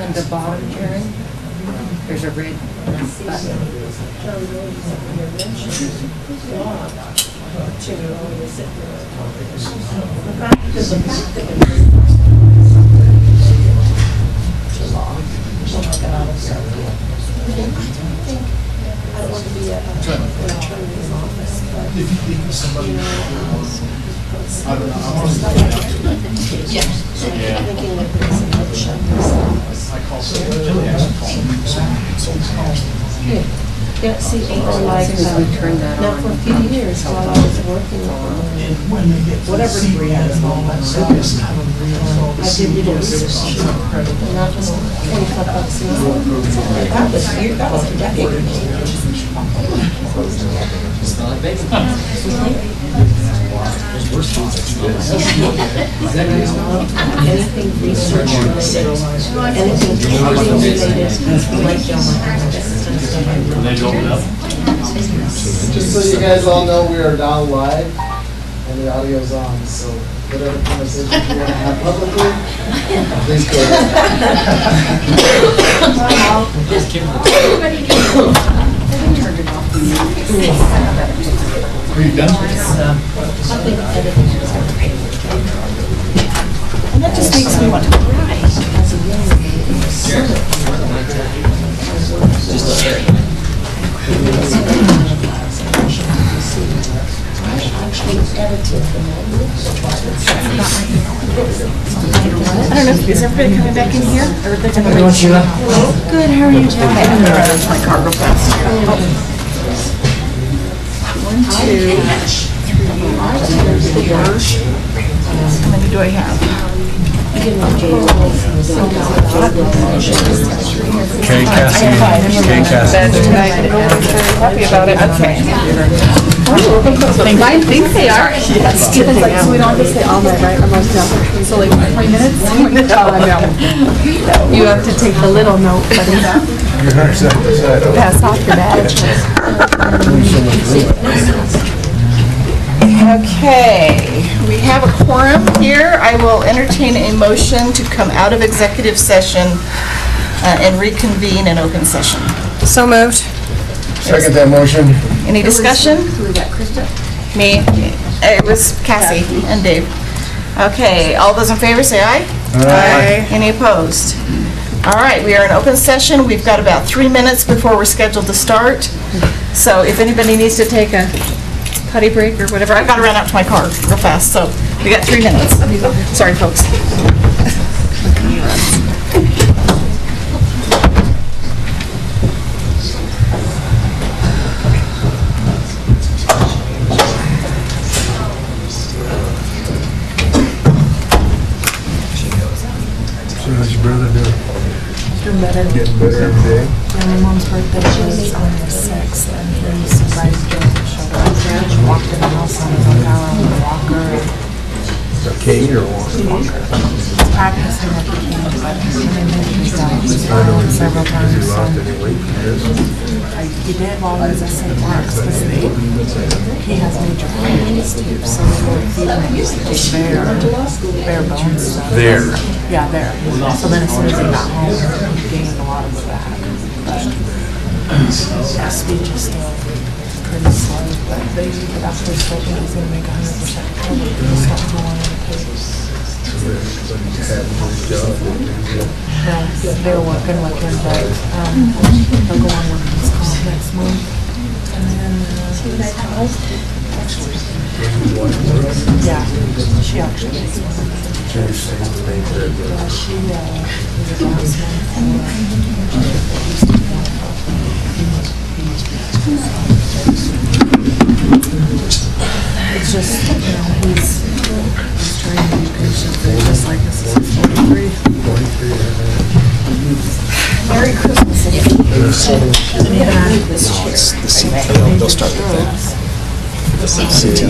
On the bottom, Aaron, there's a red button. I don't want to be an attorney's office, but If you think somebody, I don't know. yeah. I'm thinking like there's a motion. I call Yeah, see, people like, Turn that now on. for a few years while I was working on whatever degree I was on, I did little research. And that was $25 an hour. That was a decade ago. Anything research related, anything coding related, right down my alley. Just so you guys all know, we are down live and the audio's on, so whatever conversation you want to have publicly, please go ahead. Are you done? And that just makes me want to cry. I don't know, is everybody coming back in here? Or they're gonna wait? Good, how are you doing? Okay, I'm gonna run into my car real fast. 1, 2, 3, 4. How many do I have? Okay, Cassie. Okay, Cassie. Happy about it. Okay. I think they are. Yes. So we don't have to stay all night, right? Almost done. So like 20 minutes? You have to take the little note, buddy. Pass off your badge. Okay, we have a quorum here. I will entertain a motion to come out of executive session and reconvene in open session. So moved. Second that motion. Any discussion? Who was that, Krista? Me. It was Cassie and Dave. Okay, all those in favor say aye. Aye. Any opposed? All right, we are in open session. We've got about 3 minutes before we're scheduled to start. So if anybody needs to take a potty break or whatever, I've got to run out to my car real fast, so we got 3 minutes. Sorry, folks. So how's your brother doing? Doing better. Getting better every day? Yeah, my mom's birthday was on the 6th, and he surprised her and showed up. She walked in the house on his own power with a walker. A cane or what? Practicing at the cane, but he's down several times. Has he lost So any weight from this? he did while he was at St. Mark's, but he has major hernias too, so they were feeding him bare bones stuff. There. Yeah, there. So then as soon as he got home, he gained a lot of it back. But his speech is still pretty slow, but the doctor's still think he's gonna make 100% recovery. He's not going on the case. They're working with him, but they'll go on workman's comp next month. And then, yeah, she actually makes money. Yeah, she is a boss It's just, he's trying to be patient, but just like this is 43. Merry Christmas. And even out of this chair. The seat, they'll start with that. The CT.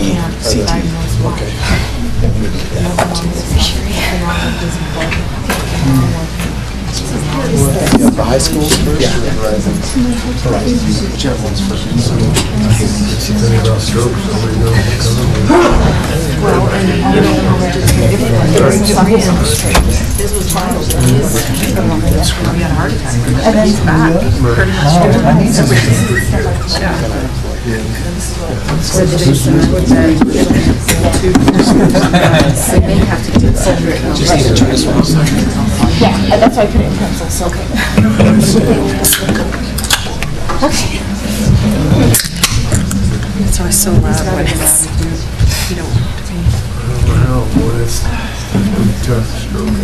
Okay. Yeah, the high schools first? Yeah. Whichever one's first. She's thinking about strokes, nobody knows what's coming. Well, and you know, his was vital. He had a heart attack. And then he's back. Pretty much. Just need to turn this one off. Yeah, that's why I put it in pencils, okay. Okay. It's always so loud when it's, you know, Well, boy, that's tough stroke.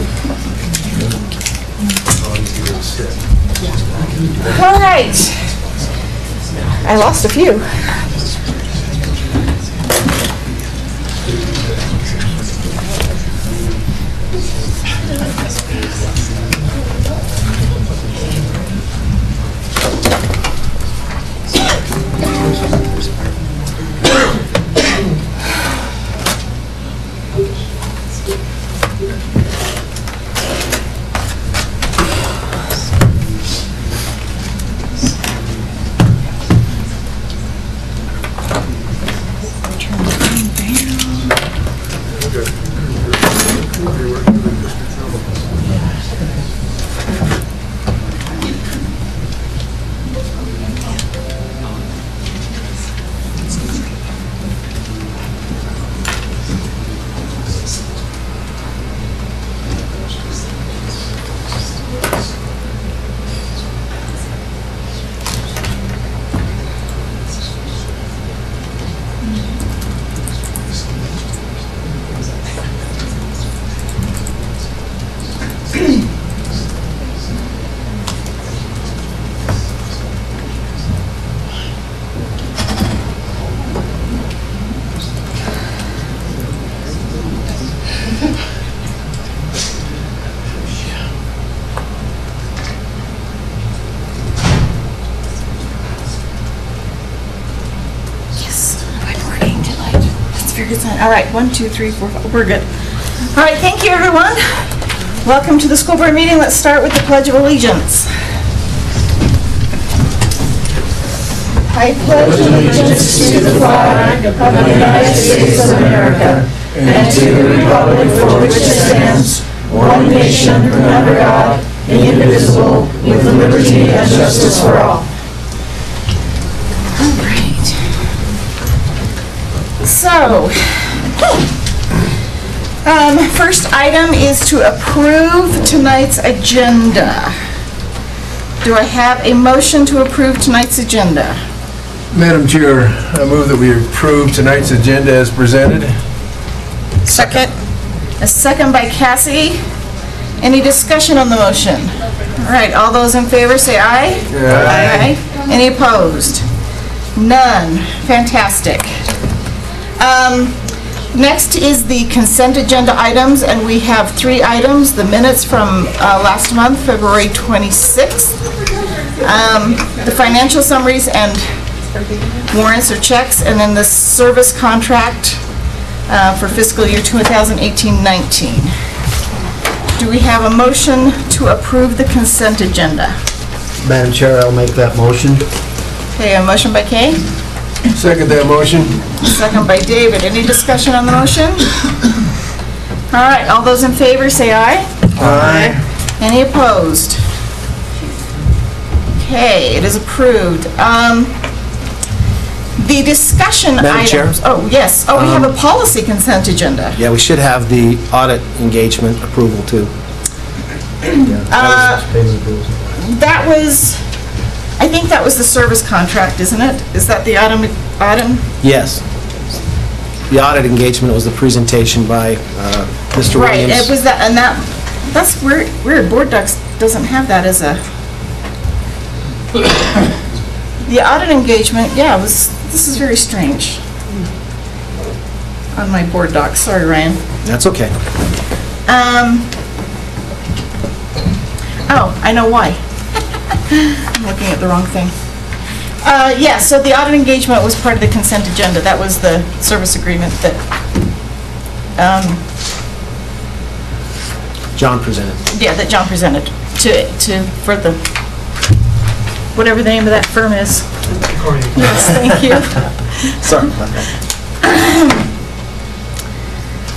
All you do is sit. All right. I lost a few. All right, 1, 2, 3, 4, 5. We're good. All right, thank you, everyone. Welcome to the school board meeting. Let's start with the Pledge of Allegiance. I pledge allegiance to the flag of the United States of America and to the republic for which it stands, one nation, under God, indivisible, with liberty and justice for all. All right. So, first item is to approve tonight's agenda. Do I have a motion to approve tonight's agenda? Madam Chair, I move that we approve tonight's agenda as presented. Second. A second by Cassie. Any discussion on the motion? All right, all those in favor say aye. Aye. Aye. Any opposed? None. Fantastic. Next is the consent agenda items, and we have 3 items. The minutes from last month, February 26th, the financial summaries and warrants or checks, and then the service contract for fiscal year 2018-19. Do we have a motion to approve the consent agenda? Madam Chair, I'll make that motion. Okay, a motion by Kay, Second that motion. second by David. Any discussion on the motion? All right, all those in favor say aye. Aye. Any opposed? Okay, it is approved. The discussion Madam Chair? items. Oh, yes. Oh, we have a policy consent agenda. Yeah, we should have the audit engagement approval too. That was, I think that was the service contract, isn't it? Is that the item? Yes. The audit engagement was the presentation by Mr. Right, Williams. it was that, and that's weird, Board Docs doesn't have that as a... The audit engagement, yeah, this is very strange on my Board Docs. Sorry, Ryan. That's okay. Oh, I know why. I'm looking at the wrong thing. Yeah, so the audit engagement was part of the consent agenda. That was the service agreement that, John presented. yeah, that John presented for the, whatever the name of that firm is. Yes, thank you. Sorry about that.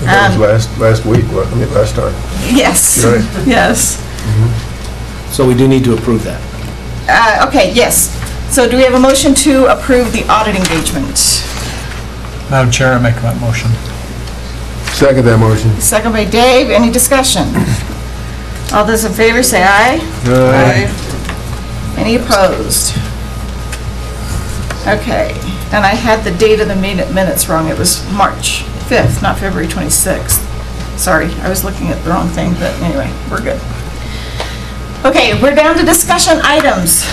That was last week, last time. Yes, Right. yes. So we do need to approve that. Okay, yes. So do we have a motion to approve the audit engagement? Madam Chair, I make that motion. Second that motion. Second by Dave. Any discussion? All those in favor say aye. Aye. Any opposed? Okay. And I had the date of the minutes wrong. It was March 5th, not February 26th. Sorry, I was looking at the wrong thing, but anyway, we're good. Okay, we're down to discussion items.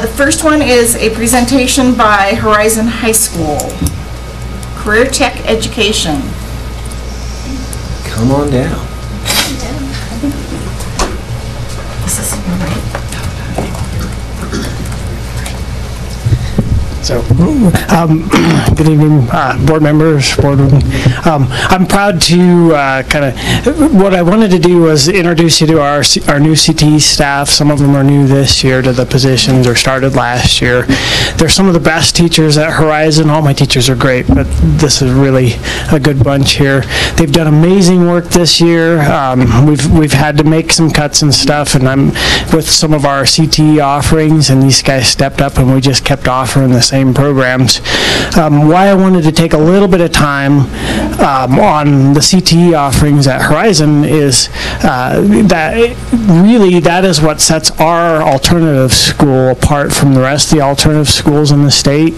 The first one is a presentation by Horizon High School, Career Tech Education. Come on down. Is this right? So, good evening, board members, boardroom. I'm proud to what I wanted to do was introduce you to our new CTE staff. Some of them are new this year to the positions or started last year. They're some of the best teachers at Horizon. All my teachers are great, but this is really a good bunch here. They've done amazing work this year. We've had to make some cuts and stuff, and I'm with some of our CTE offerings, and these guys stepped up and we just kept offering the same programs. Why I wanted to take a little bit of time on the CTE offerings at Horizon is that is what sets our alternative school apart from the rest of the alternative schools in the state,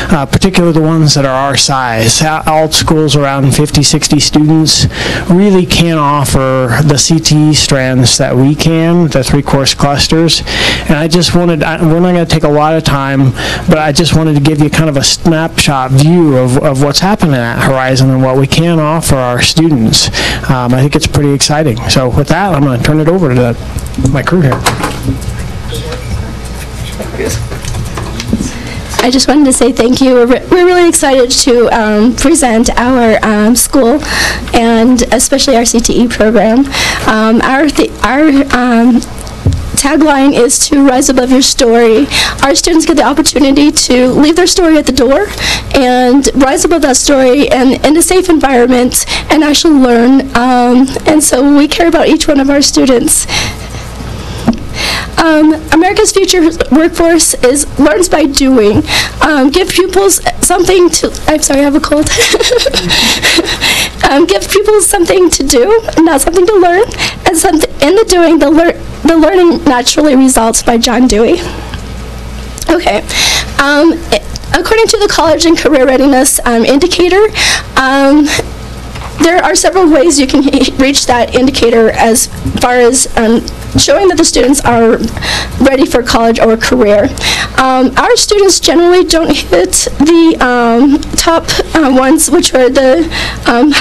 particularly the ones that are our size. Alt schools around 50, 60 students really can't offer the CTE strands that we can, the 3 course clusters. And I just wanted, we're not going to take a lot of time, but I just wanted to give you kind of a snapshot view of what's happening at Horizon and what we can offer our students. I think it's pretty exciting. So with that, I'm going to turn it over to my crew here. I just wanted to say thank you. We're really excited to present our school and especially our CTE program. Our tagline is to rise above your story. Our students get the opportunity to leave their story at the door and rise above that story and in a safe environment and actually learn. And so we care about each one of our students. America's future workforce learns by doing. Give pupils something to, I'm sorry, I have a cold. Give pupils something to do, not something to learn, and in the doing, the learning naturally results by John Dewey. Okay. According to the College and Career Readiness Indicator, there are several ways you can reach that indicator as far as showing that the students are ready for college or career. Our students generally don't hit the top ones, which are the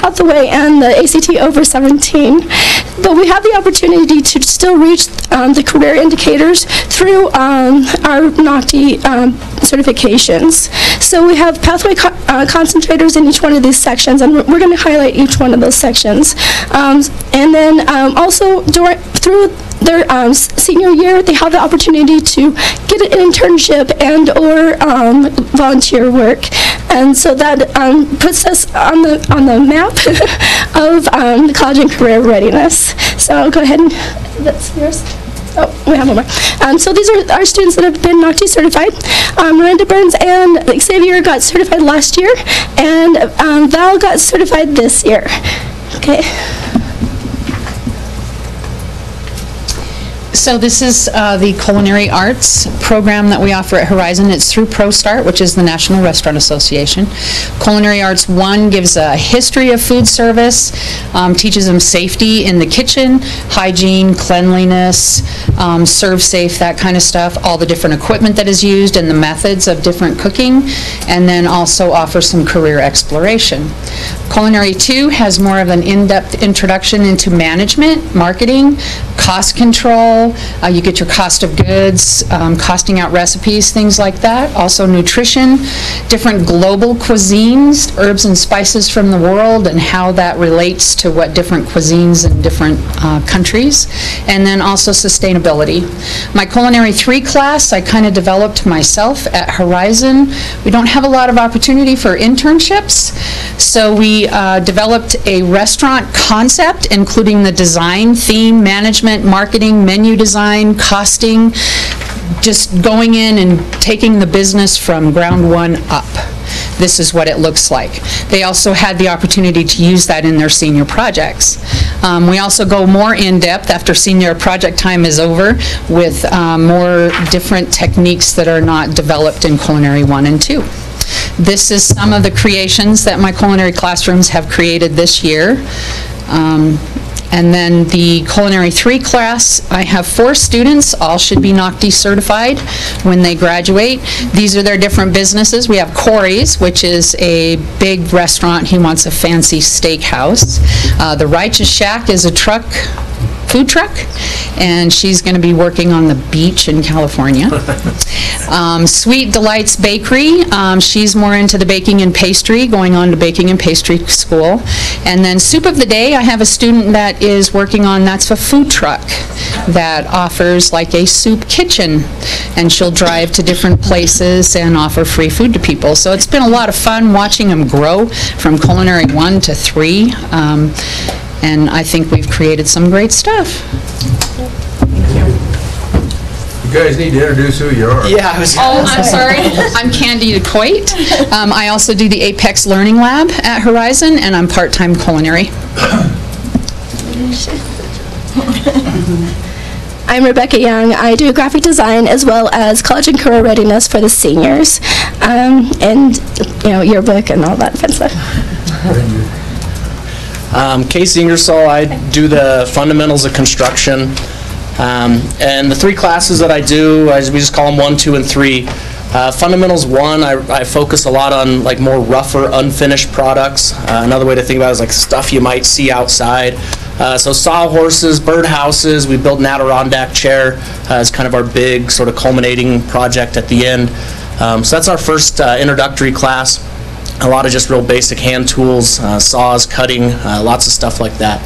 Hathaway and the ACT over 17. But we have the opportunity to still reach the career indicators through our NOCTI certifications. So we have pathway concentrators in each one of these sections, and we're going to highlight each one of those sections. And then also through their senior year, they have the opportunity to get an internship and or volunteer work. And so that puts us on the map of the college and career readiness. So I'll go ahead and, that's yours. Oh, we have one more. So these are our students that have been NOCTI certified. Miranda Burns and Xavier got certified last year, and Val got certified this year. Okay. So this is the Culinary Arts program that we offer at Horizon. It's through ProStart, which is the National Restaurant Association. Culinary Arts 1 gives a history of food service, teaches them safety in the kitchen, hygiene, cleanliness, serve safe, that kind of stuff, all the different equipment that is used and the methods of different cooking, and then also offers some career exploration. Culinary 2 has more of an in-depth introduction into management, marketing, cost control. You get your cost of goods, costing out recipes, things like that. Also nutrition, different global cuisines, herbs and spices from the world, and how that relates to what different cuisines in different countries. And then also sustainability. My Culinary 3 class, I kind of developed myself at Horizon. We don't have a lot of opportunity for internships, so we developed a restaurant concept, including the design, theme, management, marketing, menu design, costing, just going in and taking the business from ground one up. This is what it looks like. They also had the opportunity to use that in their senior projects. We also go more in-depth after senior project time is over with more different techniques that are not developed in Culinary 1 and 2. This is some of the creations that my culinary classrooms have created this year. And then the Culinary 3 class, I have 4 students, all should be NOCTI certified when they graduate. These are their different businesses. We have Corey's, which is a big restaurant. He wants a fancy steakhouse. The Righteous Shack is a food truck, and she's going to be working on the beach in California. Sweet Delights Bakery, she's more into the baking and pastry, going on to baking and pastry school. And then Soup of the Day, I have a student that is working on, that's a food truck that offers like a soup kitchen, and she'll drive to different places and offer free food to people. So it's been a lot of fun watching them grow from Culinary 1 to 3. And I think we've created some great stuff. You guys need to introduce who you are. Yeah, I'm sorry. I'm Candida Coit. I also do the Apex Learning Lab at Horizon, and I'm part-time culinary. I'm Rebecca Young. I do graphic design as well as college and career readiness for the seniors, and yearbook and all that fun stuff. Casey Ingersoll, I do the fundamentals of construction, and the 3 classes that I do, we just call them 1, 2, and 3. Fundamentals 1, I focus a lot on like more rougher, unfinished products. Another way to think about it is like stuff you might see outside. So sawhorses, birdhouses, we built an Adirondack chair as kind of our big sort of culminating project at the end. So that's our first introductory class. A lot of just real basic hand tools, saws, cutting, lots of stuff like that.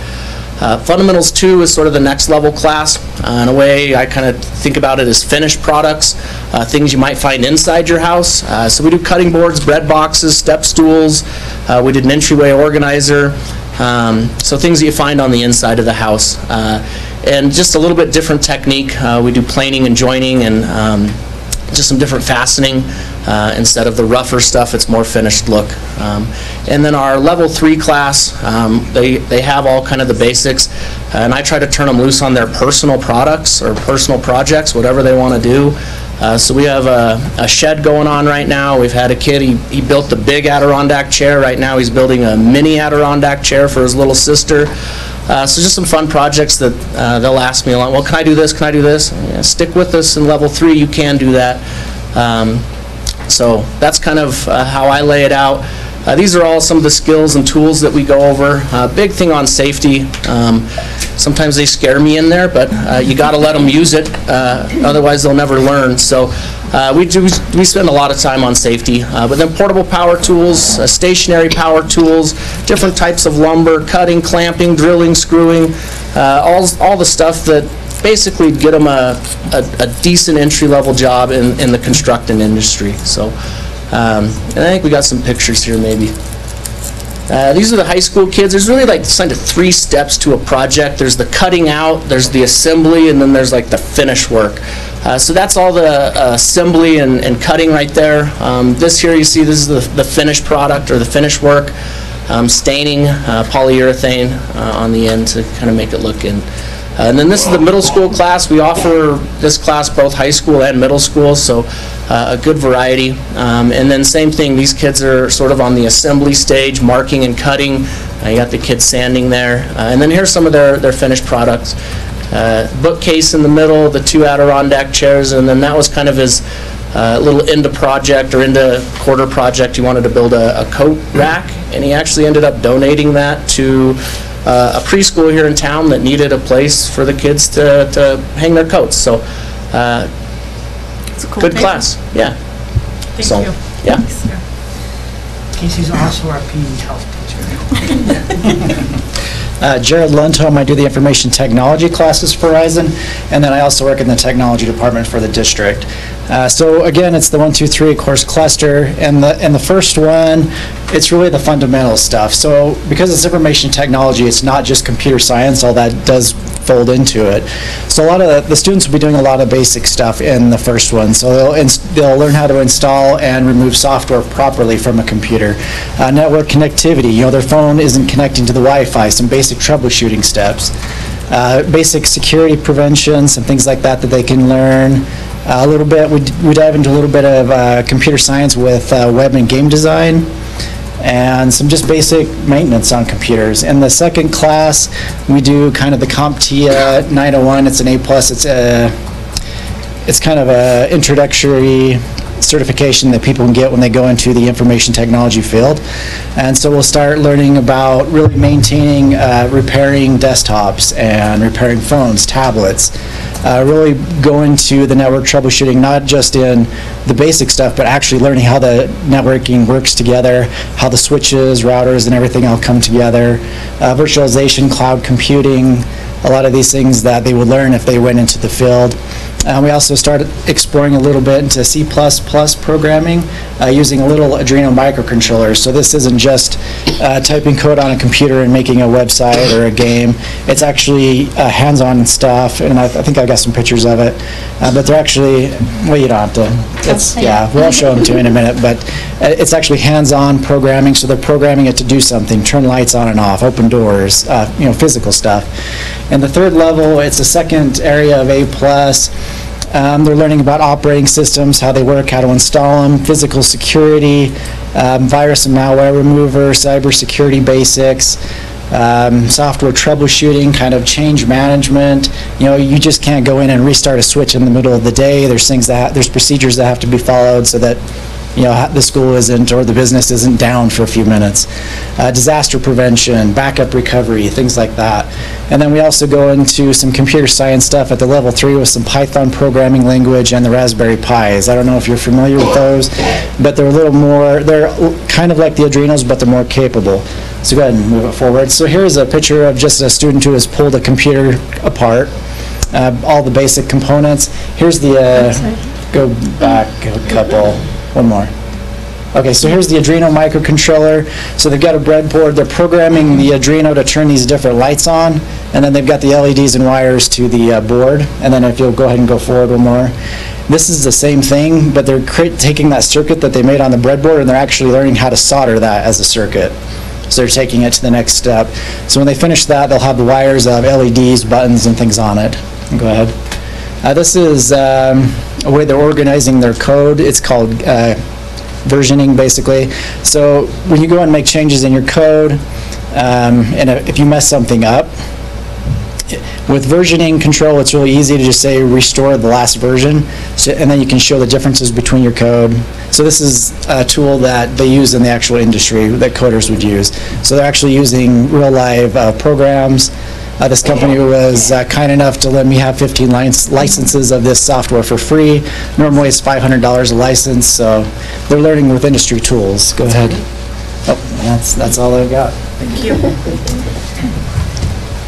Fundamentals 2 is sort of the next level class. In a way, I kind of think about it as finished products, things you might find inside your house. So we do cutting boards, bread boxes, step stools. We did an entryway organizer. So things that you find on the inside of the house. And just a little bit different technique. We do planing and joining and just some different fastening. Instead of the rougher stuff, it's more finished look. And then our level 3 class, they have all kind of the basics, and I try to turn them loose on their personal products or personal projects, whatever they want to do. So we have a shed going on right now. We've had a kid, he built the big Adirondack chair. Right now he's building a mini Adirondack chair for his little sister. So just some fun projects that they'll ask me a lot, well, can I do this, can I do this? Yeah, stick with us in level 3, you can do that. So that's kind of how I lay it out. These are all some of the skills and tools that we go over. Big thing on safety. Sometimes they scare me in there, but you got to let them use it, otherwise they'll never learn. So we spend a lot of time on safety. But then portable power tools, stationary power tools, different types of lumber, cutting, clamping, drilling, screwing, all the stuff that basically get them a decent entry-level job in the constructing industry. So, and I think we got some pictures here maybe. These are the high school kids. There's really like kind of 3 steps to a project. There's the cutting out, there's the assembly, and then there's like the finish work. So that's all the assembly and cutting right there. This here you see, this is the finished product or the finished work. Staining polyurethane on the end to kind of make it look in. And then this is the middle school class. We offer this class both high school and middle school, so a good variety. And then same thing, these kids are sort of on the assembly stage, marking and cutting. You got the kids sanding there. And then here's some of their finished products. Bookcase in the middle, the 2 Adirondack chairs, and then that was kind of his little end of project or end of quarter project. He wanted to build a coat rack and he actually ended up donating that to a preschool here in town that needed a place for the kids to hang their coats. So, It's a cool good paper. class, yeah. Thank So, you. yeah. Casey's also our PE health Jared Lundholm, I do the information technology classes for Horizon, and then I also work in the technology department for the district. So again, it's the 1, 2, 3 course cluster, and the first one, it's really the fundamental stuff. So because it's information technology, it's not just computer science, all that does fold into it. So a lot of the students will be doing a lot of basic stuff in the first one. So they'll learn how to install and remove software properly from a computer. Network connectivity, their phone isn't connecting to the Wi-Fi, some basic troubleshooting steps. Basic security prevention, some things like that they can learn. A little bit, we dive into a little bit of computer science with web and game design, and some just basic maintenance on computers. In the second class, we do kind of the CompTIA 901. It's an A+. It's kind of a introductory certification that people can get when they go into the information technology field. And so we'll start learning about really maintaining, repairing desktops and repairing phones, tablets, really go into the network troubleshooting, not just in the basic stuff, but actually learning how the networking works together, how the switches, routers, and everything all come together, virtualization, cloud computing, a lot of these things that they would learn if they went into the field. We also started exploring a little bit into C++ programming using a little Arduino microcontroller. So this isn't just typing code on a computer and making a website or a game. It's actually hands-on stuff, and I think I've got some pictures of it. But they're actually, well, you don't have to. Yeah, we'll show them to you in a minute. But it's actually hands-on programming, so they're programming it to do something, turn lights on and off, open doors, physical stuff. And the third level, it's a second area of A+. They're learning about operating systems, how they work, how to install them, physical security, virus and malware remover, cybersecurity basics, software troubleshooting, kind of change management. You just can't go in and restart a switch in the middle of the day. There's procedures that have to be followed so that the school isn't, or the business isn't down for a few minutes. Disaster prevention, backup recovery, things like that. And then we also go into some computer science stuff at the level 3 with some Python programming language and the Raspberry Pis. I don't know if you're familiar with those, but they're a little more, they're kind of like the Arduinos, but they're more capable. So go ahead and move it forward. So here's a picture of just a student who has pulled a computer apart, all the basic components. Here's the, go back a couple. One more. Okay, so here's the Arduino microcontroller. So they've got a breadboard. They're programming the Arduino to turn these different lights on, and then they've got the LEDs and wires to the board. And then if you'll go ahead and go forward one more. This is the same thing, but they're taking that circuit that they made on the breadboard, and they're actually learning how to solder that as a circuit. So they're taking it to the next step. So when they finish that, they'll have the wires of LEDs, buttons, and things on it. Go ahead. This is a way they're organizing their code. It's called versioning, basically. So when you go and make changes in your code, and if you mess something up, with versioning control, it's really easy to just say restore the last version, and then you can show the differences between your code. So this is a tool that they use in the actual industry that coders would use. So they're actually using real live programs. This company was kind enough to let me have 15 licenses of this software for free. Normally it's $500 a license, so they're learning with industry tools. Go ahead. Oh, that's all I've got. Thank you.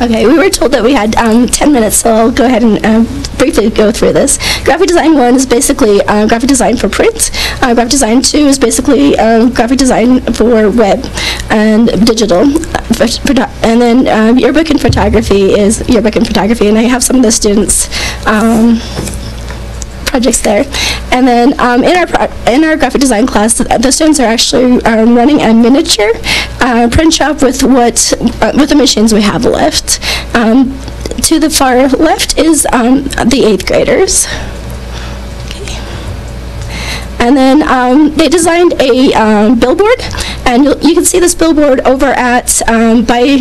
Okay, we were told that we had 10 minutes, so I'll go ahead and briefly go through this. Graphic Design 1 is basically graphic design for print. Graphic Design 2 is basically graphic design for web and digital. And then Yearbook and Photography is Yearbook and Photography, and I have some of the students' projects there. And then in our graphic design class, the students are actually running a miniature print shop with with the machines we have left. To the far left is the 8th graders. Okay. And then they designed a billboard, and you can see this billboard over at by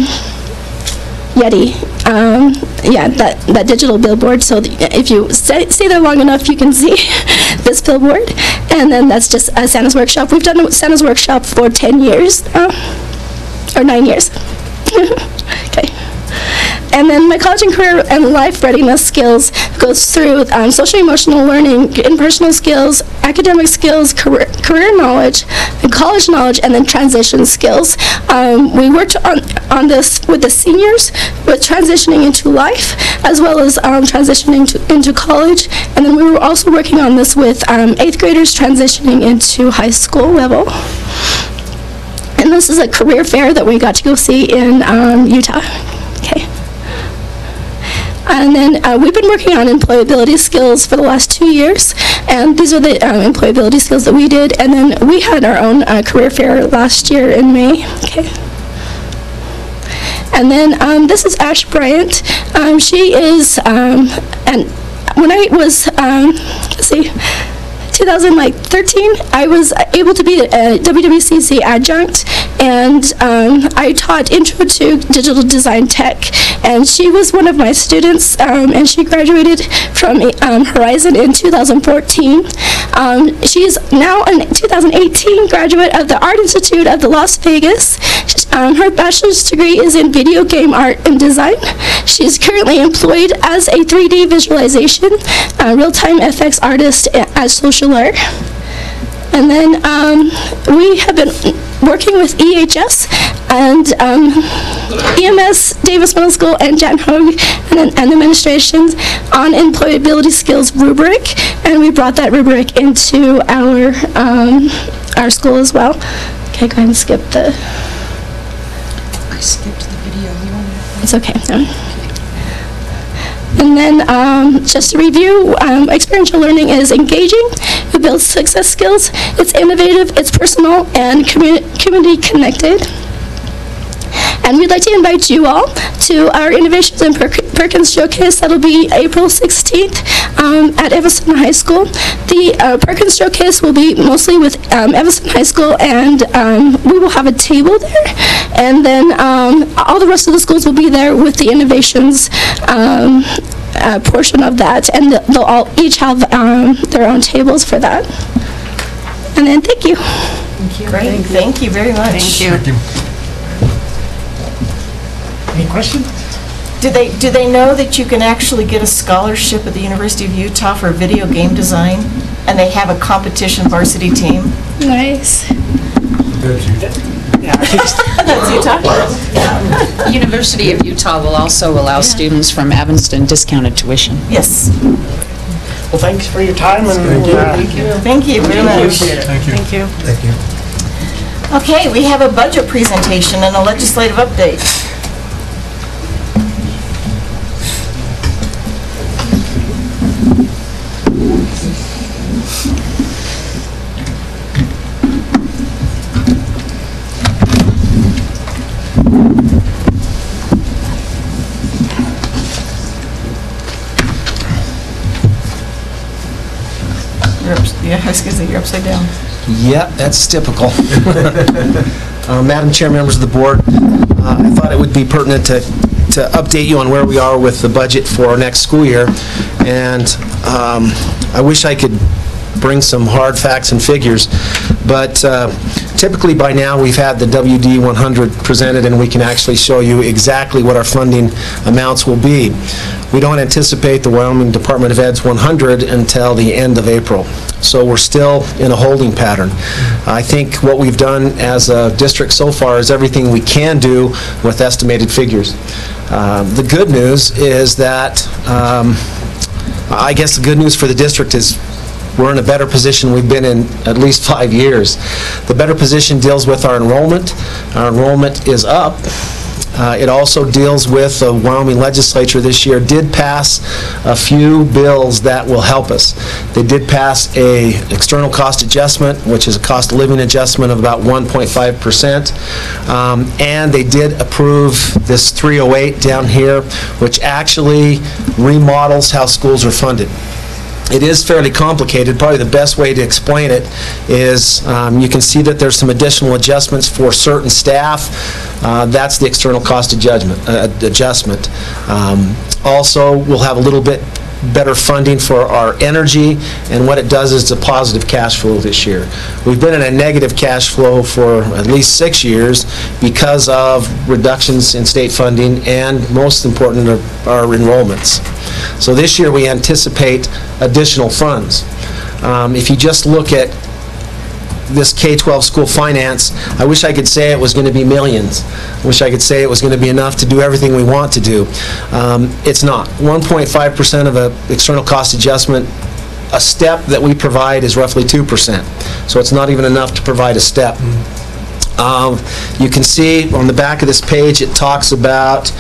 Yeti. Yeah, that digital billboard. So if you stay there long enough, you can see this billboard. And then that's just Santa's Workshop. We've done Santa's Workshop for 10 years. or 9 years. Okay. And then my college and career and life readiness skills goes through social emotional learning, interpersonal skills, academic skills, career knowledge, and college knowledge, and then transition skills. We worked on this with the seniors, with transitioning into life, as well as transitioning into college. And then we were also working on this with 8th graders transitioning into high school level. And this is a career fair that we got to go see in Utah. Okay. And then we've been working on employability skills for the last 2 years, and these are the employability skills that we did. And then we had our own career fair last year in May. Okay. And then this is Ash Bryant. She is, and when I was, let's see, 2013, I was able to be a WWCC adjunct, and I taught Intro to Digital Design Tech, and she was one of my students, and she graduated from Horizon in 2014. She's now a 2018 graduate of the Art Institute of the Las Vegas. Her bachelor's degree is in video game art and design. She's currently employed as a 3D visualization, real-time FX artist at Social Art. And then we have been working with EHS and EMS, Davis Middle School, and Jan Hogue and administrations on employability skills rubric, and we brought that rubric into our school as well. Okay, go ahead and skip the... I skipped the video. It's okay. And then just to review, experiential learning is engaging, it builds success skills, it's innovative, it's personal, and community connected. And we'd like to invite you all to our Innovations in Perkins Showcase. That'll be April 16th at Evanston High School. The Perkins Showcase will be mostly with Evanston High School, and we will have a table there. And then all the rest of the schools will be there with the innovations portion of that, and they'll all each have their own tables for that. And then thank you. Thank you. Great. Thank you very much. Thank you. Any questions? Do they know that you can actually get a scholarship at the University of Utah for video game design, and they have a competition varsity team? Nice. That's Utah. University of Utah will also allow students from Evanston discounted tuition. Yes. Well, thanks for your time. And Thank you very much. Appreciate it. Thank you. Thank you. Thank you. Okay, we have a budget presentation and a legislative update. Yeah, I was going to say you're upside down. Yep, that's typical. Madam Chair, members of the board, I thought it would be pertinent to update you on where we are with the budget for our next school year. And I wish I could bring some hard facts and figures, but typically by now we've had the WD 100 presented, and we can actually show you exactly what our funding amounts will be. We don't anticipate the Wyoming Department of Ed's 100 until the end of April. So we're still in a holding pattern. I think what we've done as a district so far is everything we can do with estimated figures. The good news is that, I guess the good news for the district is we're in a better position we've been in at least 5 years. The better position deals with our enrollment. Our enrollment is up. It also deals with the Wyoming legislature this year did pass a few bills that will help us. They did pass a external cost adjustment, which is a cost of living adjustment of about 1.5%, and they did approve this 308 down here, which actually remodels how schools are funded. It is fairly complicated. Probably the best way to explain it is you can see that there's some additional adjustments for certain staff. That's the external cost adjustment. Also, we'll have a little bit better funding for our energy, and what it does is it's a positive cash flow this year. We've been in a negative cash flow for at least 6 years because of reductions in state funding and, most important, our enrollments. So this year we anticipate additional funds. If you just look at this K-12 school finance, I wish I could say it was going to be millions. I wish I could say it was going to be enough to do everything we want to do. It's not. 1.5% of an external cost adjustment, a step that we provide is roughly 2%. So it's not even enough to provide a step. You can see on the back of this page it talks about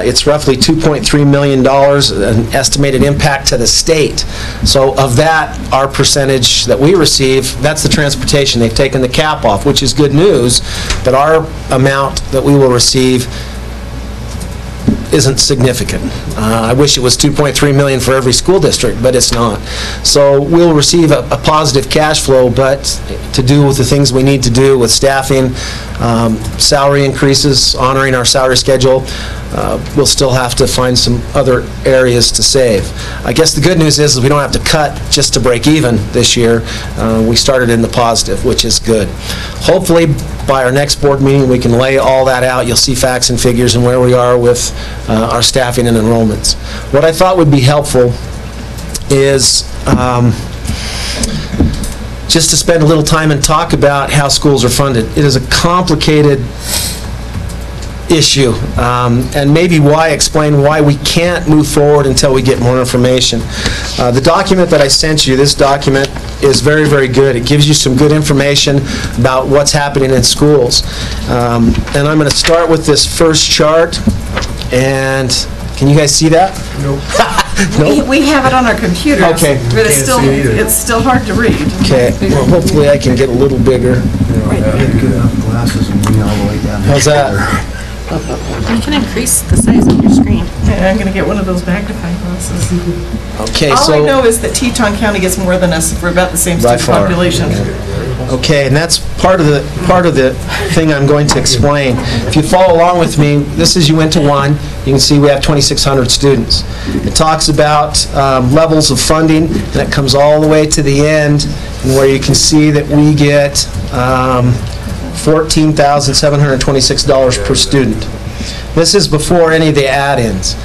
it's roughly $2.3 million, an estimated impact to the state. So of that, our percentage that we receive, that's the transportation. They've taken the cap off, which is good news, but our amount that we will receive isn't significant. I wish it was $2.3 million for every school district, but it's not. So we'll receive a positive cash flow, but to do with the things we need to do with staffing, salary increases, honoring our salary schedule, we'll still have to find some other areas to save. I guess the good news is we don't have to cut just to break even this year. We started in the positive, which is good. Hopefully, by our next board meeting, we can lay all that out. You'll see facts and figures and where we are with our staffing and enrollments. What I thought would be helpful is just to spend a little time and talk about how schools are funded. It is a complicated issue, and maybe explain why we can't move forward until we get more information. The document that I sent you, this document, is very, very good. It gives you some good information about what's happening in schools. And I'm going to start with this first chart, and can you guys see that? Nope. Nope. We have it on our computers, okay. But it's still hard to read. Okay, well, hopefully I can get a little bigger. Glasses and me all the way down. How's that? You can increase the size of your screen. Yeah, I'm going to get one of those magnifying glasses. Okay, All so I know is that Teton County gets more than us for about the same by student far. population. Okay, and that's part of the thing I'm going to explain. If you follow along with me, this is you went to 1. You can see we have 2,600 students. It talks about levels of funding, and it comes all the way to the end, and where you can see that we get $14,726 per student. This is before any of the add-ins.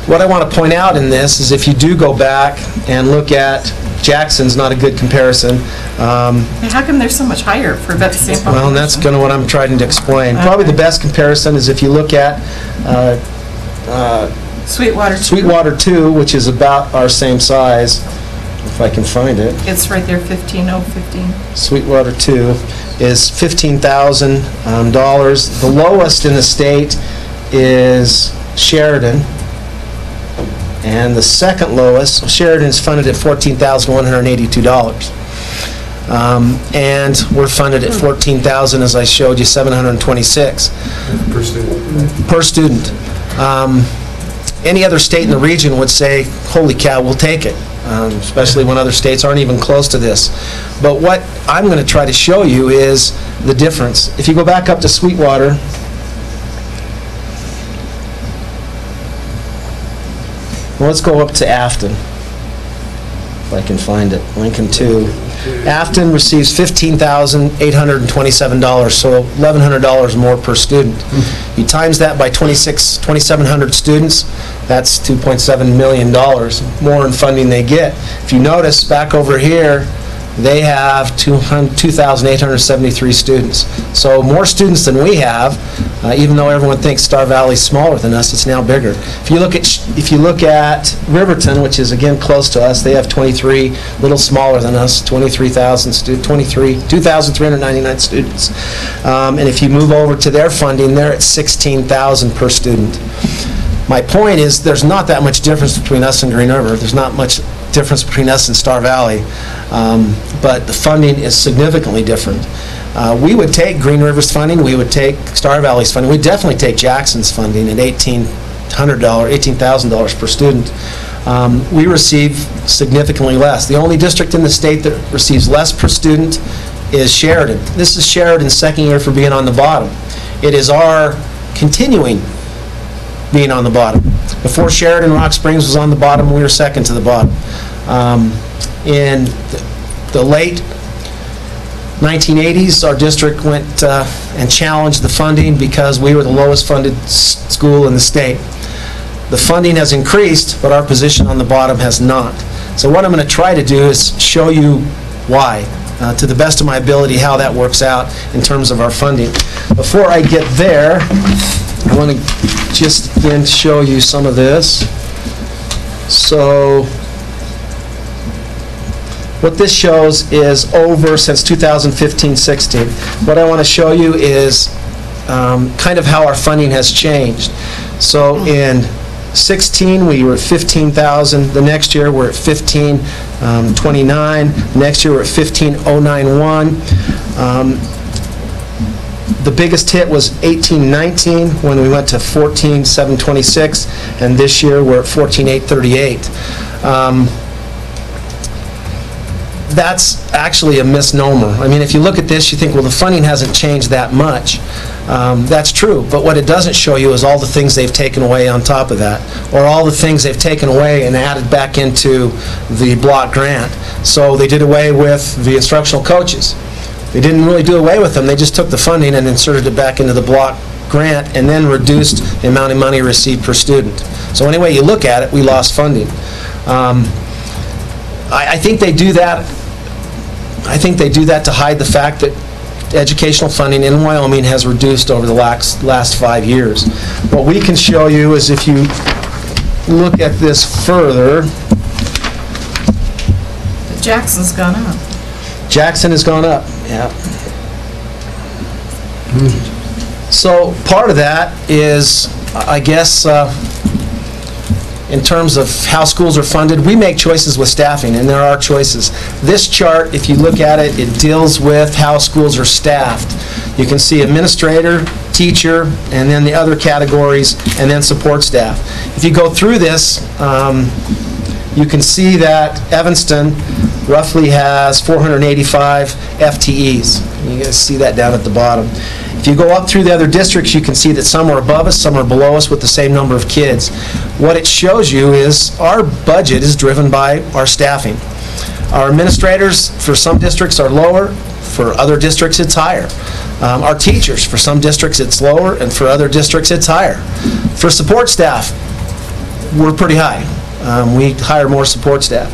What I want to point out in this is if you do go back and look at Jackson's, not a good comparison. How come they're so much higher for about the same population? Well, and that's kind of what I'm trying to explain. Probably the best comparison is if you look at Sweetwater 2, which is about our same size, if I can find it. It's right there, 15,015. Sweetwater 2 is $15,000. The lowest in the state is Sheridan. And the second lowest, Sheridan is funded at $14,182. And we're funded at $14,000, as I showed you, $726. Per student. Per student. Any other state in the region would say, holy cow, we'll take it, especially when other states aren't even close to this. But what I'm going to try to show you is the difference. If you go back up to Sweetwater, well, let's go up to Afton, if I can find it. Lincoln 2. Afton receives $15,827, so $1,100 more per student. You times that by 2,700 students, that's $2.7 million more in funding they get. If you notice, back over here, they have 2,873 students. So more students than we have, even though everyone thinks Star Valley's smaller than us, it's now bigger. If you look at Riverton, which is again close to us, they have 23, a little smaller than us, 2,399 students. And if you move over to their funding, they're at 16,000 per student. My point is there's not that much difference between us and Green River. There's not much difference between us and Star Valley, but the funding is significantly different. We would take Green River's funding, we would take Star Valley's funding, we'd definitely take Jackson's funding at $18,000 per student. We receive significantly less. The only district in the state that receives less per student is Sheridan. This is Sheridan's second year for being on the bottom. It is our continuing being on the bottom. Before Sheridan, Rock Springs was on the bottom, we were second to the bottom. In the late 1980s, our district went and challenged the funding because we were the lowest funded school in the state. The funding has increased, but our position on the bottom has not. So what I'm going to try to do is show you why, to the best of my ability, how that works out in terms of our funding. Before I get there, I want to just then show you some of this. So what this shows is over since 2015-16. What I want to show you is kind of how our funding has changed. So in 16, we were at 15,000. The next year, we're at 1529. Next year, we're at 15,091. The biggest hit was 1819 when we went to 14,726, and this year we're at 14,838. That's actually a misnomer. I mean, if you look at this, you think, well, the funding hasn't changed that much. That's true, but what it doesn't show you is all the things they've taken away on top of that, or all the things they've taken away and added back into the block grant. So they did away with the instructional coaches. They didn't really do away with them, they just took the funding and inserted it back into the block grant and then reduced the amount of money received per student. So any way you look at it, we lost funding. I think they do that. I think they do that to hide the fact that educational funding in Wyoming has reduced over the last 5 years. What we can show you is, if you look at this further, Jackson's gone up. Jackson has gone up, yeah. So part of that is, I guess, in terms of how schools are funded, we make choices with staffing, and there are choices. This chart, if you look at it, it deals with how schools are staffed. You can see administrator, teacher, and then the other categories, and then support staff. If you go through this, you can see that Evanston roughly has 485 FTEs. You guys see that down at the bottom. If you go up through the other districts, you can see that some are above us, some are below us with the same number of kids. What it shows you is our budget is driven by our staffing. Our administrators for some districts are lower, for other districts it's higher. Our teachers, for some districts it's lower, and for other districts it's higher. For support staff, we're pretty high. We hire more support staff.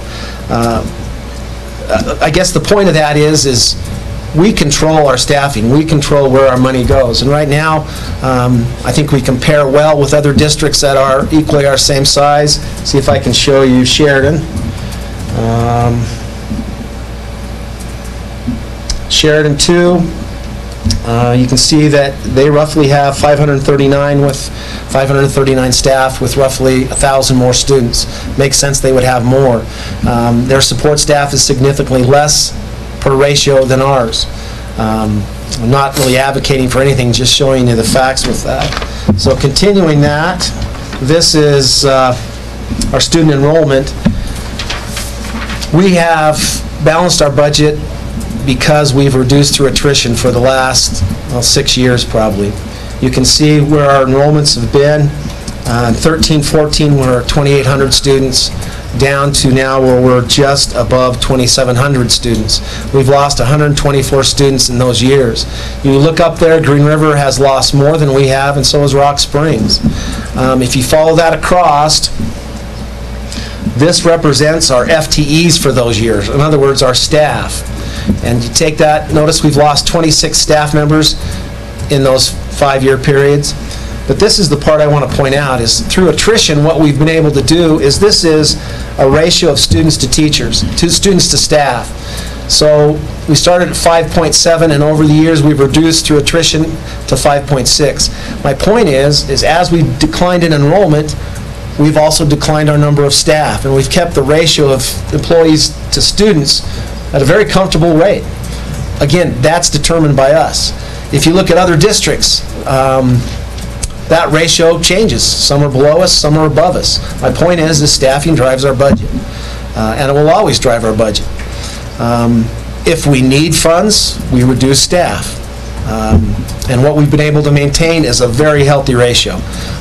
I guess the point of that is we control our staffing. We control where our money goes. And right now, I think we compare well with other districts that are equally our same size. See if I can show you Sheridan. Sheridan 2. You can see that they roughly have 539 staff with roughly 1,000 more students. Makes sense they would have more. Their support staff is significantly less per ratio than ours. I'm not really advocating for anything, just showing you the facts with that. So continuing that, this is our student enrollment. We have balanced our budget because we've reduced through attrition for the last 6 years probably. You can see where our enrollments have been. 13-14, we're 2,800 students, down to now where we're just above 2,700 students. We've lost 124 students in those years. You look up there, Green River has lost more than we have, and so has Rock Springs. If you follow that across, this represents our FTEs for those years. In other words, our staff. And you take that, notice we've lost 26 staff members in those 5-year periods. But this is the part I want to point out, is through attrition, what we've been able to do is this is a ratio of students to teachers, students to staff. So we started at 5.7, and over the years we've reduced through attrition to 5.6. My point is as we declined in enrollment, we've also declined our number of staff, and we've kept the ratio of employees to students at a very comfortable rate. Again, that's determined by us. If you look at other districts, that ratio changes. Some are below us, some are above us. My point is staffing drives our budget, and it will always drive our budget. If we need funds, we reduce staff. And what we've been able to maintain is a very healthy ratio.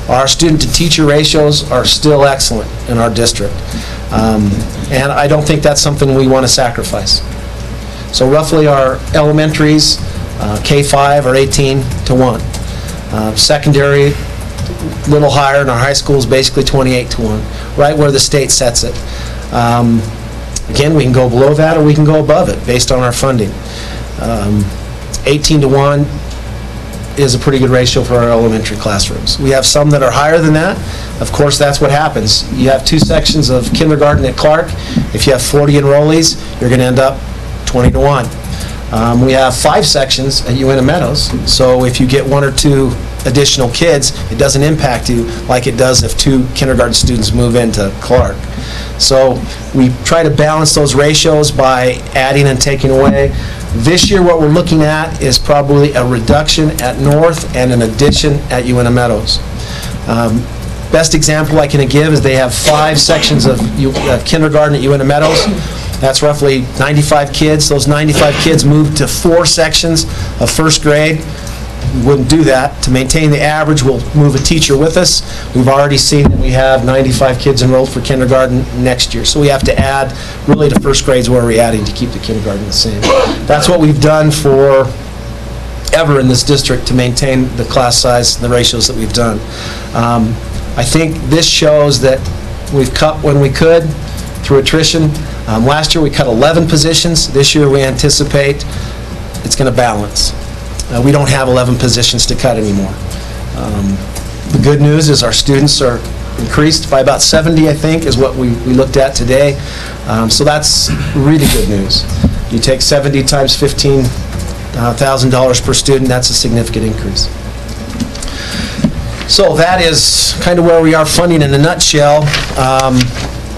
Our student-to-teacher ratios are still excellent in our district. And I don't think that's something we want to sacrifice. So roughly our elementaries, K-5 are 18-1. Secondary, a little higher, and our high school is basically 28-1, right where the state sets it. Again, we can go below that or we can go above it based on our funding. 18-1 is a pretty good ratio for our elementary classrooms. We have some that are higher than that. Of course, that's what happens. You have 2 sections of kindergarten at Clark. If you have 40 enrollees, you're going to end up 20-1. We have 5 sections at UNM Meadows, so if you get 1 or 2 additional kids, it doesn't impact you like it does if 2 kindergarten students move into Clark. So we try to balance those ratios by adding and taking away. This year what we're looking at is probably a reduction at North and an addition at UNM Meadows. Best example I can give is they have 5 sections of kindergarten at UNM Meadows. That's roughly 95 kids. Those 95 kids moved to 4 sections of first grade. We wouldn't do that. To maintain the average, we'll move a teacher with us. We've already seen that we have 95 kids enrolled for kindergarten next year. So we have to add really to first grades where we're adding to keep the kindergarten the same. That's what we've done for ever in this district to maintain the class size and the ratios that we've done. I think this shows that we've cut when we could through attrition. Last year we cut 11 positions. This year we anticipate it's going to balance. We don't have 11 positions to cut anymore. The good news is our students are increased by about 70, I think, is what we looked at today. So that's really good news. You take 70 times $15,000 per student, that's a significant increase. So that is kind of where we are funding in a nutshell.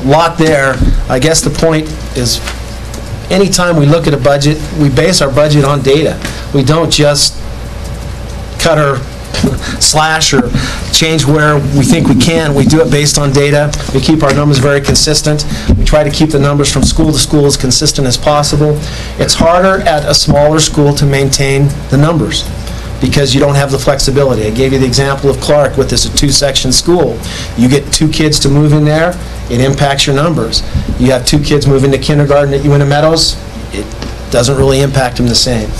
Lot there. I guess the point is anytime we look at a budget, we base our budget on data. We don't just cut or slash or change where we think we can. We do it based on data. We keep our numbers very consistent. We try to keep the numbers from school to school as consistent as possible. It's harder at a smaller school to maintain the numbers because you don't have the flexibility. I gave you the example of Clark with this 2-section school. You get 2 kids to move in there, it impacts your numbers. You have 2 kids move into kindergarten at UNM Meadows, it doesn't really impact them the same.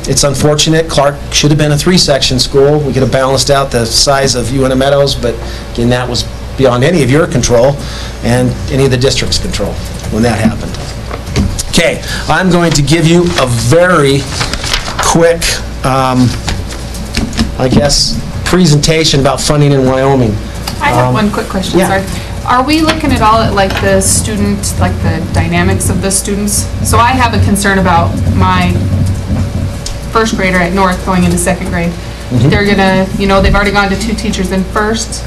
It's unfortunate. Clark should have been a 3-section school. We could have balanced out the size of UNM Meadows, but again, that was beyond any of your control and any of the district's control when that happened. Okay, I'm going to give you a very quick I guess, presentation about funding in Wyoming. I have one quick question, yeah. sorry. Are we looking at all at like the student, like the dynamics of the students? So I have a concern about my first grader at North going into second grade. Mm-hmm. They're gonna, they've already gone to 2 teachers in first,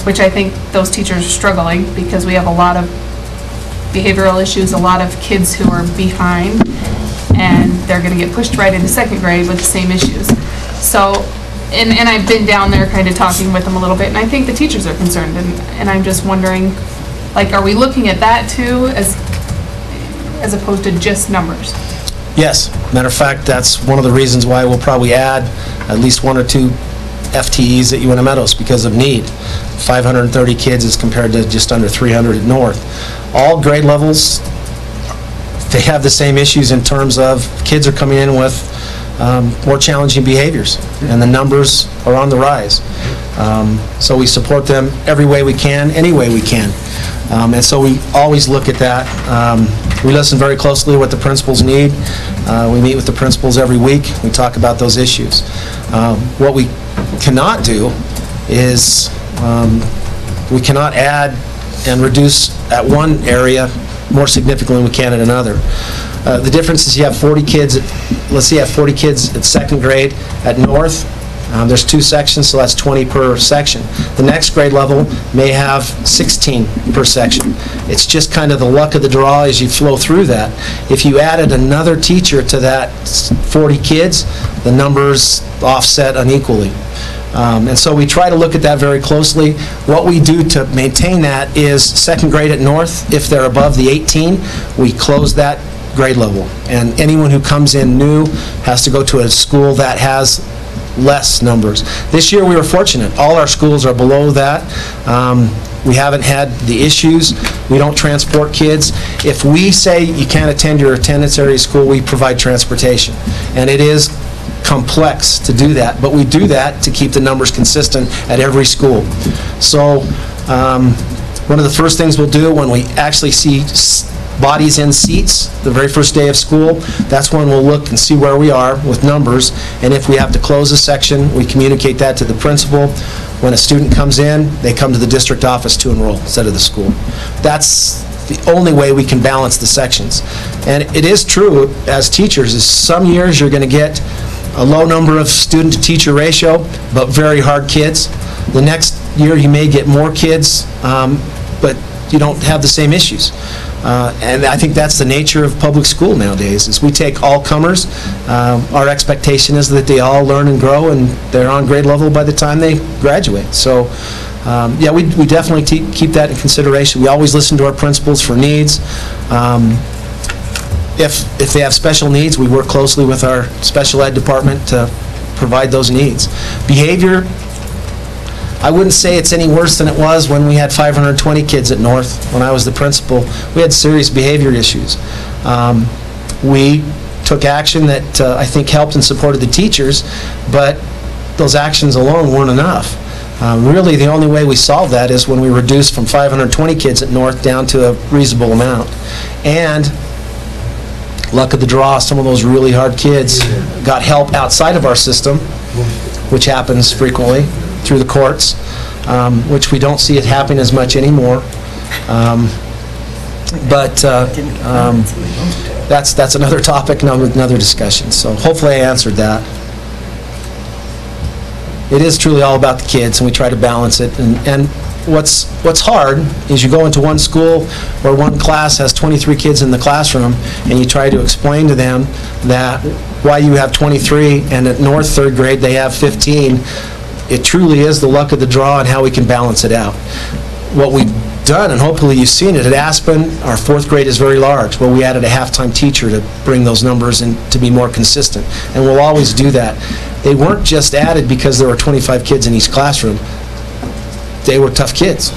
which I think those teachers are struggling because we have a lot of behavioral issues, a lot of kids who are behind, and they're going to get pushed right into second grade with the same issues. So, and I've been down there kind of talking with them a little bit, and I think the teachers are concerned, and I'm just wondering, like, are we looking at that too as opposed to just numbers? Yes. Matter of fact, that's one of the reasons why we'll probably add at least 1 or 2 FTEs at UNM Meadows because of need. 530 kids as compared to just under 300 at North. All grade levels, they have the same issues in terms of kids are coming in with more challenging behaviors, and the numbers are on the rise. So we support them every way we can, any way we can. And so we always look at that. We listen very closely to what the principals need. We meet with the principals every week. We talk about those issues. What we cannot do is we cannot add and reduce at one area more significantly than we can at another. The difference is you have 40 kids, let's say you have 40 kids at second grade at North. There's 2 sections, so that's 20 per section. The next grade level may have 16 per section. It's just kind of the luck of the draw as you flow through that. If you added another teacher to that 40 kids, the numbers offset unequally. And so we try to look at that very closely. What we do to maintain that is second grade at North, if they're above the 18, we close that grade level. And anyone who comes in new has to go to a school that has less numbers. This year we were fortunate. All our schools are below that. We haven't had the issues. We don't transport kids. If we say you can't attend your attendance area school, we provide transportation. And it is complex to do that, but we do that to keep the numbers consistent at every school. So one of the first things we'll do when we actually see bodies in seats the very first day of school, that's when we'll look and see where we are with numbers, and if we have to close a section, we communicate that to the principal. When a student comes in, they come to the district office to enroll instead of the school. That's the only way we can balance the sections. And it is true, as teachers, is some years you're going to get a low number of student-to-teacher ratio, but very hard kids. The next year you may get more kids, but you don't have the same issues. And I think that's the nature of public school nowadays, is we take all comers. Our expectation is that they all learn and grow, and they're on grade level by the time they graduate. So, yeah, we definitely keep that in consideration. We always listen to our principals for needs. If they have special needs, we work closely with our special ed department to provide those needs. Behavior, I wouldn't say it's any worse than it was when we had 520 kids at North. When I was the principal, we had serious behavior issues. We took action that I think helped and supported the teachers, but those actions alone weren't enough. Really, the only way we solved that is when we reduced from 520 kids at North down to a reasonable amount. And luck of the draw, some of those really hard kids got help outside of our system, which happens frequently through the courts, which we don't see it happening as much anymore. But that's another topic, another discussion. So hopefully I answered that. It is truly all about the kids, and we try to balance it. And what's hard is you go into one school where one class has 23 kids in the classroom, and you try to explain to them that why you have 23 and at North third grade they have 15. It truly is the luck of the draw and how we can balance it out. What we've done, and hopefully you've seen it, at Aspen, our fourth grade is very large. Well, we added a half-time teacher to bring those numbers and to be more consistent, and we'll always do that. They weren't just added because there were 25 kids in each classroom. They were tough kids,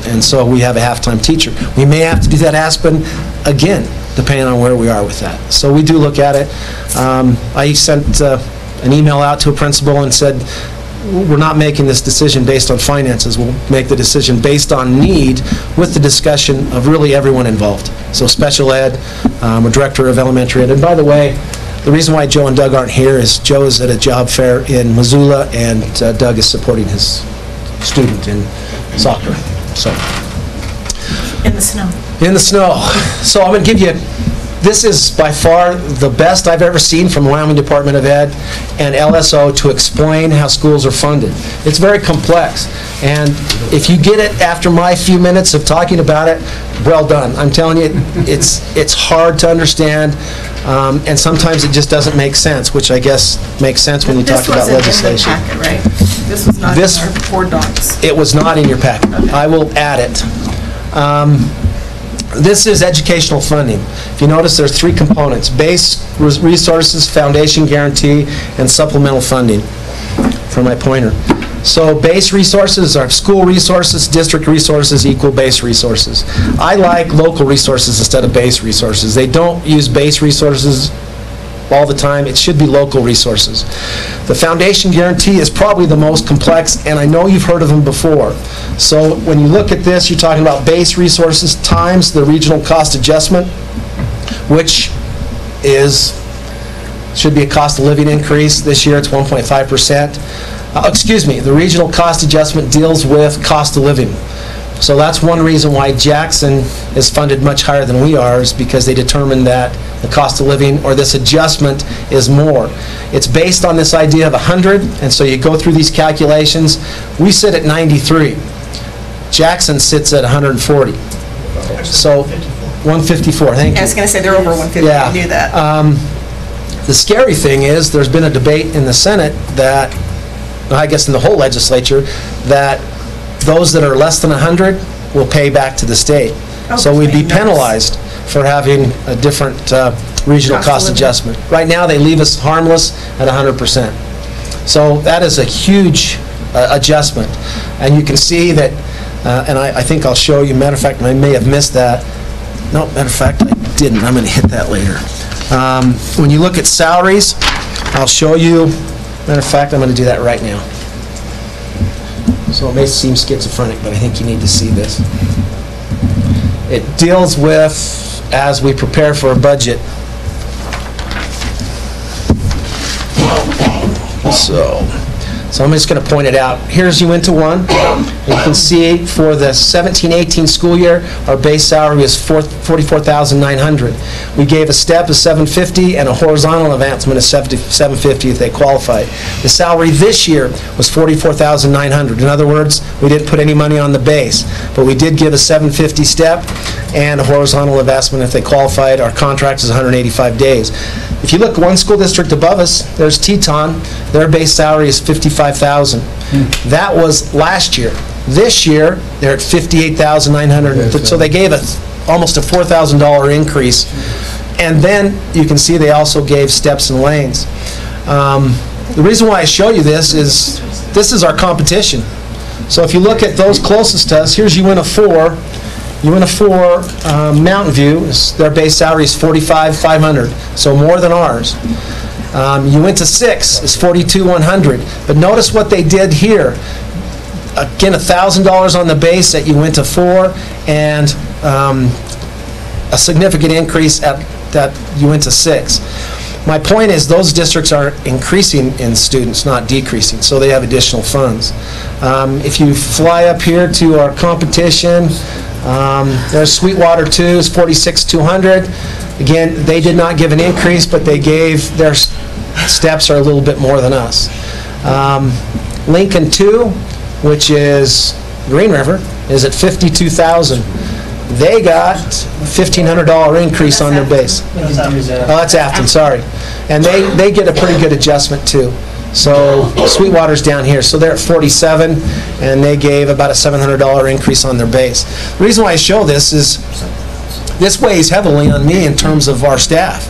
and so we have a half-time teacher. We may have to do that at Aspen again, depending on where we are with that. So we do look at it. I sent an email out to a principal and said, we're not making this decision based on finances. We'll make the decision based on need with the discussion of really everyone involved. So special ed, a director of elementary ed. And by the way, the reason why Joe and Doug aren't here is Joe is at a job fair in Missoula, and Doug is supporting his student in soccer. So In the snow. in the snow. So I'm going to give you, this is by far the best I've ever seen from Wyoming Department of Ed and LSO to explain how schools are funded. It's very complex, and if you get it after my few minutes of talking about it, well done. I'm telling you, it's hard to understand, and sometimes it just doesn't make sense, which I guess makes sense when you talk about legislation. This wasn't in the packet, right? This was not in our board docs. It was not in your packet. Okay. I will add it. This is educational funding. If you notice, there's three components: base resources, foundation guarantee, and supplemental funding for my pointer. So base resources are school resources, district resources equal base resources. I like local resources instead of base resources. They don't use base resources all the time. It should be local resources. The foundation guarantee is probably the most complex, and I know you've heard of them before. So when you look at this, you're talking about base resources times the regional cost adjustment, which should be a cost of living increase. This year it's 1.5%. Excuse me, the regional cost adjustment deals with cost of living. So that's one reason why Jackson is funded much higher than we are, is because they determined that the cost of living, or this adjustment, is more. It's based on this idea of 100, and so you go through these calculations. We sit at 93. Jackson sits at 140. So 154, thank you. I was going to say they're over 150, yeah. I knew that. The scary thing is there's been a debate in the Senate that, I guess in the whole legislature, that those that are less than 100 will pay back to the state. So we'd be penalized for having a different regional cost adjustment. Right now they leave us harmless at 100%. So that is a huge adjustment. And you can see that, and I think I'll show you, matter of fact, I may have missed that. No, matter of fact, I didn't. I'm going to hit that later. When you look at salaries, I'll show you, matter of fact, I'm going to do that right now. So it may seem schizophrenic, but I think you need to see this. It deals with, as we prepare for a budget. So I'm just going to point it out. Here's Uinta 1. You can see for the 17-18 school year, our base salary is $44,900. We gave a step of $750 and a horizontal advancement of $750 if they qualified. The salary this year was $44,900. In other words, we didn't put any money on the base, but we did give a $750 step and a horizontal investment if they qualified. Our contract is 185 days. If you look one school district above us, there's Teton. Their base salary is $55,000. That was last year. This year, they're at $58,900. So they gave us almost a $4,000 increase. And then you can see they also gave steps and lanes. The reason why I show you this is our competition. So if you look at those closest to us, here's Uinta 4. Uinta 4, Mountain View, their base salary is $45,500, so more than ours. Uinta 6 is $42,100, but notice what they did here. Again, $1,000 on the base at Uinta 4, and a significant increase at Uinta 6. My point is those districts are increasing in students, not decreasing, so they have additional funds. If you fly up here to our competition, there's Sweetwater 2 is $46,200. Again, they did not give an increase, but they gave, their steps are a little bit more than us. Lincoln 2, which is Green River, is at $52,000. They got $1,500 increase on their base. Oh, that's Afton, sorry. And they get a pretty good adjustment too. So Sweetwater's down here, so they're at 47, and they gave about a $700 increase on their base. The reason why I show this is this weighs heavily on me in terms of our staff.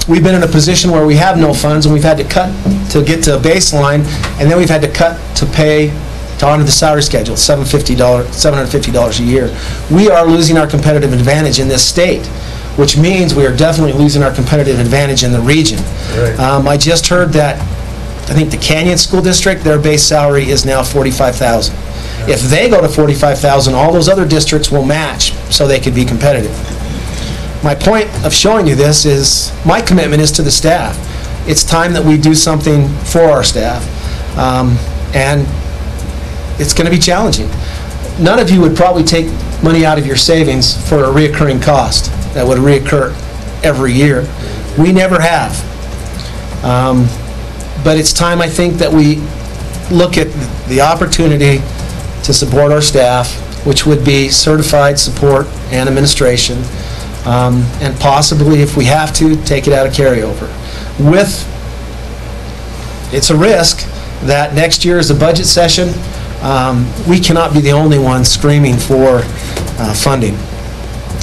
We've been in a position where we have no funds, and we've had to cut to get to a baseline, and then we've had to cut to pay to honor the salary schedule, $750 a year. We are losing our competitive advantage in this state, which means we are definitely losing our competitive advantage in the region. Right. I just heard that, I think the Canyon School District, their base salary is now $45,000. Yeah. If they go to $45,000, all those other districts will match so they could be competitive. My point of showing you this is, my commitment is to the staff. It's time that we do something for our staff. And it's going to be challenging. None of you would probably take money out of your savings for a reoccurring cost that would reoccur every year. We never have. But it's time, I think, that we look at the opportunity to support our staff, which would be certified support and administration, and possibly, if we have to, take it out of carryover. It's a risk that next year is the budget session. We cannot be the only ones screaming for funding.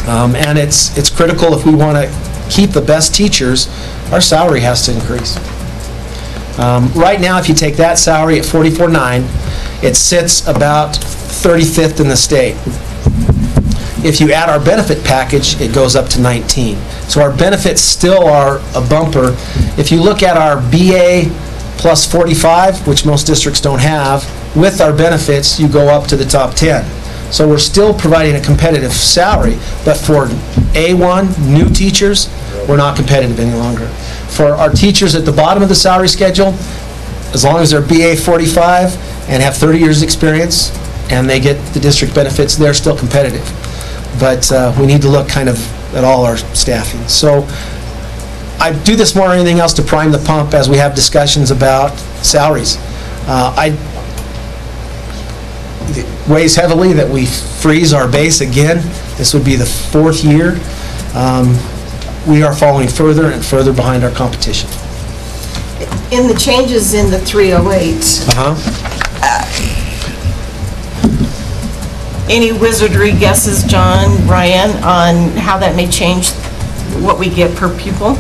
And it's critical if we want to keep the best teachers, our salary has to increase. Right now, if you take that salary at $44,900, it sits about 35th in the state. If you add our benefit package, it goes up to $19,000. So our benefits still are a bumper. If you look at our BA plus 45, which most districts don't have, with our benefits, you go up to the top 10. So we're still providing a competitive salary, but for A1, new teachers, we're not competitive any longer. For our teachers at the bottom of the salary schedule, as long as they're BA 45 and have 30 years experience and they get the district benefits, they're still competitive. But we need to look kind of at all our staffing. So I do this more than anything else to prime the pump as we have discussions about salaries. It weighs heavily that we freeze our base again. This would be the 4th year. We are falling further and further behind our competition. In the changes in the 308, any wizardry guesses, John, Ryan, on how that may change what we get per pupil?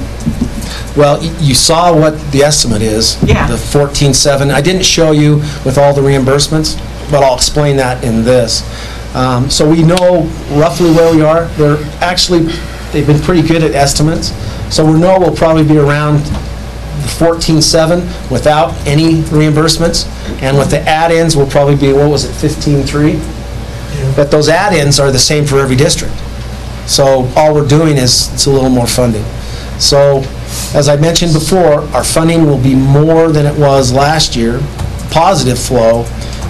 Well, you saw what the estimate is. Yeah. The 14.7. I didn't show you with all the reimbursements, but I'll explain that in this. So we know roughly where we are. They've been pretty good at estimates. So we know we'll probably be around the 14.7 without any reimbursements. And with the add-ins, we'll probably be, 15.3? But those add-ins are the same for every district. So all we're doing is, it's a little more funding. So, as I mentioned before, our funding will be more than it was last year, positive flow,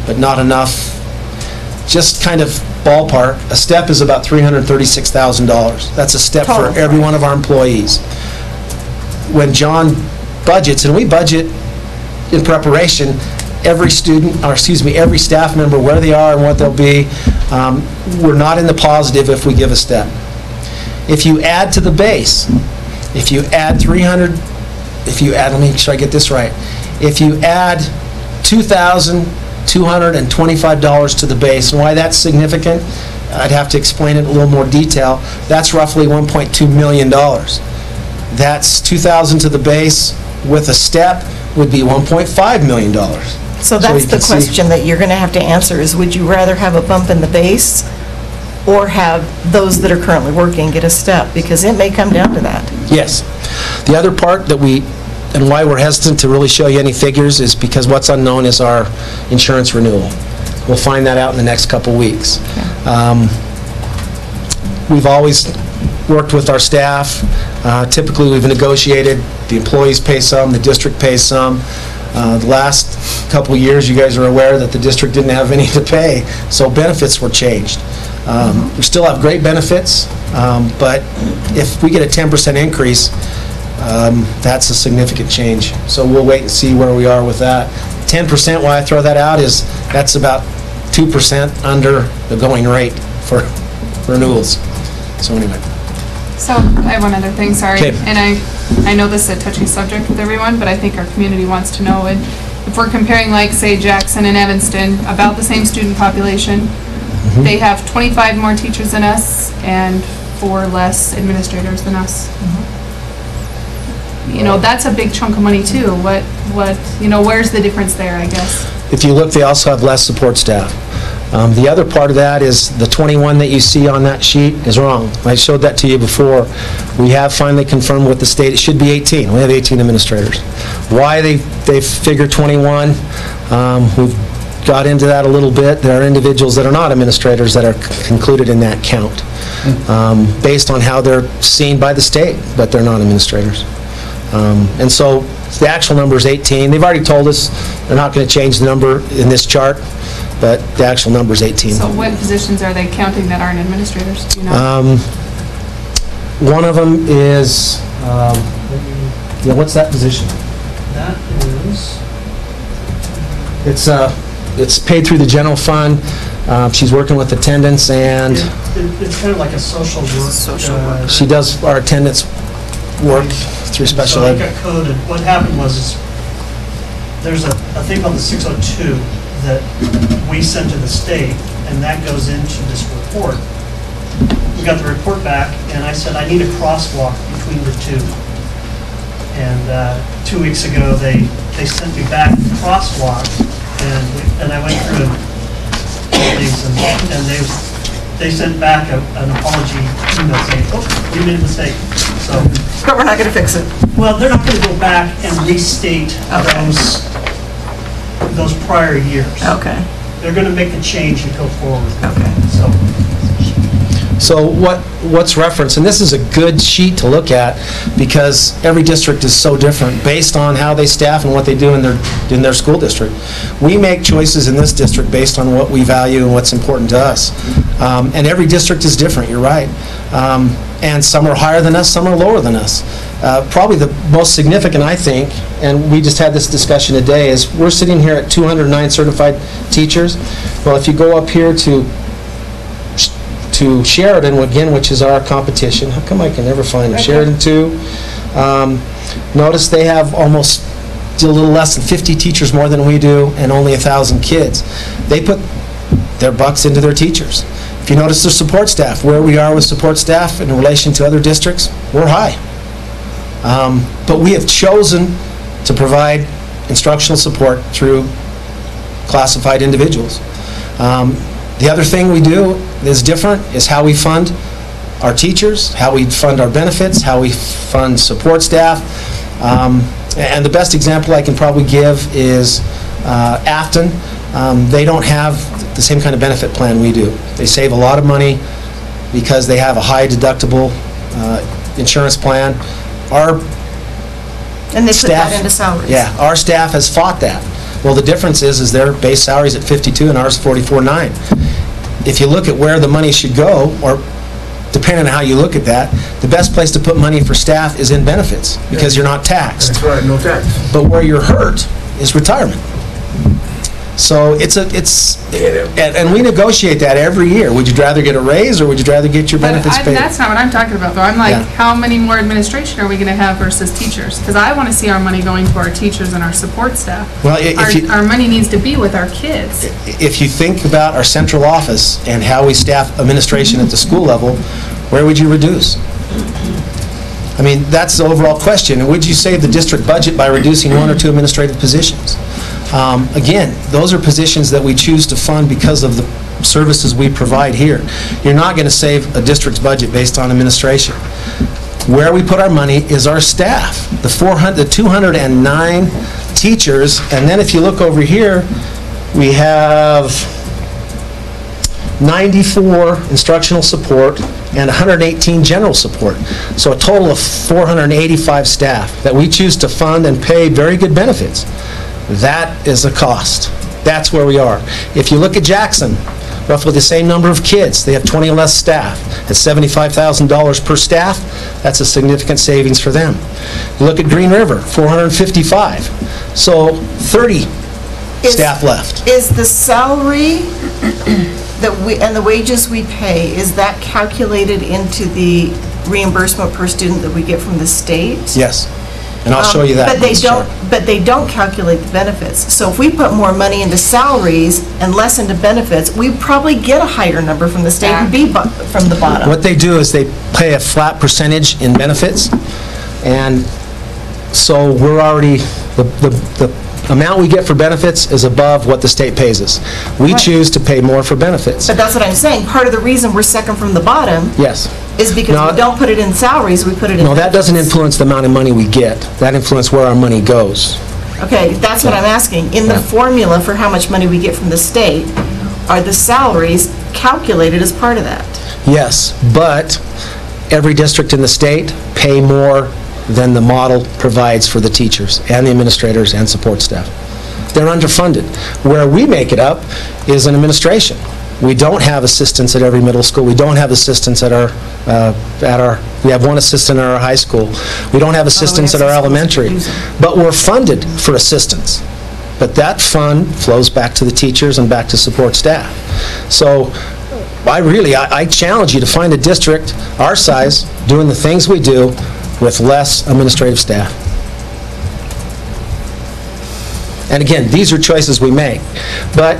but not enough. Just kind of ballpark, a step is about $336,000. That's a step for every one of our employees. When John budgets, and we budget in preparation, every every staff member, where they are and what they'll be, we're not in the positive if we give a step. If you add to the base, if you add let me make sure I get this right. If you add $2,225 to the base, and why that's significant, I'd have to explain it in a little more detail. That's roughly $1.2 million. That's $2,000 to the base with a step would be $1.5 million. So that's the question that you're going to have to answer is, would you rather have a bump in the base or have those that are currently working get a step? Because it may come down to that. Yes. The other part that and why we're hesitant to really show you any figures is because what's unknown is our insurance renewal. We'll find that out in the next couple weeks. We've always worked with our staff. Typically, we've negotiated. The employees pay some, the district pays some. The last couple of years, you guys are aware that the district didn't have any to pay, so benefits were changed. We still have great benefits, but if we get a 10% increase, that's a significant change. So we'll wait and see where we are with that. 10%, why I throw that out is that's about 2% under the going rate for renewals. So anyway. So I have one other thing, sorry. Okay. And I know this is a touchy subject with everyone, but I think our community wants to know. And if we're comparing, like, say, Jackson and Evanston, about the same student population, they have 25 more teachers than us and 4 less administrators than us. You know, that's a big chunk of money too. Where's the difference there, I guess? If you look, they also have less support staff. The other part of that is the 21 that you see on that sheet is wrong. I showed that to you before. We have finally confirmed with the state it should be 18. We have 18 administrators. Why they figure 21? We've got into that a little bit. There are individuals that are not administrators that are included in that count based on how they're seen by the state, but they're not administrators. And so the actual number is 18. They've already told us they're not going to change the number in this chart, but the actual number is 18. So what positions are they counting that aren't administrators? Do you know? One of them is, what's that position? That is... It's paid through the general fund. She's working with attendance and... It's kind of like a social work. She does our attendance work through special ed. So it got coded. What happened was there's a thing called the 602 that we send to the state, and that goes into this report. We got the report back, and I said, I need a crosswalk between the two. And 2 weeks ago, they sent me back the crosswalk, and I went through things, and they sent back an apology email saying, oh, you made a mistake. So, but we're not going to fix it. Well, they're not going to go back and restate those prior years. Okay. They're going to make the change and go forward. Okay. So what's referenced, and this is a good sheet to look at because every district is so different based on how they staff and what they do in their school district. We make choices in this district based on what we value and what's important to us. And every district is different, you're right. And some are higher than us, some are lower than us. Probably the most significant, I think, and we just had this discussion today, is we're sitting here at 209 certified teachers. Well, if you go up here to Sheridan, again, which is our competition. How come I can never find them? Sheridan 2. Notice they have almost a little less than 50 teachers more than we do and only 1,000 kids. They put their bucks into their teachers. If you notice their support staff, where we are with support staff in relation to other districts, we're high. But we have chosen to provide instructional support through classified individuals. The other thing we do is different is how we fund our teachers, how we fund our benefits, how we fund support staff. And the best example I can probably give is Afton. They don't have the same kind of benefit plan we do. They save a lot of money because they have a high deductible insurance plan. And they put that into salaries. Yeah, our staff has fought that. Well, the difference is their base salary's at 52 and ours 44.9. If you look at where the money should go, or depending on how you look at that, the best place to put money for staff is in benefits because you're not taxed. That's right, no tax. But where you're hurt is retirement. So and we negotiate that every year. Would you rather get a raise or would you rather get your benefits paid? That's not what I'm talking about, though. I'm like, Yeah. how many more administration are we going to have versus teachers? Because I want to see our money going to our teachers and our support staff. Well, if you- Our money needs to be with our kids. If you think about our central office and how we staff administration at the school level, where would you reduce? I mean, that's the overall question. And would you save the district budget by reducing one or two administrative positions? Again, those are positions that we choose to fund because of the services we provide here. You're not going to save a district's budget based on administration. Where we put our money is our staff, the 209 teachers, and then if you look over here, we have 94 instructional support and 118 general support. So a total of 485 staff that we choose to fund and pay very good benefits. That is a cost. That's where we are. If you look at Jackson, roughly the same number of kids, they have 20 less staff. At $75,000 per staff, that's a significant savings for them. You look at Green River, 455. So 30 staff left. Is the salary and the wages we pay, is that calculated into the reimbursement per student that we get from the state? Yes. And I'll show you that. But they don't calculate the benefits. So if we put more money into salaries and less into benefits, we probably get a higher number from the state and be from the bottom. What they do is they pay a flat percentage in benefits, and so we're already, the amount we get for benefits is above what the state pays us. We choose to pay more for benefits. But that's what I'm saying. Part of the reason we're second from the bottom Yes. is because we don't put it in salaries, we put it in No, that doesn't influence the amount of money we get. That influences where our money goes. Okay, that's what I'm asking. In the formula for how much money we get from the state, are the salaries calculated as part of that? Yes, but every district in the state pay more than the model provides for the teachers and the administrators and support staff. They're underfunded. Where we make it up is in administration. We don't have assistants at every middle school. We don't have assistants at we have one assistant at our high school. We don't have assistants at our elementary. But we're funded for assistants. But that fund flows back to the teachers and back to support staff. So I challenge you to find a district our size doing the things we do with less administrative staff. And again, these are choices we make. But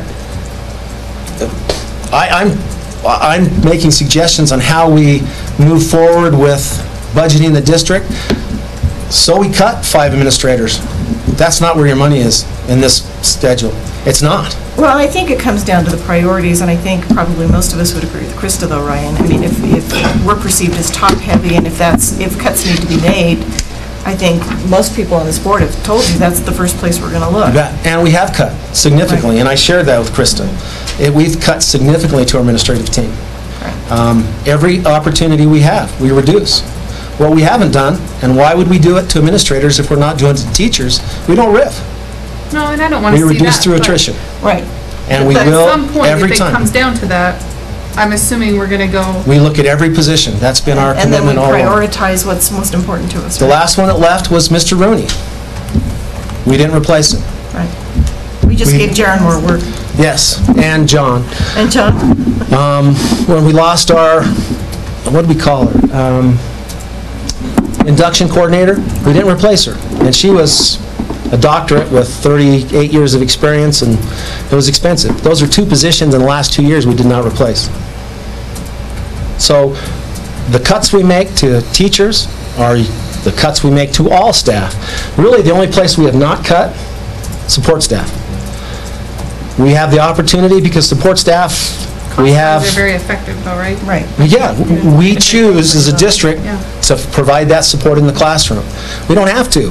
I'm making suggestions on how we move forward with budgeting the district. So we cut 5 administrators. That's not where your money is in this schedule. It's not. Well, I think it comes down to the priorities, and I think probably most of us would agree with Krista, though, Ryan. I mean, if we're perceived as top-heavy, and if cuts need to be made, I think most people on this board have told you that's the first place we're going to look. And we have cut significantly, and I shared that with Krista. We've cut significantly to our administrative team. Every opportunity we have, we reduce. What we haven't done, and why would we do it to administrators if we're not doing it to teachers, we don't riff. No, and I don't want to see that. We reduce through but- attrition. Right. And we But will at some point, every if it time. comes down to that, I'm assuming we're going to go, We look at every position. That's been our And then we commitment all along. prioritize what's most important to us. The last one that left was Mr. Rooney. We didn't replace him. Right. We just gave Jaron more work. Yes, and John. And John? When we lost our, what did we call her? Induction coordinator, we didn't replace her. And she was a doctorate with 38 years of experience, and it was expensive. Those are 2 positions in the last 2 years we did not replace. So the cuts we make to teachers are the cuts we make to all staff. Really, the only place we have not cut, support staff. We have the opportunity because support staff, we have... They're very effective though, right? Right. Yeah, we choose as a district to provide that support in the classroom. We don't have to.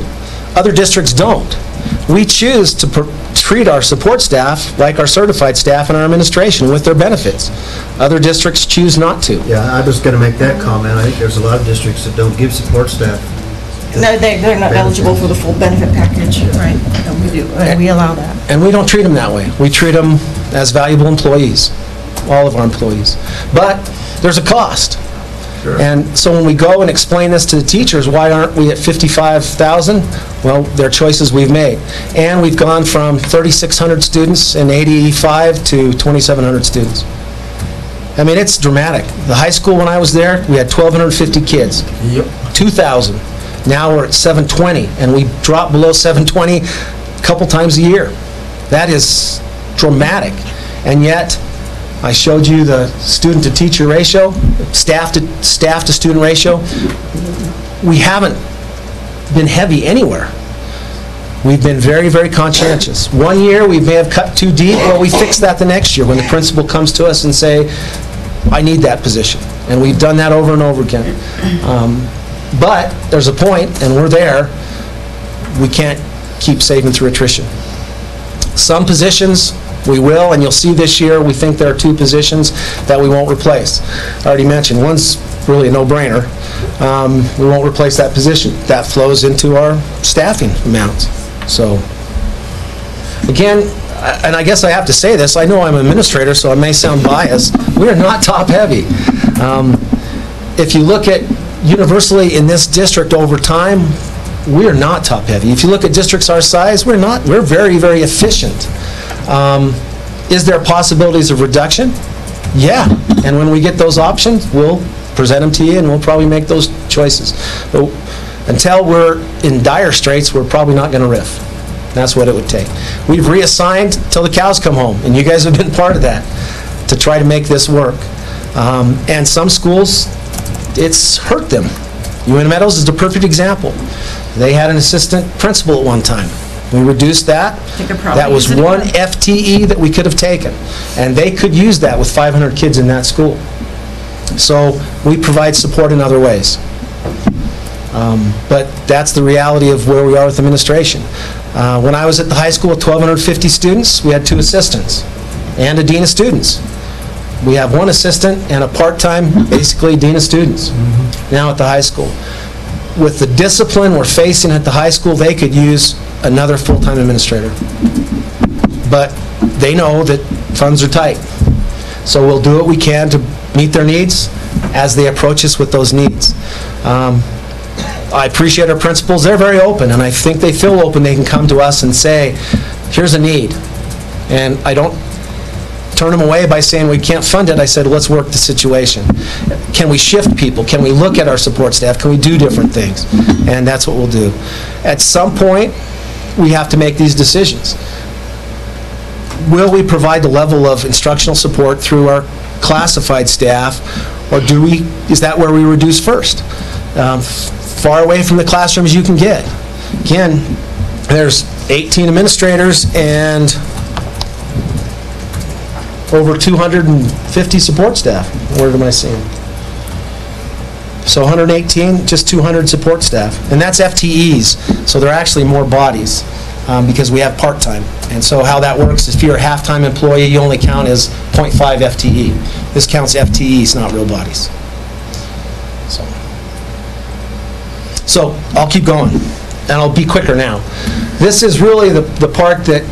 Other districts don't. We choose to treat our support staff like our certified staff and our administration with their benefits. Other districts choose not to. Yeah, I was going to make that comment. I think there's a lot of districts that don't give support staff. No, they're not eligible for the full benefit package. Right. And we do, and we allow that. And we don't treat them that way. We treat them as valuable employees, all of our employees. But there's a cost. Sure. And so when we go and explain this to the teachers, why aren't we at 55,000? Well, they're choices we've made. And we've gone from 3,600 students in 85 to 2,700 students. I mean, it's dramatic. The high school, when I was there, we had 1,250 kids. Yep. 2,000. Now we're at 720, and we drop below 720 a couple times a year. That is dramatic. And yet, I showed you the student-to-teacher ratio, staff-to-student ratio. We haven't been heavy anywhere. We've been very, very conscientious. One year, we may have cut too deep. Well, we fix that the next year when the principal comes to us and say, I need that position. And we've done that over and over again. But there's a point, and we're there, we can't keep saving through attrition. Some positions we will, and you'll see this year, we think there are 2 positions that we won't replace. I already mentioned, one's really a no-brainer. We won't replace that position. That flows into our staffing amounts. So, again, and I guess I have to say this, I know I'm an administrator, so I may sound biased. We are not top-heavy. If you look at universally in this district over time, we are not top-heavy. If you look at districts our size, we're not. We're very, very efficient. Is there possibilities of reduction? Yeah. And when we get those options, we'll present them to you and we'll probably make those choices. But until we're in dire straits, we're probably not going to riff. That's what it would take. We've reassigned till the cows come home, and you guys have been part of that to try to make this work. And some schools, it's hurt them. UN Meadows is the perfect example. They had an assistant principal at one time. We reduced that. That was one FTE that we could have taken. And they could use that with 500 kids in that school. So we provide support in other ways. But that's the reality of where we are with administration. When I was at the high school with 1,250 students, we had 2 assistants and a dean of students. We have 1 assistant and a part-time, basically, dean of students now at the high school. With the discipline we're facing at the high school, they could use another full-time administrator. But they know that funds are tight. So we'll do what we can to meet their needs as they approach us with those needs. I appreciate our principals. They're very open, and I think they feel open. They can come to us and say, here's a need. And I don't turn them away by saying we can't fund it. I said, let's work the situation. Can we shift people? Can we look at our support staff? Can we do different things? And that's what we'll do. At some point, we have to make these decisions. Will we provide the level of instructional support through our classified staff, or is that where we reduce first? Far away from the classroom as you can get. Again, there's 18 administrators and over 250 support staff. Where am I seeing? So 118, just 200 support staff. And that's FTEs, so they're actually more bodies because we have part-time. And so how that works is if you're a half-time employee, you only count as 0.5 FTE. This counts FTEs, not real bodies. So I'll keep going, and I'll be quicker now. This is really the part that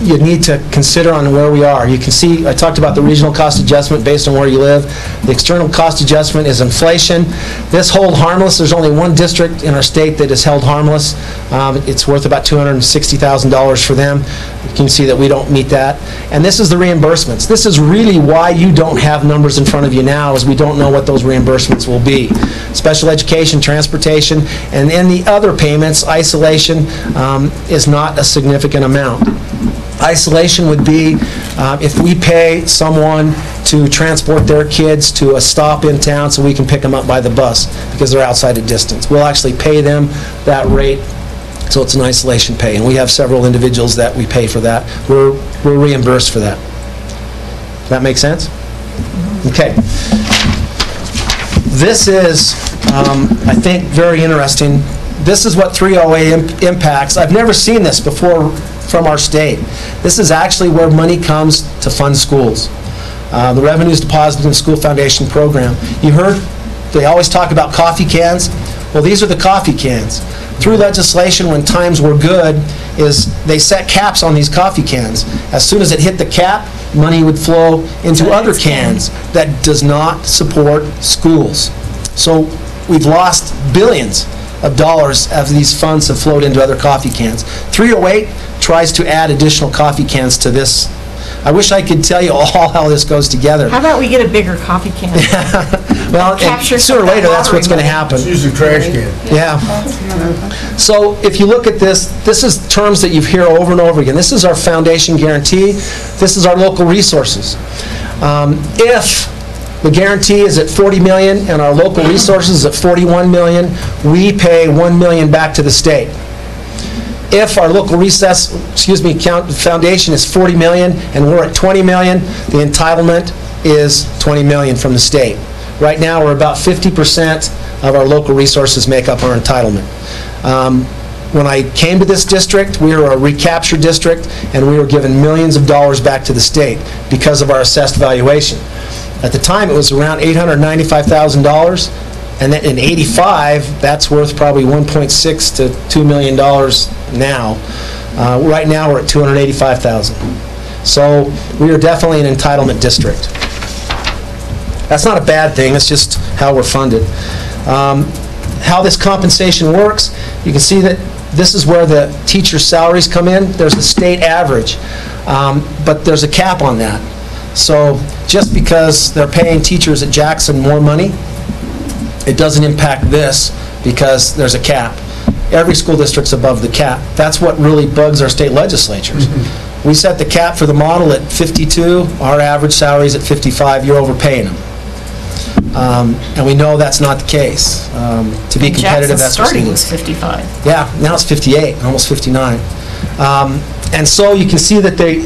you need to consider on where we are. You can see, I talked about the regional cost adjustment based on where you live. The external cost adjustment is inflation. This hold harmless, there's only 1 district in our state that is held harmless. It's worth about $260,000 for them. You can see that we don't meet that. And this is the reimbursements. This is really why you don't have numbers in front of you now, is we don't know what those reimbursements will be. Special education, transportation, and then the other payments, isolation, is not a significant amount. Isolation would be if we pay someone to transport their kids to a stop in town so we can pick them up by the bus because they're outside of distance. We'll actually pay them that rate, so it's an isolation pay. And we have several individuals that we pay for that. We're reimbursed for that. Does that make sense? Okay. This is, I think, very interesting. This is what 308 impacts. I've never seen this before from our state. This is actually where money comes to fund schools. The revenues deposited in the school foundation program. You heard they always talk about coffee cans. Well, these are the coffee cans. Through legislation, when times were good, is they set caps on these coffee cans. As soon as it hit the cap, money would flow into other cans that does not support schools. So we've lost billions of dollars as these funds have flowed into other coffee cans. 308 tries to add additional coffee cans to this. I wish I could tell you all how this goes together. How about we get a bigger coffee can? Well, and sooner or later, that's what's going to happen. It's usually a trash can. Yeah. So if you look at this, this is terms that you hear over and over again. This is our foundation guarantee. This is our local resources. If the guarantee is at 40 million and our local resources is at 41 million, we pay $1 million back to the state. If our local foundation is 40 million and we're at 20 million, the entitlement is 20 million from the state. Right now, we're about 50% of our local resources make up our entitlement. When I came to this district, we were a recapture district, and we were given millions of dollars back to the state because of our assessed valuation. At the time, it was around $895,000. And then in '85, that's worth probably $1.6 to $2 million now. Right now, we're at $285,000. So we are definitely an entitlement district. That's not a bad thing. It's just how we're funded. How this compensation works, you can see that this is where the teacher salaries come in. There's a state average, but there's a cap on that. So just because they're paying teachers at Jackson more money, it doesn't impact this because there's a cap. Every school district's above the cap. That's what really bugs our state legislatures. We set the cap for the model at 52. Our average salary is at 55. You're overpaying them. And we know that's not the case. To be competitive, that's what starting was 55. Yeah, now it's 58, almost 59. And so you can see that they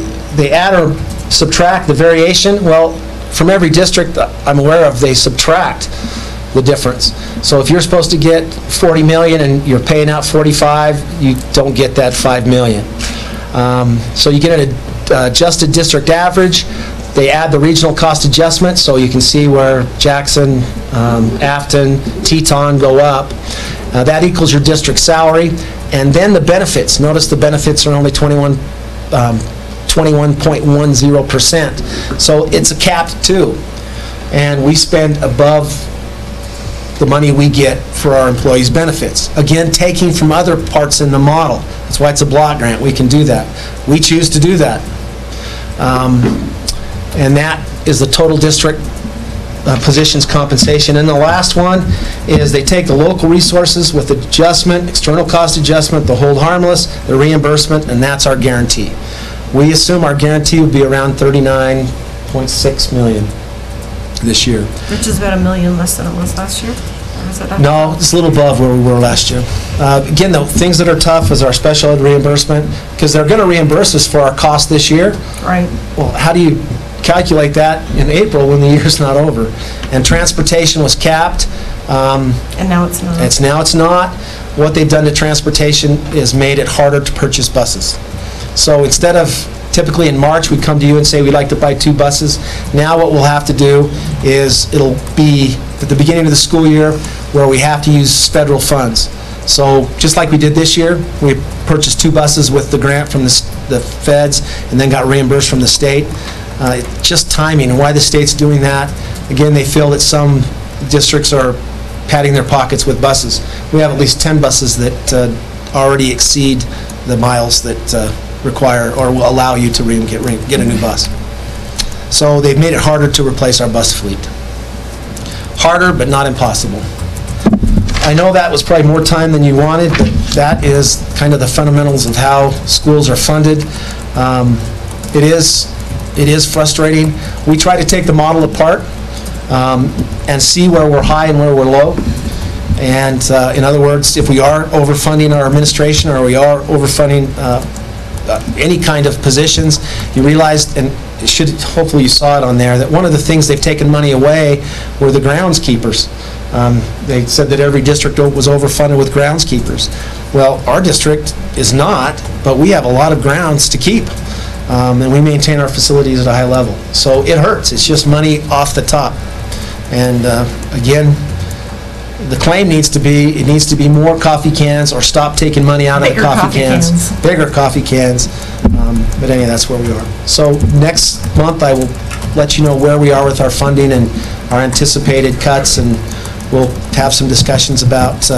add or subtract the variation. Well, from every district I'm aware of, they subtract the difference. So if you're supposed to get 40 million and you're paying out 45, you don't get that 5 million. So you get an adjusted district average. They add the regional cost adjustment, so you can see where Jackson, Afton, Teton go up. That equals your district salary. And then the benefits. Notice the benefits are only 21.10%. So it's a capped too. And we spend above the money we get for our employees' benefits. Again, taking from other parts in the model. That's why it's a block grant. We can do that. We choose to do that. And that is the total district positions compensation. And the last one is they take the local resources with adjustment, external cost adjustment, the hold harmless, the reimbursement, and that's our guarantee. We assume our guarantee would be around 39.6 million this year. Which is about $1 million less than it was last year? Or is it up? No, it's a little above where we were last year. Again, the things that are tough is our special ed reimbursement, because they're going to reimburse us for our cost this year. Right. Well, how do you calculate that in April when the year's not over? And transportation was capped. And now it's not. Now it's not. What they've done to transportation is made it harder to purchase buses. So instead of typically in March, we'd come to you and say we'd like to buy 2 buses. Now what we'll have to do is it'll be at the beginning of the school year where we have to use federal funds. So just like we did this year, we purchased 2 buses with the grant from the feds and then got reimbursed from the state. Just timing and why the state's doing that. Again, they feel that some districts are padding their pockets with buses. We have at least 10 buses that already exceed the miles that require or will allow you to get a new bus. So they've made it harder to replace our bus fleet. Harder, but not impossible. I know that was probably more time than you wanted, but that is kind of the fundamentals of how schools are funded. It is It is frustrating. We try to take the model apart and see where we're high and where we're low. And in other words, if we are overfunding our administration or we are overfunding any kind of positions, you realize, and hopefully you saw it on there, that one of the things they've taken money away were the groundskeepers. They said that every district was overfunded with groundskeepers. Well, our district is not, but we have a lot of grounds to keep. And we maintain our facilities at a high level. So it hurts. It's just money off the top. And again, the claim needs to be more coffee cans or stop taking money out of the coffee cans. Bigger coffee cans. But anyway, that's where we are. So next month I will let you know where we are with our funding and our anticipated cuts, and we'll have some discussions about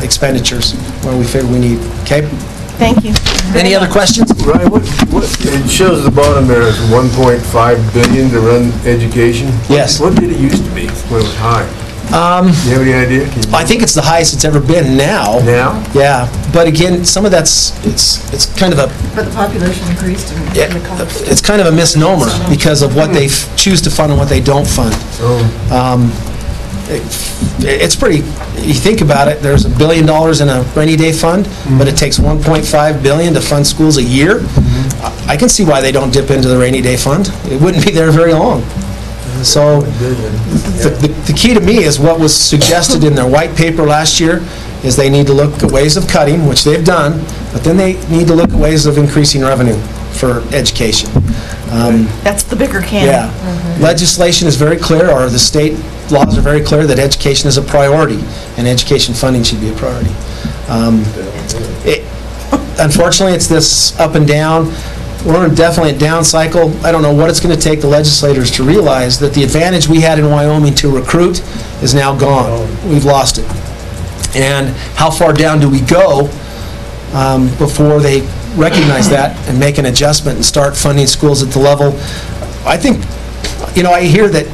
expenditures where we figure we need. Okay? Thank you. Any other questions? Ryan, it shows at the bottom there is $1.5 billion to run education. Yes. What did it used to be when it was high? Do you have any idea? I think it's the highest it's ever been now. Now? Yeah, but again, some of that's, it's kind of a, But the population increased and the cost. it's kind of a misnomer because of what they choose to fund and what they don't fund. It's pretty, you think about it, there's $1 billion in a rainy day fund, but it takes $1.5 billion to fund schools a year. I can see why they don't dip into the rainy day fund. It wouldn't be there very long. So the key to me is what was suggested in their white paper last year is they need to look at ways of cutting, which they've done, but then they need to look at ways of increasing revenue for education. That's the bigger can. Yeah. Legislation is very clear, or the state laws are very clear that education is a priority and education funding should be a priority. Unfortunately, it's this up and down. We're in definitely a down cycle. I don't know what it's going to take the legislators to realize that the advantage we had in Wyoming to recruit is now gone. We've lost it. And how far down do we go before they recognize that and make an adjustment and start funding schools at the level? I think, I hear that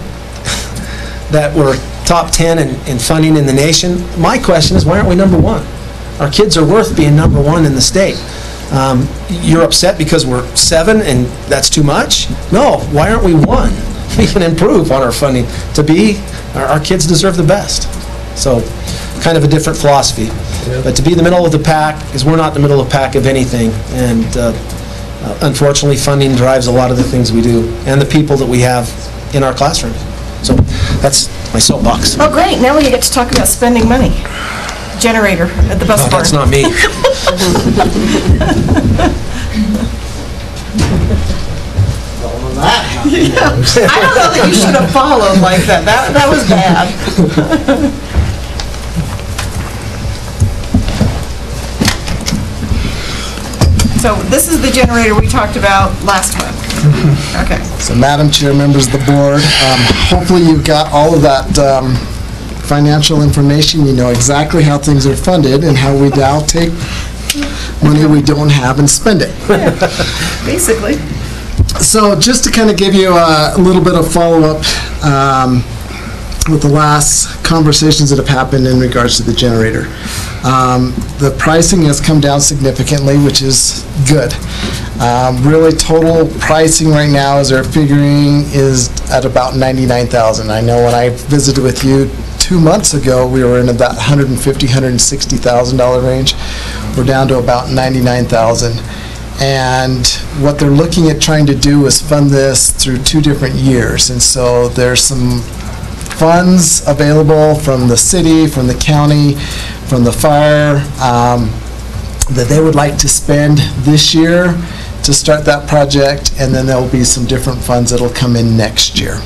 we're top 10 in funding in the nation. My question is, why aren't we number one? Our kids are worth being number one in the state. You're upset because we're 7 and that's too much? No, why aren't we 1? We can improve on our funding. Our kids deserve the best. So, kind of a different philosophy. Yeah. But to be the middle of the pack, because we're not the middle of the pack of anything, and unfortunately funding drives a lot of the things we do, and the people that we have in our classrooms. So, that's my soapbox. Oh, great, now we get to talk about spending money. Generator at the bus barn. That's not me. I don't know that you should have followed like that. That was bad. So this is the generator we talked about last month. Okay. So Madam Chair, members of the board, hopefully you've got all of that financial information. You know exactly how things are funded and how we now take money we don't have and spend it. Yeah, basically. So just to kind of give you a little bit of follow-up with the last conversations that have happened in regards to the generator. The pricing has come down significantly, which is good. Really total pricing right now, as they're figuring, is at about $99,000. I know when I visited with you 2 months ago, we were in that $150,000, $160,000 range. We're down to about $99,000. And what they're looking at trying to do is fund this through 2 different years. And so there's some funds available from the city, from the county, from the fire, that they would like to spend this year to start that project, and then there will be some different funds that will come in next year.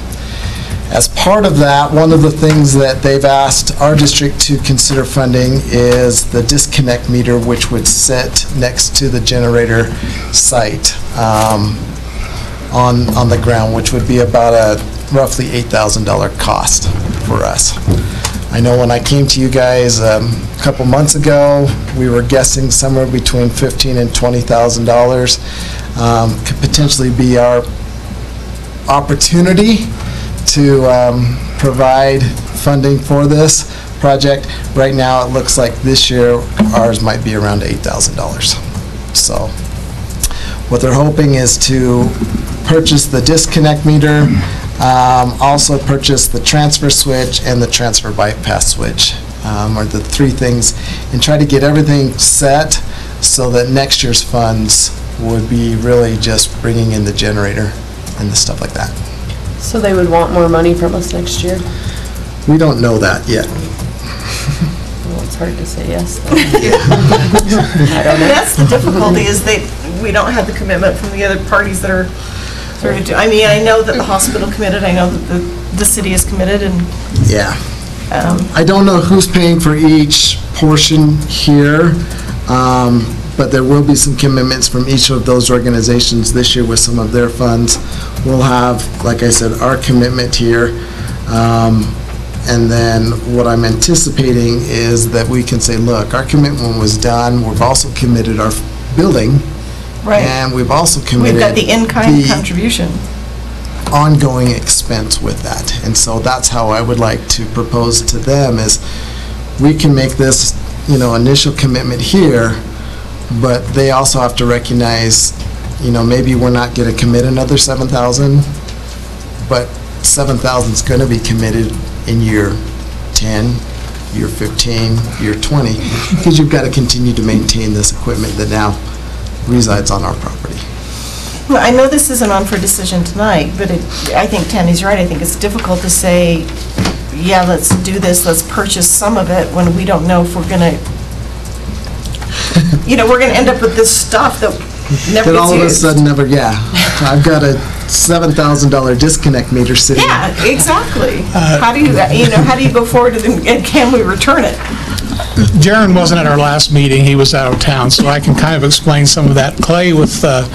As part of that, one of the things that they've asked our district to consider funding is the disconnect meter, which would sit next to the generator site on the ground, which would be about a roughly $8,000 cost for us. I know when I came to you guys a couple months ago, we were guessing somewhere between $15,000 and $20,000 could potentially be our opportunity to provide funding for this project. Right now, it looks like this year ours might be around $8,000. So what they're hoping is to purchased the disconnect meter, also purchased the transfer switch and the transfer bypass switch, are the three things, and try to get everything set so that next year's funds would be really just bringing in the generator and the stuff like that. So they would want more money from us next year? We don't know that yet. Well, it's hard to say yes. That's the difficulty, is we don't have the commitment from the other parties that are sort of, I mean, I know that the hospital committed, I know that the city is committed, and Yeah. I don't know who's paying for each portion here, but there will be some commitments from each of those organizations this year with some of their funds. We'll have, like I said, our commitment here, and then what I'm anticipating is that we can say, look, our commitment was done, we've also committed our building, right. and we've also committed We've got the in-kind the contribution. ongoing expense with that. And so that's how I would like to propose to them is we can make this, initial commitment here, but they also have to recognize, maybe we're not going to commit another 7,000, but 7,000 is going to be committed in year 10, year 15, year 20, because you've got to continue to maintain this equipment that now resides on our property. Well, I know this isn't on for decision tonight, but I think Tammy's right. I think it's difficult to say, yeah, let's do this, let's purchase some of it, when we don't know if we're going to, we're going to end up with this stuff that never That gets all of a used. sudden never, I've got a $7,000 disconnect meter sitting. Yeah, exactly. How do you go forward and can we return it? Jaron wasn't at our last meeting, he was out of town, so I can kind of explain some of that. Clay with the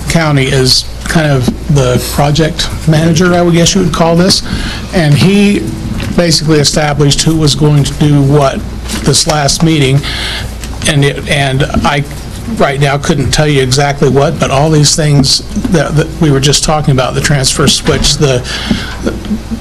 county is kind of the project manager, I would guess you would call this, and he basically established who was going to do what this last meeting, and I right now couldn't tell you exactly what, but all these things that we were just talking about, the transfer switch,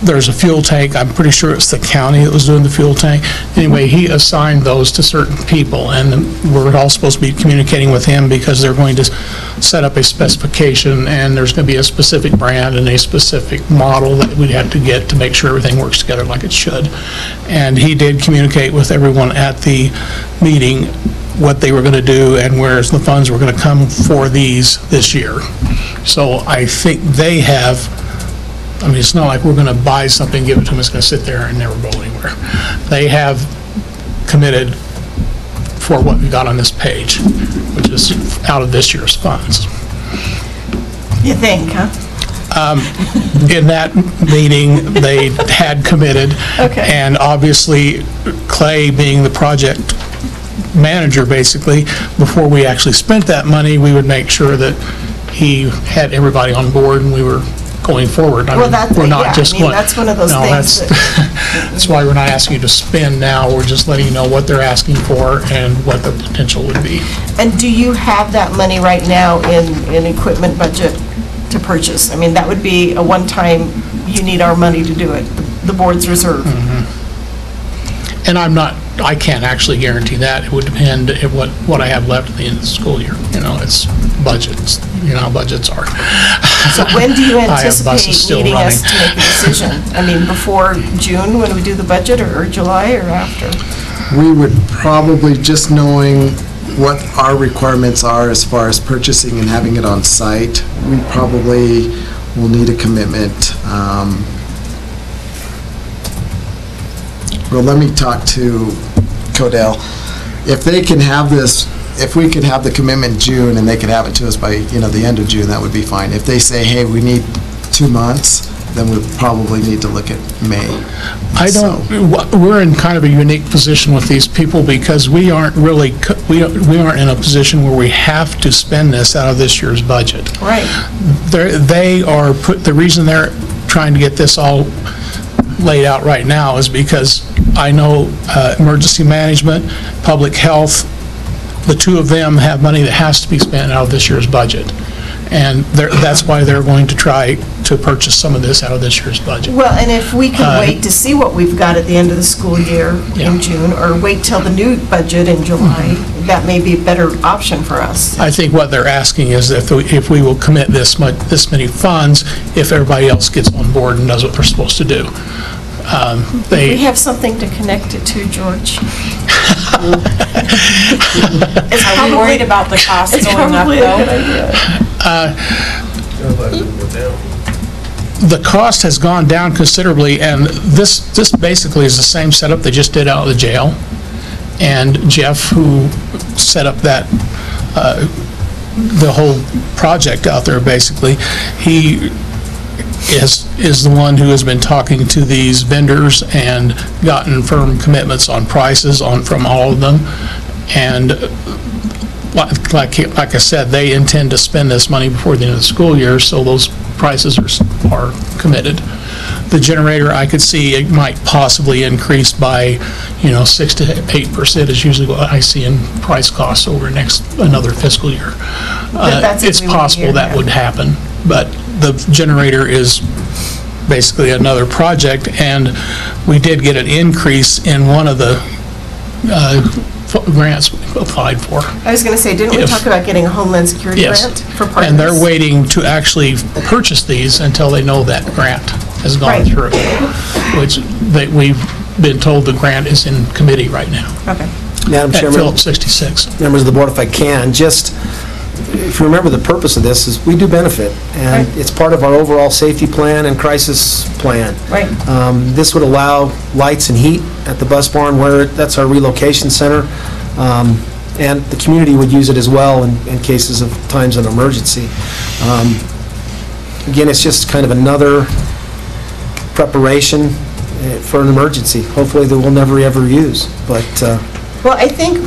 there's a fuel tank, I'm pretty sure it's the county that was doing the fuel tank. Anyway, he assigned those to certain people, and we're all supposed to be communicating with him because they're going to set up a specification, and there's going to be a specific brand and a specific model that we'd have to get to make sure everything works together like it should. And he did communicate with everyone at the meeting what they were going to do and where the funds were going to come for this year. So I think they have, it's not like we're going to buy something, give it to them, it's going to sit there and never go anywhere. They have committed for what we got on this page, which is out of this year's funds. You think, huh? In that meeting, they had committed. Okay. And obviously, Clay being the project manager, basically, before we actually spent that money, we would make sure that he had everybody on board and we were going forward. Well, that's we're not yeah, just I mean, going, that's one of those no, things that's why we're not asking you to spend now, we're just letting you know what they're asking for and what the potential would be. And do you have that money right now in equipment budget to purchase? I mean, that would be a one-time, you need our money to do it, the board's reserve. And I can't actually guarantee that. It would depend if what I have left at the end of the school year. It's budgets. You know how budgets are. So when do you I have buses anticipate still needing running. us to make a decision? I mean, before June when we do the budget, or July, or after? We would probably, just knowing what our requirements are as far as purchasing and having it on site, we probably will need a commitment. Well, let me talk to Codell. If they can have this, if we could have the commitment June and they could have it to us by, the end of June, that would be fine. If they say, hey, we need 2 months, then we probably need to look at May. We're in kind of a unique position with these people because we aren't really, we aren't in a position where we have to spend this out of this year's budget. Right. The reason they're trying to get this all laid out right now is because I know emergency management, public health, the two of them have money that has to be spent out of this year's budget. And that's why they're going to try to purchase some of this out of this year's budget. Well, and if we can wait to see what we've got at the end of the school year in June, or wait till the new budget in July, that may be a better option for us. I think what they're asking is if we will commit this many funds, if everybody else gets on board and does what they're supposed to do. We have something to connect it to, George. Are we worried about the cost going up, though? The cost has gone down considerably, and this basically is the same setup they just did out of the jail. And Jeff, who set up that, the whole project out there, basically, he is the one who has been talking to these vendors and gotten firm commitments on prices from all of them. And like I said, they intend to spend this money before the end of the school year, so those prices are committed. The generator, I could see it might possibly increase by, 6 to 8% is usually what I see in price costs over another fiscal year. It's possible that would happen, but the generator is basically another project, and we did get an increase in one of the grants we applied for. I was going to say, didn't we talk about getting a Homeland Security grant for partners? And they're waiting to actually purchase these until they know that grant has gone through, which we've been told the grant is in committee right now. Okay. Madam Chairman. Phillips 66. Members of the board, if I can, if you remember, the purpose of this is we do benefit, and it's part of our overall safety plan and crisis plan. Right. This would allow lights and heat at the bus barn, where that's our relocation center, and the community would use it as well in cases of times of emergency. Again, it's just kind of another preparation for an emergency, hopefully that we'll never ever use. But well, I think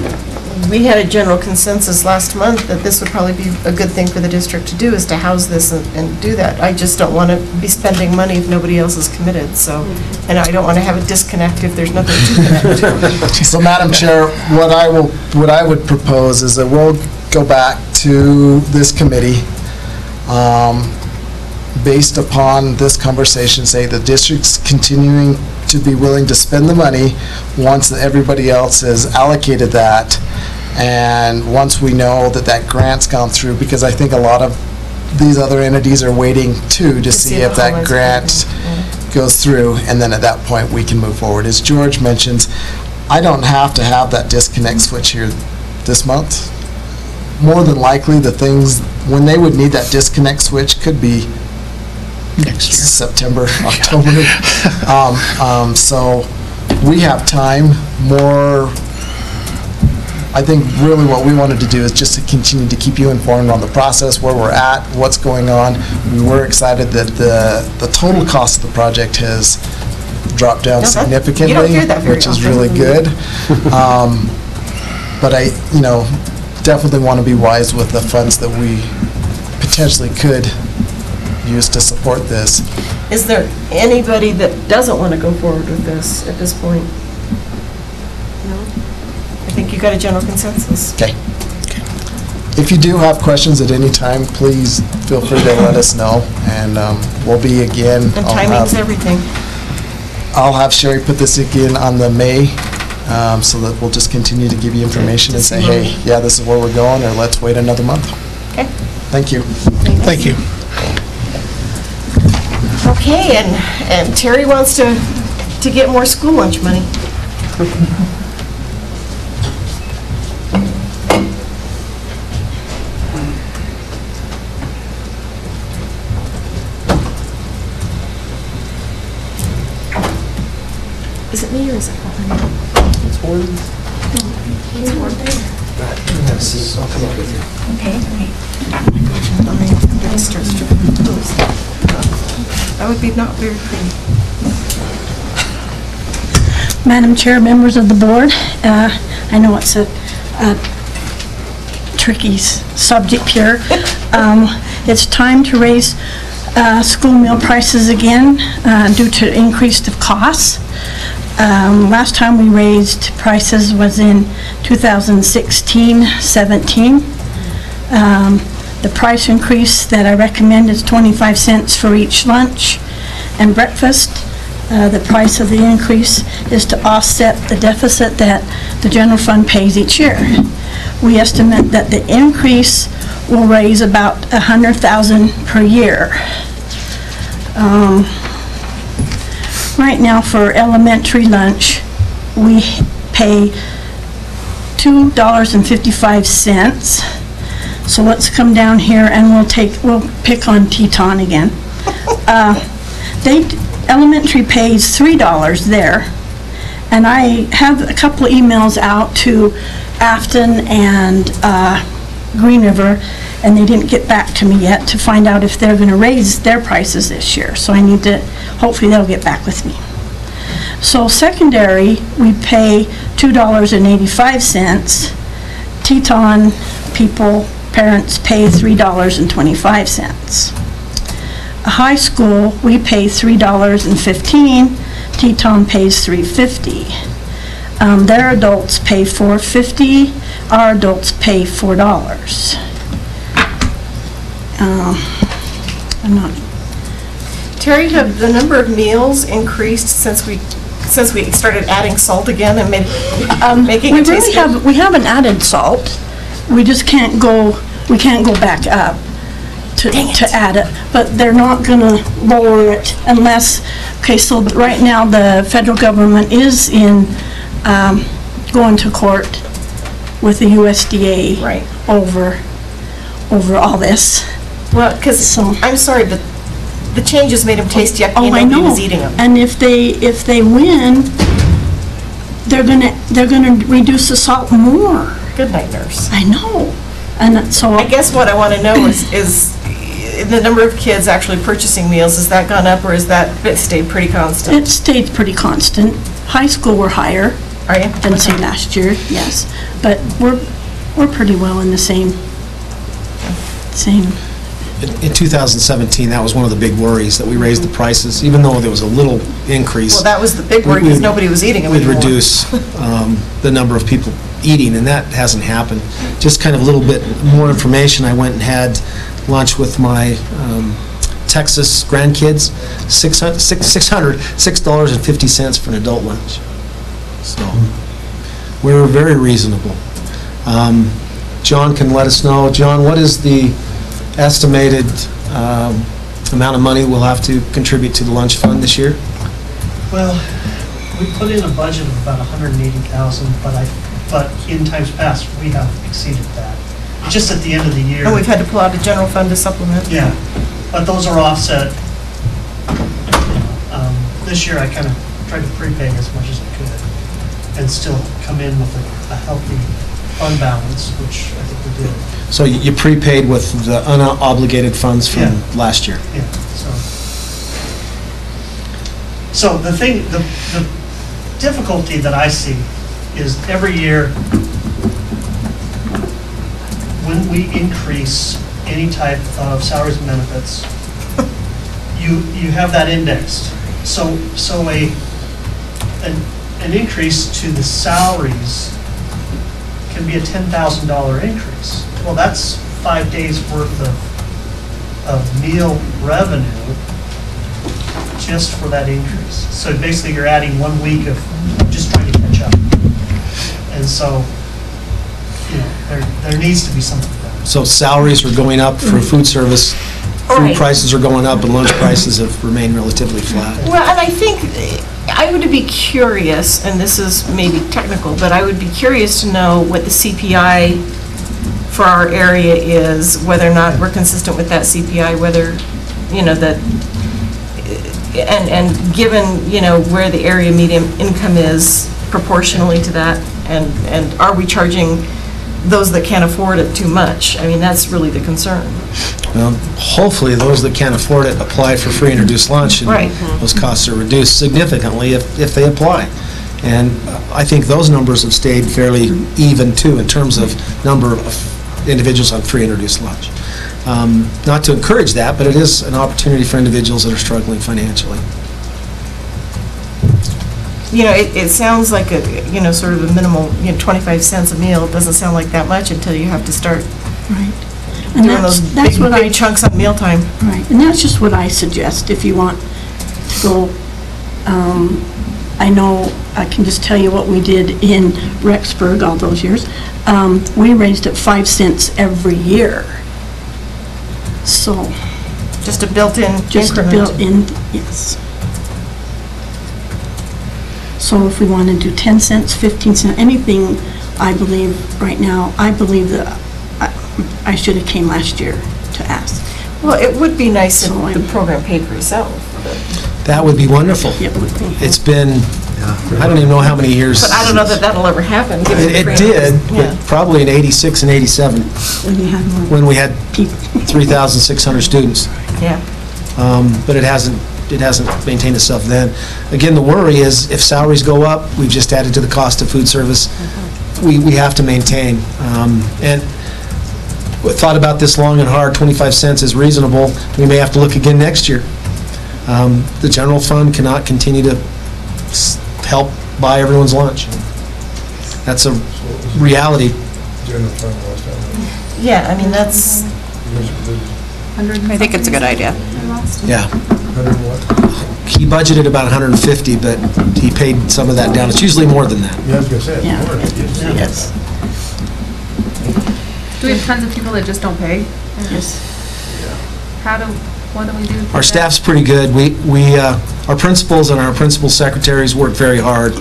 we had a general consensus last month that this would probably be a good thing for the district to do, is to house this and do that. I just don't want to be spending money if nobody else is committed, so, and I don't want to have a disconnect if there's nothing to connect. So, Madam Chair, what I would propose is that we'll go back to this committee, based upon this conversation, say the district's continuing to be willing to spend the money once everybody else has allocated that, and once we know that that grant's gone through, because I think a lot of these other entities are waiting too to see if that grant goes through, and then at that point we can move forward. As George mentions, I don't have to have that disconnect switch here this month. More than likely, the things, when they would need that disconnect switch could be next year, September, October. So we have time. I think really what we wanted to do is just to continue to keep you informed on the process, where we're at, what's going on. We were excited that the total cost of the project has dropped down significantly, you don't hear that very which is often. really good. But I, definitely want to be wise with the funds that we potentially could use to support this. Is there anybody that doesn't want to go forward with this at this point? No? I think you got a general consensus. Okay. If you do have questions at any time, please feel free to let us know, and we'll be again. And timing's everything. I'll have Sherry put this again on the May, so that we'll just continue to give you information and say, hey, yeah, this is where we're going, or let's wait another month. Okay. Thank you. Thank you. Okay, and Terry wants to get more school lunch money. Is it me or is it Gordon? it's Gordon. It's Gordon. I'll come up with you. Okay, great. That would be not very pretty. Madam Chair, members of the board, I know it's a tricky subject here. It's time to raise school meal prices again due to increased costs. Last time we raised prices was in 2016-17. The price increase that I recommend is 25 cents for each lunch and breakfast. The price of the increase is to offset the deficit that the general fund pays each year. We estimate that the increase will raise about $100,000 per year. Right now for elementary lunch, we pay $2.55. So let's come down here and we'll pick on Teton again. Elementary pays $3 there, and I have a couple of emails out to Afton and Green River, and they didn't get back to me yet to find out if they're going to raise their prices this year. So I need to, hopefully they'll get back with me. So secondary, we pay $2.85. Teton parents pay $3.25. A high school, we pay $3.15. Teton pays $3.50. Their adults pay $4.50. Our adults pay $4. I'm not. Terry, have the number of meals increased since we started adding salt again and making it taste good? We haven't added salt. We just can't go back up to add it, but they're not going to lower it unless, okay, so right now the federal government is in going to court with the USDA over all this. Well, because I'm sorry, but the changes made them taste yucky and nobody was eating them. And if they win, they're gonna reduce the salt more. Good night, nurse. I know. And so I guess what I want to know is the number of kids actually purchasing meals, has that gone up or has that stayed pretty constant? It stayed pretty constant. High school we're higher. Are you? Than say last year, yes. But we're pretty well in the same. In 2017, that was one of the big worries, that we raised the prices, even though there was a little increase. Well, that was the big worry because nobody was eating them anymore. We'd reduce the number of people eating, and that hasn't happened. Just kind of a little bit more information, I went and had lunch with my Texas grandkids, $6.50 for an adult lunch. So we were very reasonable. John can let us know. John, what is the estimated amount of money we'll have to contribute to the lunch fund this year? Well, we put in a budget of about $180,000, but in times past, we have exceeded that. Just at the end of the year. And we've had to pull out a general fund to supplement. Yeah, but those are offset. This year, I kind of tried to prepay as much as I could and still come in with a healthy fund balance, which I think we did. So you prepaid with the unobligated funds from last year? Yeah, so the difficulty that I see is every year when we increase any type of salaries and benefits, you have that indexed. So an increase to the salaries can be a $10,000 increase. Well, that's 5 days worth of meal revenue just for that increase. So basically you're adding 1 week of just trying to catch up. And so, there needs to be something better. So salaries are going up for food service, food prices are going up, and lunch prices have remained relatively flat. Well, and I think I would be curious, and this is maybe technical, but I would be curious to know what the CPI for our area is, whether or not we're consistent with that CPI, whether, that, and given, where the area median income is proportionally to that, and are we charging those that can't afford it too much? I mean, that's really the concern. Well, hopefully those that can't afford it apply for free and reduced lunch, and those costs are reduced significantly if they apply. And I think those numbers have stayed fairly even too in terms of number of individuals on free and reduced lunch. Not to encourage that, but it is an opportunity for individuals that are struggling financially. It sounds like a, sort of a minimal, 25 cents a meal. It doesn't sound like that much until you have to start. Right. And doing those that's what big chunks on mealtime. Right, and that's just what I suggest, if you want to go, I know, I can just tell you what we did in Rexburg all those years. We raised it 5 cents every year. So. Just a built-in Just a increment. built-in, yes. So if we want to do 10 cents, 15 cents, anything, I believe, right now, I believe that I should have came last year to ask. Well, it would be nice if the program paid for itself. That would be wonderful. It would be. It's been, I don't even know how many years. But I don't know that that'll ever happen. given the It grant. did, Yeah. but probably in '86 and '87, When you had more. when we had 3,600 students. Yeah. But it hasn't maintained itself then. Again, the worry is if salaries go up, we've just added to the cost of food service. We have to maintain. And we thought about this long and hard, 25 cents is reasonable. We may have to look again next year. The general fund cannot continue to help buy everyone's lunch. That's a reality. Yeah, I mean, that's, I think it's a good idea. Yeah. He budgeted about 150, but he paid some of that down. It's usually more than that. Yeah, I was gonna say. Yeah. Yes. Do we have tons of people that just don't pay? Yes. What do we do? with Our that? staff's pretty good. Our principals and our principal secretaries work very hard.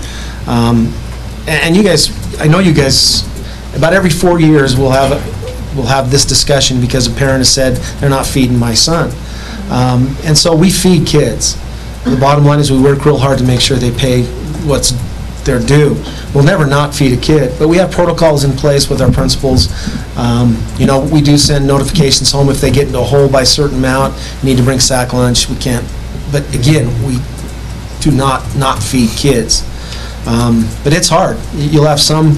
And you guys, I know you guys, about every 4 years, we'll have this discussion because a parent has said, they're not feeding my son. And so we feed kids. The bottom line is we work real hard to make sure they pay what's their due. We'll never not feed a kid, but we have protocols in place with our principals. You know, we do send notifications home if they get into a hole by a certain amount, need to bring sack lunch, we can't. But again, we do not feed kids. But it's hard. You'll have some,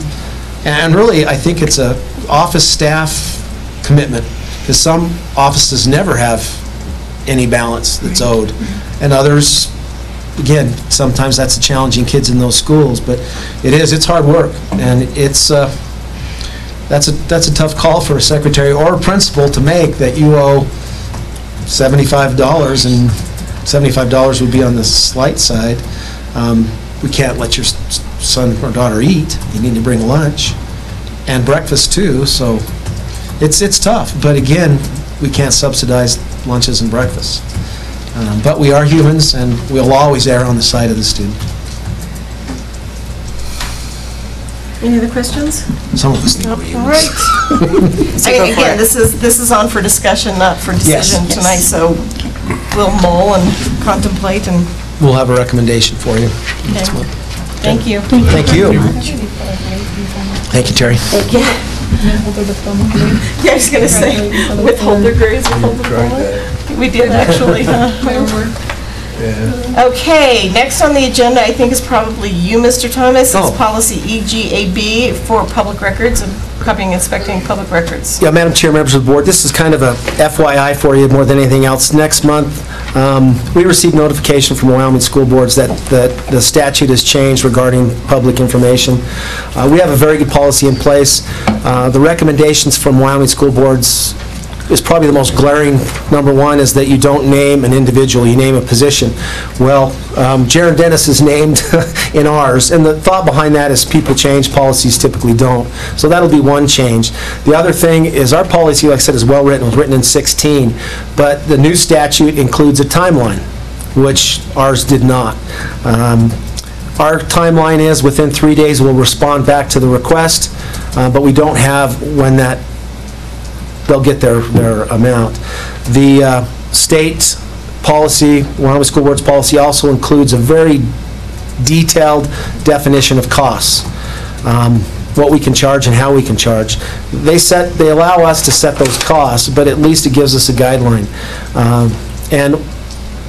and really, I think it's a office staff commitment, because some offices never have any balance that's owed, and others, again, sometimes that's a challenging kids in those schools, but it's hard work, and it's that's a tough call for a secretary or a principal to make, that you owe $75, and $75 would be on the slight side. We can't let your son or daughter eat. You need to bring lunch and breakfast too, so it's tough, but again, we can't subsidize lunches and breakfasts. But we are humans, and we'll always err on the side of the student. any other questions? Some of us think Nope. we're All humans. right. I mean, again, this is on for discussion, not for decision Yes. tonight, so we'll mull and contemplate and, We'll have a recommendation for you. okay. Thank you. Thank you. Thank you, Terry. Thank you. Yeah, I was gonna say, withhold their grades, withhold their diploma. We did actually, huh? Okay, next on the agenda, I think is probably you, Mr. Thomas. Oh. It's policy EGAB for public records and copying and inspecting public records. Yeah, Madam Chair, members of the board, this is kind of a FYI for you more than anything else. Next month, we received notification from Wyoming school boards that the statute has changed regarding public information. We have a very good policy in place. The recommendations from Wyoming school boards is probably the most glaring. Number one is that you don't name an individual, you name a position. Well, Jaron Dennis is named in ours, and the thought behind that is people change, policies typically don't. So that'll be one change. The other thing is our policy, like I said, is well-written. It was written in 2016, but the new statute includes a timeline, which ours did not. Our timeline is within 3 days we'll respond back to the request, but we don't have when they'll get their amount. The state policy, Wyoming School Board's policy, also includes a very detailed definition of costs, what we can charge and how we can charge. They allow us to set those costs, but at least it gives us a guideline. And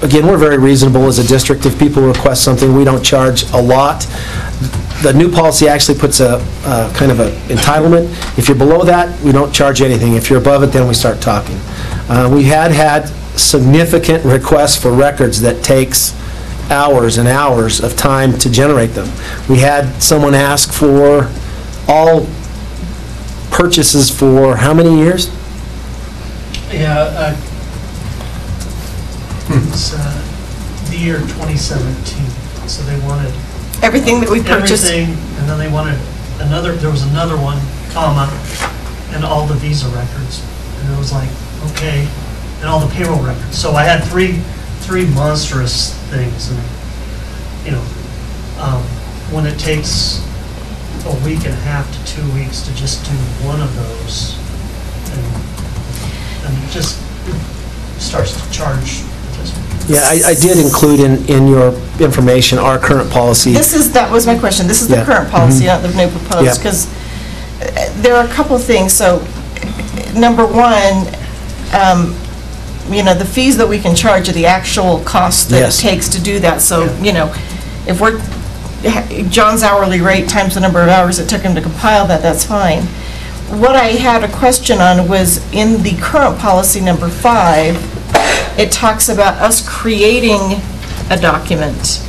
again, we're very reasonable as a district. If people request something, we don't charge a lot. The new policy actually puts a kind of an entitlement. If you're below that, we don't charge anything. If you're above it, then we start talking. We had significant requests for records that takes hours and hours of time to generate them. We had someone ask for all purchases for how many years? Yeah, it's the year 2017, so they wanted Everything that we purchased? everything, and then they wanted there was another one, comma, and all the visa records. And it was like, okay, and all the payroll records. So I had three monstrous things, and, you know, when it takes a week and a half to 2 weeks to just do one of those, and it just starts to charge. Yeah, I did include in your information our current policy. That was my question. This is the Yeah. current policy, Mhm. not the new proposed, Yep. because there are a couple things. So, number one, you know, the fees that we can charge are the actual cost that it Yes. takes to do that. So, you know, if we're, John's hourly rate times the number of hours it took him to compile that, that's fine. What I had a question on was in the current policy number 5, it talks about us creating a document,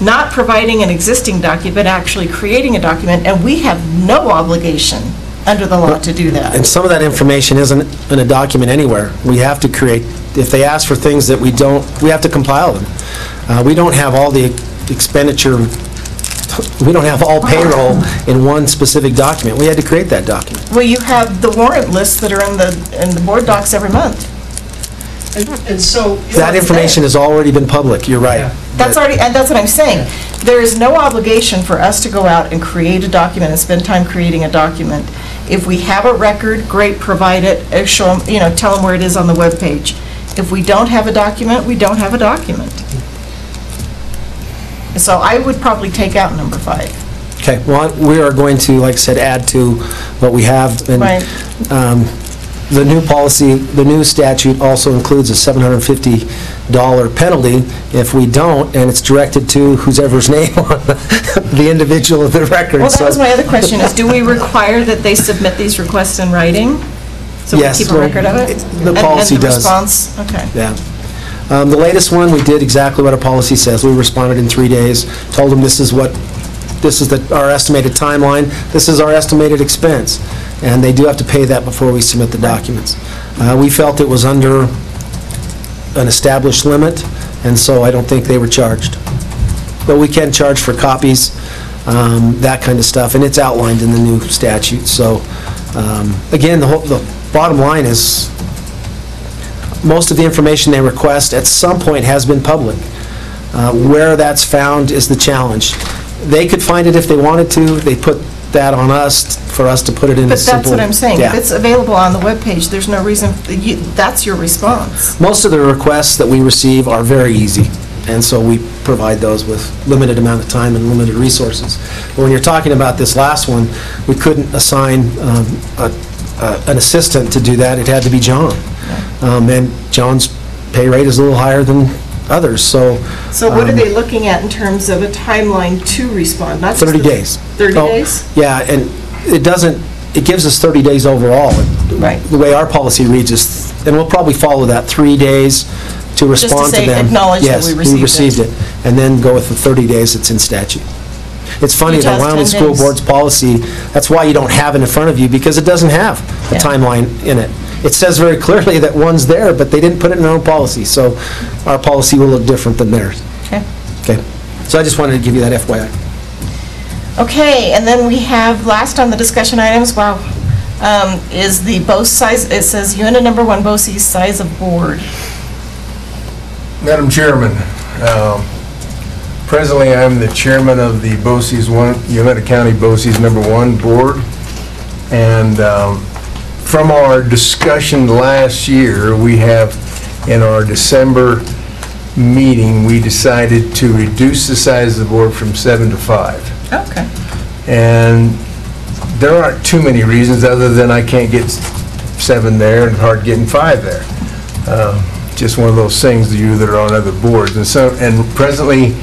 not providing an existing document, but actually creating a document, and we have no obligation under the law to do that. And some of that information isn't in a document anywhere. We have to create, if they ask for things that we don't, we have to compile them. We don't have all the expenditure, we don't have all payroll in one specific document. We had to create that document. Well, you have the warrant lists that are in the board docs every month. And so... That information has already been public, you're right. That's already, and that's what I'm saying. There is no obligation for us to go out and create a document and spend time creating a document. If we have a record, great, provide it, show them, you know, tell them where it is on the webpage. If we don't have a document, we don't have a document. So I would probably take out number 5. Okay, well, we are going to, like I said, add to what we have. And, Right. the new policy, the new statute also includes a $750 penalty if we don't, and it's directed to whoever's name on the individual of the record. Well, that So- was my other question, is do we require that they submit these requests in writing? So we Yes, keep a well, record of it? the policy And the does. response, okay. Yeah. The latest one, we did exactly what our policy says. We responded in 3 days, told them this is our estimated timeline, this is our estimated expense, and they do have to pay that before we submit the documents. We felt it was under an established limit, and so I don't think they were charged. But we can charge for copies, that kind of stuff, and it's outlined in the new statute. So, again, the bottom line is, most of the information they request at some point has been public. Where that's found is the challenge. They could find it if they wanted to. They put that on us, for us to put it in a But simple... that's what I'm saying. If Yeah. it's available on the webpage, there's no reason, that's your response. Most of the requests that we receive are very easy, and so we provide those with limited amount of time and limited resources. But when you're talking about this last one, we couldn't assign an assistant to do that. It had to be John. And John's pay rate is a little higher than others, so... So what are they looking at in terms of a timeline to respond? Not just 30 the- days. 30 Oh, days? Yeah, and it gives us 30 days overall. Right. The way our policy reads is, and we'll probably follow that, 3 days to respond to say, them. acknowledge that we received it. Yes, we received it, and then go with the 30 days that's in statute. It's funny, Each the has 10 Wyoming School days. Board's policy, that's why you don't have it in front of you, because it doesn't have a Yeah. timeline in it. It says very clearly that one's there, but they didn't put it in their own policy, so our policy will look different than theirs. Okay. Okay, so I just wanted to give you that FYI. Okay, and then we have, last on the discussion items, wow, is the BOCES size, it says unit number 1, BOCES size of board. Madam Chairman, presently I'm the chairman of the BOCES Uinta County BOCES number 1 board, and from our discussion last year, we have, in our December meeting, we decided to reduce the size of the board from 7 to 5. Okay. And there aren't too many reasons other than I can't get 7 there and hard getting 5 there. Just one of those things to you that are on other boards. And presently,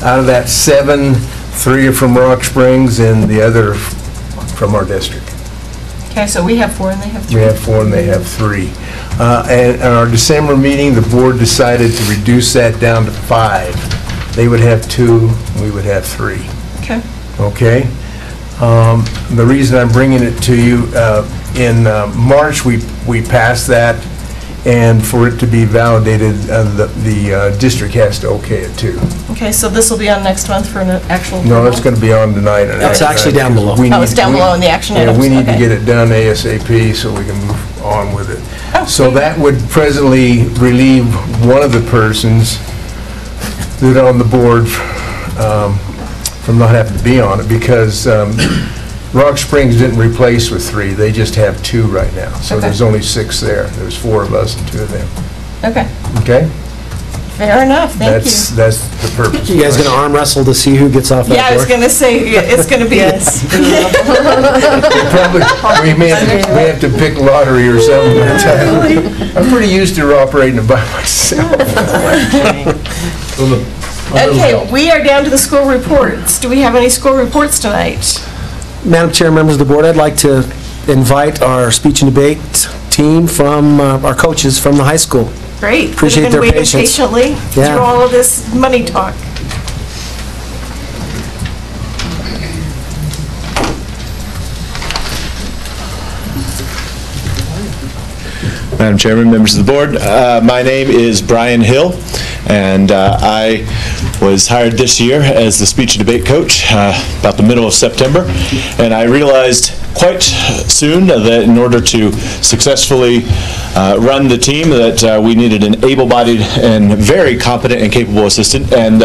out of that 7, 3 are from Rock Springs and the other from our district. Okay, so we have 4 and they have 3. We have 4 and they have 3. And at our December meeting, the board decided to reduce that down to 5. They would have 2, we would have 3. Okay. Okay? The reason I'm bringing it to you, in March, we passed that, and for it to be validated, the district has to okay it too. Okay, so this will be on next month for an actual No, approval? it's going to be on tonight. It's actually down below. Oh, it's down below in the action items? Yeah, we need to Okay. get it done ASAP so we can move on with it. Oh, So that would presently relieve one of the persons that are on the board from not having to be on it, because Rock Springs didn't replace with 3, they just have 2 right now. So Okay. there's only 6 there. There's 4 of us and 2 of them. Okay, Okay? fair enough, thank you. That's the purpose. You guys going to arm wrestle to see who gets off that board? Yeah, I was going to say, it's going to be us. Probably, we have to pick lottery or something. I'm pretty used to operating it by myself. Okay, we are down to the school reports. Do we have any school reports tonight? Madam Chair, members of the board, I'd like to invite our speech and debate team from, our coaches from the high school. Great. Appreciate their We've been patience. waiting patiently Yeah. through all of this money talk. Madam Chairman, members of the board, my name is Brian Hill, and I was hired this year as the speech and debate coach about the middle of September, and I realized quite soon that in order to successfully run the team that we needed an able-bodied and very competent and capable assistant, and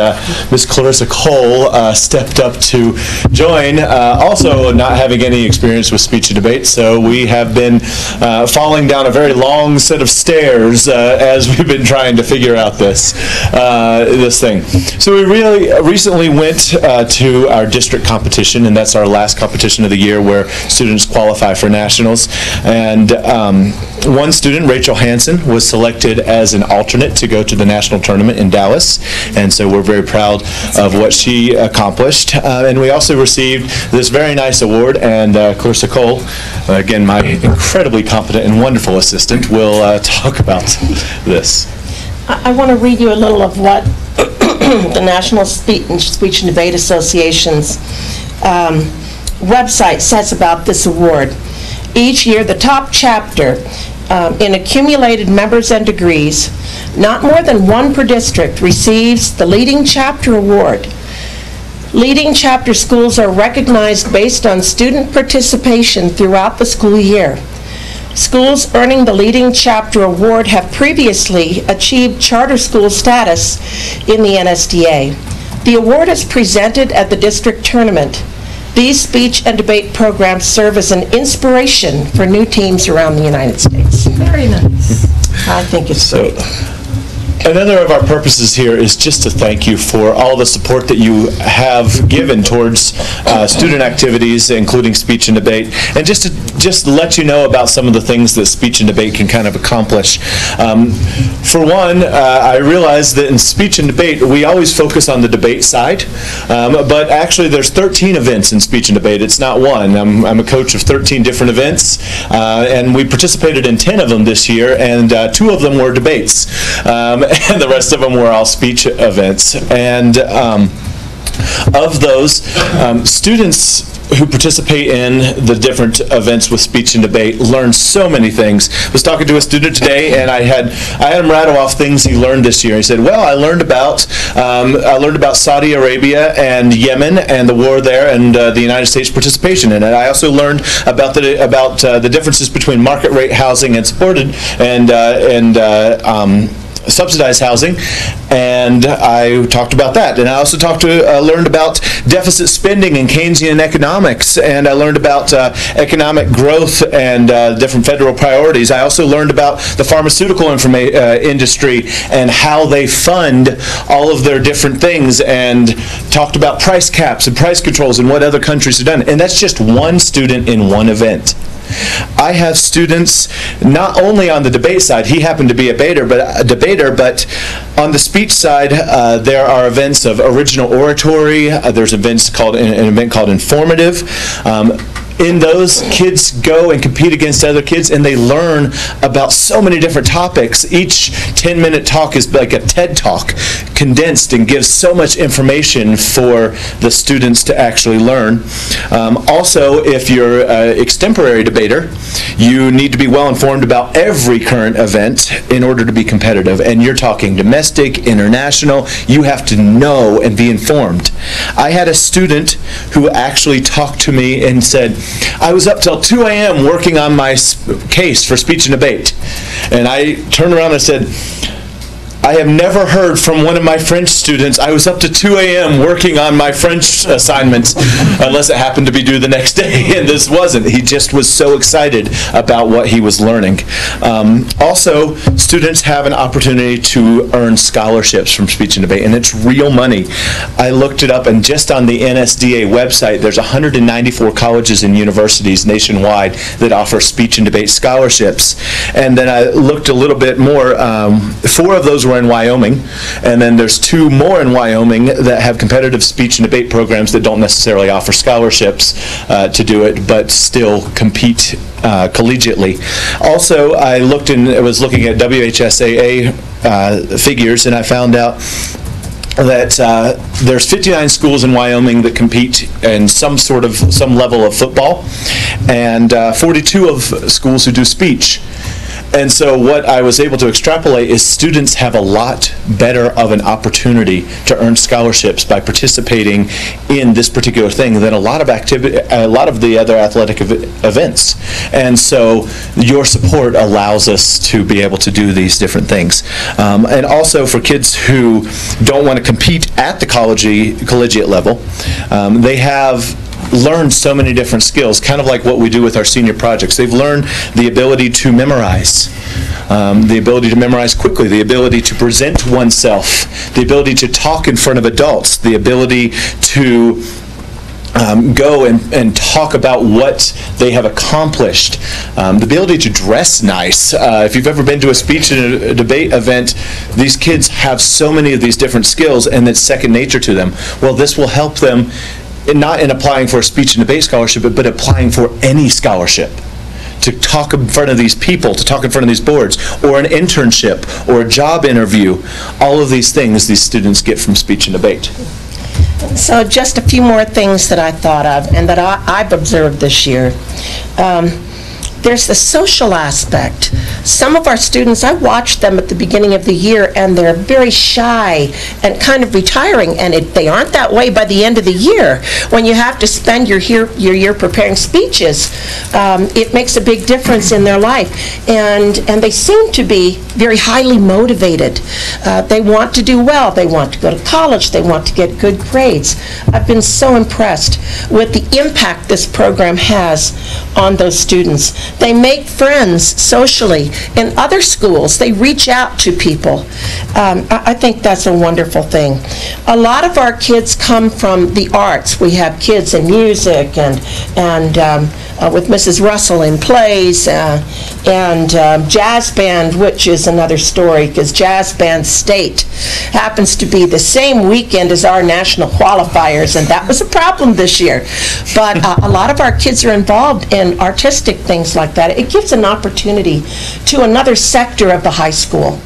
Ms. Clarissa Cole stepped up to join, also not having any experience with speech and debate, so we have been falling down a very long set of stairs as we've been trying to figure out this thing. So we really recently went to our district competition, and that's our last competition of the year where students qualify for nationals. And one student, Rachel Hansen, was selected as an alternate to go to the national tournament in Dallas, and so we're very proud of what she accomplished. And we also received this very nice award, and Clarissa Cole, again, my incredibly competent and wonderful assistant, will talk about this. I want to read you a little of what the National Speech and Debate Association's website says about this award. Each year, the top chapter in accumulated members and degrees, not more than 1 per district, receives the Leading Chapter Award. Leading chapter schools are recognized based on student participation throughout the school year. Schools earning the Leading Chapter Award have previously achieved charter school status in the NSDA. The award is presented at the district tournament. These speech and debate programs serve as an inspiration for new teams around the United States. Very nice. I think it's great. Another of our purposes here is just to thank you for all the support that you have given towards student activities, including speech and debate, and just to let you know about some of the things that speech and debate can kind of accomplish. For one, I realize that in speech and debate, we always focus on the debate side, but actually there's 13 events in speech and debate. It's not one. I'm a coach of 13 different events, and we participated in 10 of them this year, and 2 of them were debates. And the rest of them were all speech events. And of those, students who participate in the different events with speech and debate learn so many things. I was talking to a student today, and I had him rattle off things he learned this year. He said, "Well, I learned about Saudi Arabia and Yemen and the war there, and the United States participation in it. I also learned about the differences between market rate housing and supported and subsidized housing," and I talked about that. And I also learned about deficit spending and Keynesian economics, and I learned about economic growth and different federal priorities. I also learned about the pharmaceutical industry and how they fund all of their different things, and talked about price caps and price controls and what other countries have done. And that's just one student in one event. I have students not only on the debate side, he happened to be a debater, but on the speech side, there are events of original oratory, there's events called, an event called Informative. In those, kids go and compete against other kids, and they learn about so many different topics. Each 10-minute talk is like a TED Talk, condensed and gives so much information for the students to actually learn. Also, if you're an extemporary debater, you need to be well informed about every current event in order to be competitive. And you're talking domestic, international. You have to know and be informed. I had a student who actually talked to me and said, I was up till 2 a.m. working on my case for speech and debate. And I turned around and said, I have never heard from one of my French students, I was up to 2 a.m. working on my French assignments, unless it happened to be due the next day, and this wasn't. He just was so excited about what he was learning. Also, students have an opportunity to earn scholarships from speech and debate, and it's real money. I looked it up, and just on the NSDA website, there's 194 colleges and universities nationwide that offer speech and debate scholarships. And then I looked a little bit more. 4 of those were in Wyoming, and then there's 2 more in Wyoming that have competitive speech and debate programs that don't necessarily offer scholarships to do it, but still compete collegiately. Also, I was looking at WHSAA figures, and I found out that there's 59 schools in Wyoming that compete in some level of football, and 42 of schools who do speech. And so what I was able to extrapolate is students have a lot better of an opportunity to earn scholarships by participating in this particular thing than a lot of the other athletic events. And so your support allows us to be able to do these different things. And also for kids who don't want to compete at the collegiate level, they have learned so many different skills, kind of like what we do with our senior projects. They've learned the ability to memorize, quickly, the ability to present oneself, the ability to talk in front of adults, the ability to go and talk about what they have accomplished, the ability to dress nice. If you've ever been to a speech and a debate event, these kids have so many of these different skills, and it's second nature to them. Well, this will help them not in applying for a speech and debate scholarship, but applying for any scholarship. To talk in front of these people, to talk in front of these boards, or an internship, or a job interview. All of these things these students get from speech and debate. So just a few more things that I thought of and that I've observed this year. There's the social aspect. Some of our students, I watched them at the beginning of the year, and they're very shy and kind of retiring, and they aren't that way by the end of the year. When you have to spend your year preparing speeches, it makes a big difference in their life. And they seem to be very highly motivated. They want to do well. They want to go to college. They want to get good grades. I've been so impressed with the impact this program has on those students. They make friends socially in other schools. They reach out to people. I think that's a wonderful thing. A lot of our kids come from the arts. We have kids in music and with Mrs. Russell in plays and jazz band, which is another story because Jazz Band State happens to be the same weekend as our national qualifiers, and that was a problem this year. But a lot of our kids are involved in artistic things like that. It gives an opportunity to another sector of the high school.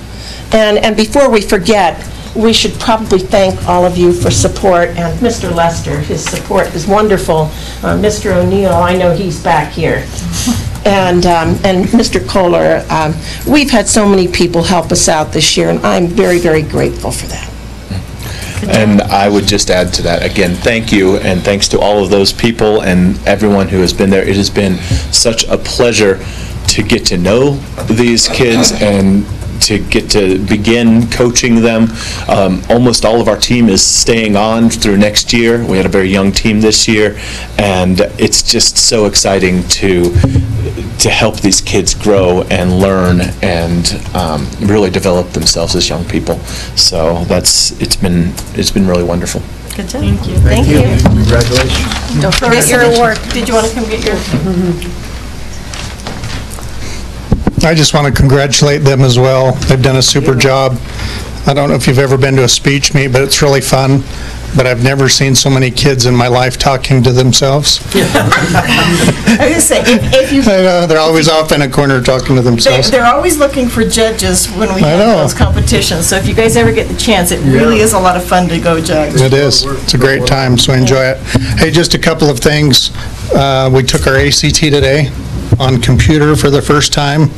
And before we forget, we should probably thank all of you for support, and Mr. Lester, his support is wonderful. Mr. O'Neill, I know he's back here. And Mr. Kohler, we've had so many people help us out this year, and I'm very, very grateful for that. And I would just add to that, again, thank you, and thanks to all of those people and everyone who has been there. It has been such a pleasure to get to know these kids and to get to begin coaching them. Almost all of our team is staying on through next year. We had a very young team this year, and it's just so exciting to help these kids grow and learn and really develop themselves as young people. So it's been really wonderful. Good job. Thank you. Thank you. Congratulations. Don't forget your award. Did you want to come get your? I just want to congratulate them as well. They've done a super job. I don't know if you've ever been to a speech meet, but it's really fun. but I've never seen so many kids in my life talking to themselves. I was just saying, if you, I know, they're always off in a corner talking to themselves. they're always looking for judges when we I have know. those competitions, so if you guys ever get the chance, it really is a lot of fun to go judge. It is. It's a great time, so enjoy it. Hey, just a couple of things. We took our ACT today on computer for the first time,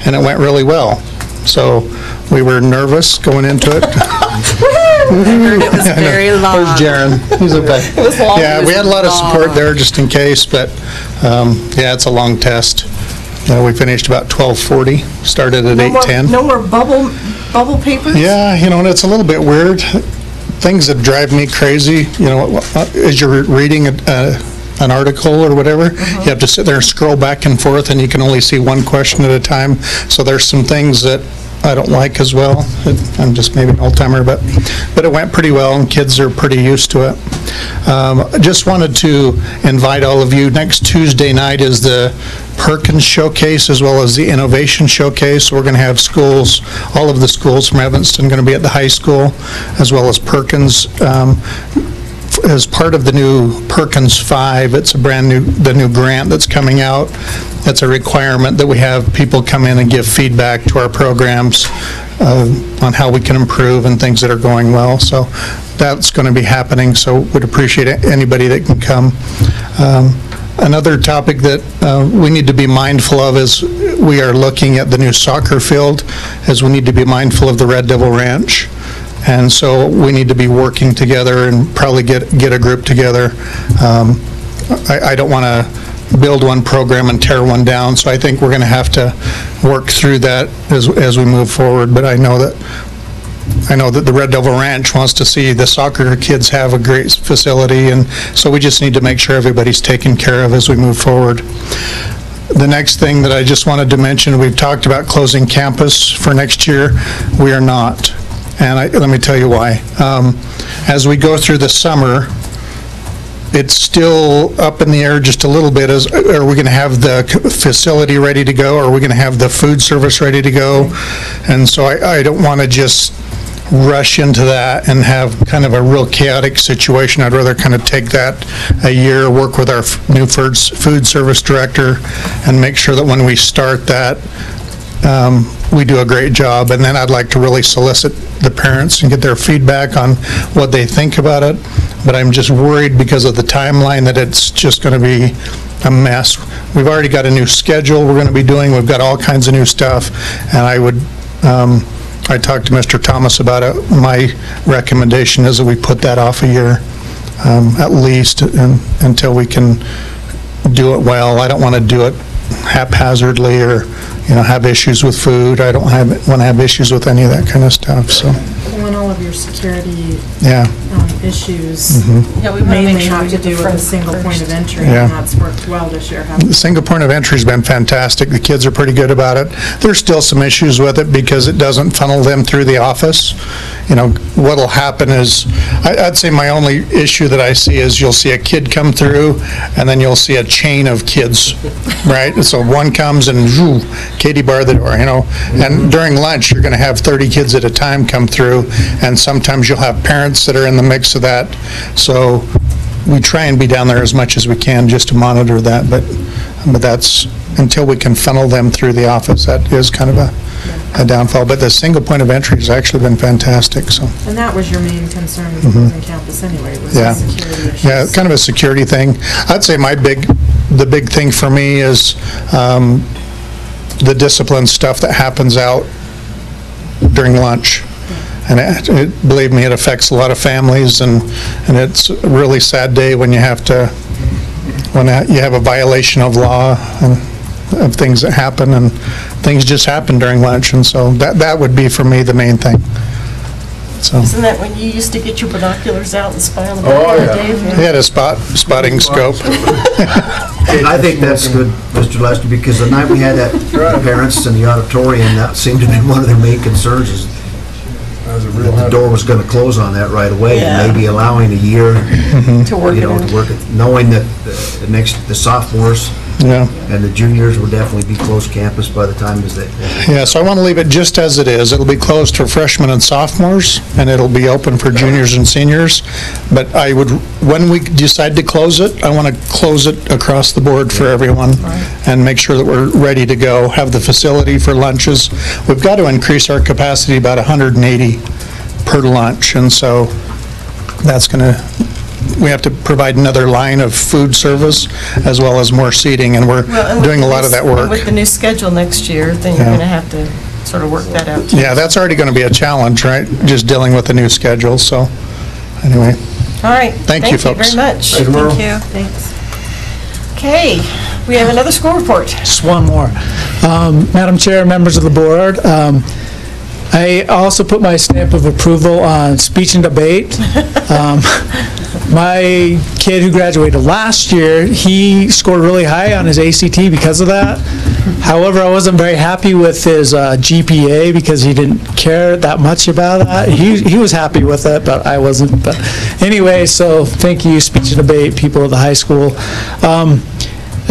and it went really well. So we were nervous going into it. I heard it was very long. There's Jaron. He's okay. It was long. Yeah, It we was had a lot of support long. there just in case, but yeah, it's a long test. We finished about 12:40, started at 8:10. No more bubble papers? Yeah, you know, and it's a little bit weird. Things that drive me crazy, you know, as you're reading an article or whatever, you have to sit there and scroll back and forth, and you can only see one question at a time. So there's some things that I don't like as well. I'm just maybe an old-timer, but it went pretty well, and kids are pretty used to it. I just wanted to invite all of you. Next Tuesday night is the Perkins Showcase as well as the Innovation Showcase. We're going to have schools, all of the schools from Evanston going to be at the high school, as well as Perkins. As part of the new Perkins 5, it's the new grant that's coming out. It's a requirement that we have people come in and give feedback to our programs on how we can improve and things that are going well. So that's going to be happening, so would appreciate anybody that can come. Another topic that we need to be mindful of is we are looking at the new soccer field, as we need to be mindful of the Red Devil Ranch. And so we need to be working together and probably get a group together. I don't want to build one program and tear one down, so I think we're going to have to work through that as we move forward. But I know that the Red Devil Ranch wants to see the soccer kids have a great facility, and so we just need to make sure everybody's taken care of as we move forward. The next thing that I just wanted to mention, we've talked about closing campus for next year. We are not. And let me tell you why. As we go through the summer, it's still up in the air just a little bit. Are we going to have the facility ready to go? Are we going to have the food service ready to go? And so I don't want to just rush into that and have kind of a real chaotic situation. I'd rather kind of take that a year, work with our new food service director, and make sure that when we start that, we do a great job. And then I'd like to really solicit the parents and get their feedback on what they think about it. But I'm just worried because of the timeline that it's just going to be a mess. We've already got a new schedule we're going to be doing. We've got all kinds of new stuff. And I talked to Mr. Thomas about it. My recommendation is that we put that off a year, at least, until we can do it well. I don't want to do it haphazardly or, have issues with food. I don't want to have issues with any of that kind of stuff, so. Pulling all of your security Yeah. Issues Yeah, we want to mainly make sure we have to get the do with a front single point first. of entry, Yeah. and that's worked well this year, hasn't The it? single point of entry's been fantastic. The kids are pretty good about it. There's still some issues with it because it doesn't funnel them through the office. What'll happen is, I'd say my only issue that I see is you'll see a kid come through, and then you'll see a chain of kids, right? So one comes and, whoo, Katie bar the door, And during lunch, you're going to have 30 kids at a time come through, and sometimes you'll have parents that are in the mix of that. So we try and be down there as much as we can just to monitor that, but that's, until we can funnel them through the office, that is kind of a downfall. But the single point of entry has actually been fantastic, so. And that was your main concern with closing campus anyway, was the Yeah. security issues. Yeah, kind of a security thing. I'd say the big thing for me is the discipline stuff that happens out during lunch. And believe me, it affects a lot of families, and it's a really sad day when you have a violation of law and of things that happen, and things just happen during lunch, and so that would be for me the main thing. So. Isn't that when you used to get your binoculars out and spy on the back Dave? He had a spotting scope. I think that's good, Mr. Lester, because the night we had that parents in the auditorium, that seemed to be one of their main concerns, is that the door was going to close on that right away, and maybe allowing a year to work to work it, knowing that the sophomores Yeah. And the juniors will definitely be closed campus by the time as they... Yeah, so I want to leave it just as it is. It'll be closed for freshmen and sophomores, and it'll be open for juniors and seniors. But I would, when we decide to close it, I want to close it across the board for everyone and make sure that we're ready to go, have the facility for lunches. We've got to increase our capacity about 180 per lunch, and so that's going to, we have to provide another line of food service as well as more seating, and we're doing a lot of that work. With the new schedule next year, then you're going to have to sort of work that out. Yeah, that's already going to be a challenge, right? Just dealing with the new schedule, so, anyway. All right. Thank you, folks. Thank you very much. Thank you. Thanks. Okay, we have another school report. Just one more. Madam Chair, members of the board, I also put my stamp of approval on speech and debate. My kid who graduated last year, he scored really high on his ACT because of that. However, I wasn't very happy with his GPA because he didn't care that much about that. He was happy with it, but I wasn't. But anyway, so thank you, speech and debate people at the high school.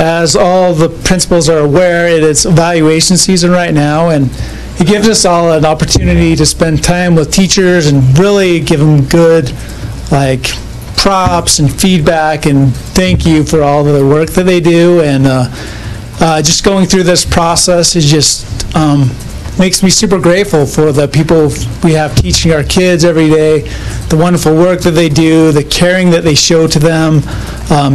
As all the principals are aware, it is evaluation season right now, and it gives us all an opportunity to spend time with teachers and really give them good, like, props and feedback and thank you for all of the work that they do. And just going through this process is just makes me super grateful for the people we have teaching our kids every day, the wonderful work that they do, the caring that they show to them,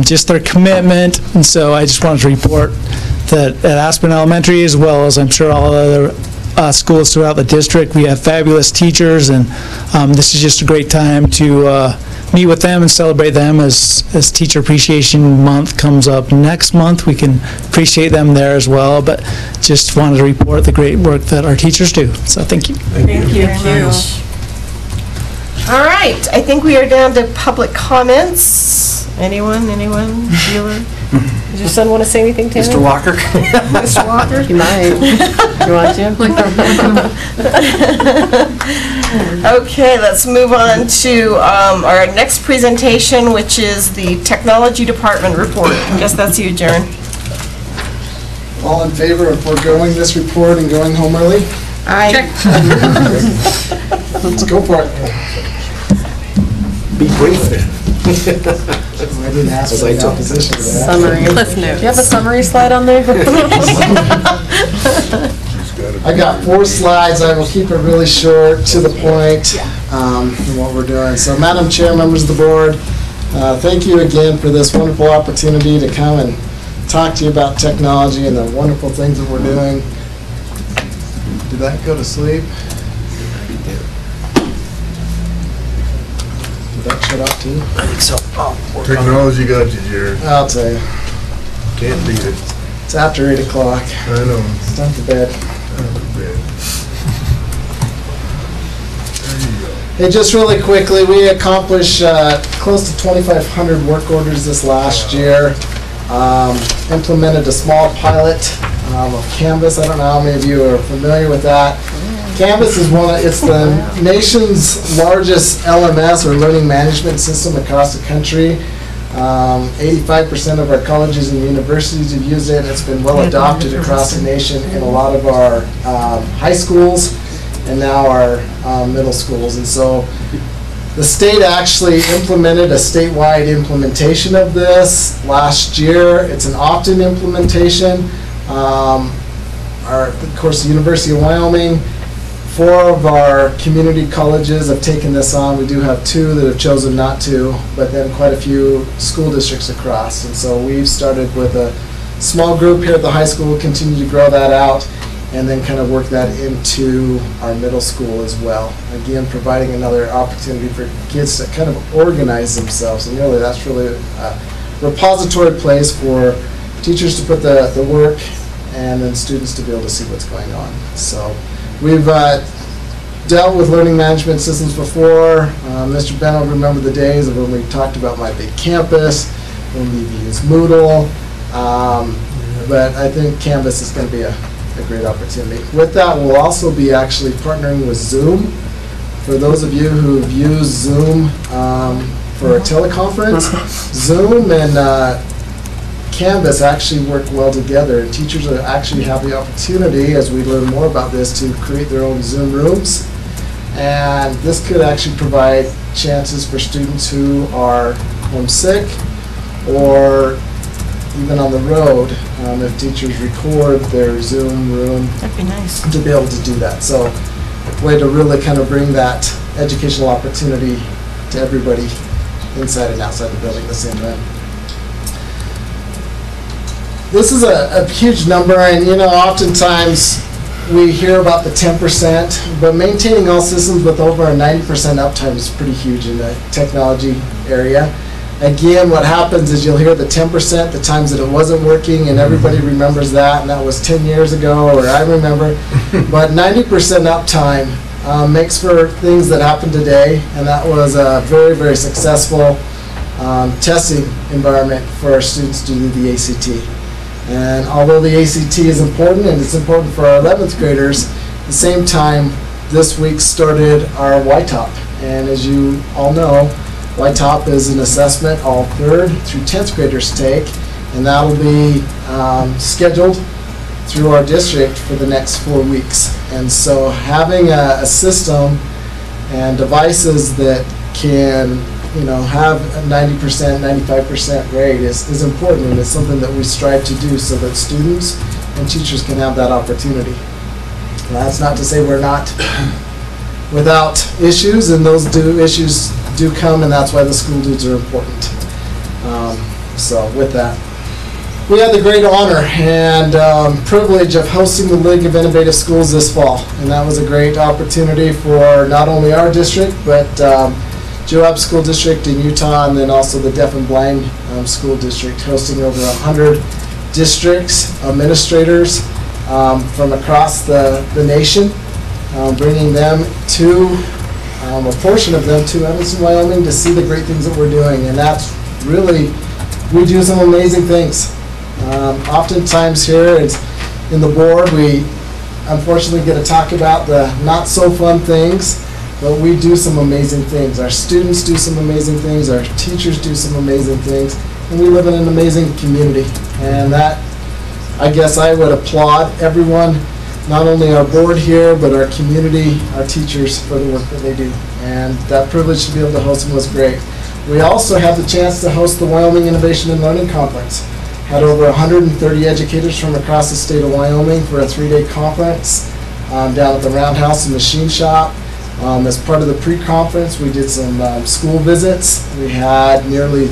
just their commitment. And so I just wanted to report that at Aspen Elementary, as well as I'm sure all other schools throughout the district, we have fabulous teachers, and this is just a great time to meet with them and celebrate them as Teacher Appreciation Month comes up next month. We can appreciate them there as well, but just wanted to report the great work that our teachers do. So thank you. Thank you very much. All right, I think we are down to public comments. Anyone? Bueller? Does your son want to say anything, Tanner? Mr. Walker? Mr. Walker? You might. You want to? Okay, let's move on to our next presentation, which is the Technology Department report. I guess that's you, Jaron. All in favor of foregoing this report and going home early? Aye. Let's go for it. Be brief. I didn't ask for the opposition to that. Summary. Cliff notes. Do you have a summary slide on there? I got 4 slides. I will keep it really short, to the point, in what we're doing. So, Madam Chair, members of the board, thank you again for this wonderful opportunity to come and talk to you about technology and the wonderful things that we're doing. Did that go to sleep? Did that shut off too? I think so. Technology got you, Jared. I'll tell you. Can't beat it. It's after 8 o'clock. I know. It's time for bed. Hey, just really quickly, we accomplished close to 2,500 work orders this last year. Implemented a small pilot of Canvas. I don't know how many of you are familiar with that. Canvas is it's the nation's largest LMS, or learning management system, across the country. 85% of our colleges and universities have used it, and it's been well adopted across the nation in a lot of our high schools and now our middle schools. And so the state actually implemented a statewide implementation of this last year. It's an opt-in implementation. Of course, the University of Wyoming, 4 of our community colleges have taken this on. We do have 2 that have chosen not to, but then quite a few school districts across. And so we've started with a small group here at the high school. We'll continue to grow that out and then kind of work that into our middle school as well. Again, providing another opportunity for kids to kind of organize themselves. And really, that's really a repository place for teachers to put the work and then students to be able to see what's going on. So we've dealt with learning management systems before. Mr. Ben will remember the days of when we talked about My Big Campus, when we've used Moodle, but I think Canvas is going to be a great opportunity. With that, we'll also be actually partnering with Zoom. For those of you who've used Zoom for a teleconference, Zoom and Canvas actually work well together. And teachers actually have the opportunity, as we learn more about this, to create their own Zoom rooms. And this could actually provide chances for students who are homesick or even on the road, if teachers record their Zoom room. That'd be nice. To be able to do that. So, a way to really kind of bring that educational opportunity to everybody inside and outside the building at the same time. This is a huge number, and oftentimes we hear about the 10%, but maintaining all systems with over a 90% uptime is pretty huge in the technology area. Again, what happens is you'll hear the 10%, the times that it wasn't working, and everybody remembers that, and that was 10 years ago, or I remember. But 90% uptime makes for things that happen today, and that was a very, very successful testing environment for our students to do the ACT. And although the ACT is important, and it's important for our 11th graders, at the same time, this week started our YTOP. And as you all know, YTOP is an assessment all 3rd through 10th graders take, and that will be scheduled through our district for the next 4 weeks. And so having a system and devices that can have a 90%, 95% grade is important, and it's something that we strive to do so that students and teachers can have that opportunity. That's not to say we're not without issues, and those issues do come, and that's why the school dudes are important. So with that, we had the great honor and privilege of hosting the League of Innovative Schools this fall, and that was a great opportunity for not only our district, but Joab School District in Utah, and then also the Deaf and Blind School District, hosting over 100 districts, administrators from across the nation, bringing them to, a portion of them to Evanston, Wyoming to see the great things that we're doing. And that's really, we do some amazing things. Oftentimes here in the board, we unfortunately get to talk about the not so fun things, but we do some amazing things. Our students do some amazing things, our teachers do some amazing things, and we live in an amazing community. And that, I guess I would applaud everyone, not only our board here, but our community, our teachers, for the work that they do. And that privilege to be able to host them was great. We also had the chance to host the Wyoming Innovation and Learning Conference. Had over 130 educators from across the state of Wyoming for a 3-day conference down at the Roundhouse and Machine Shop. As part of the pre-conference, we did some school visits. We had nearly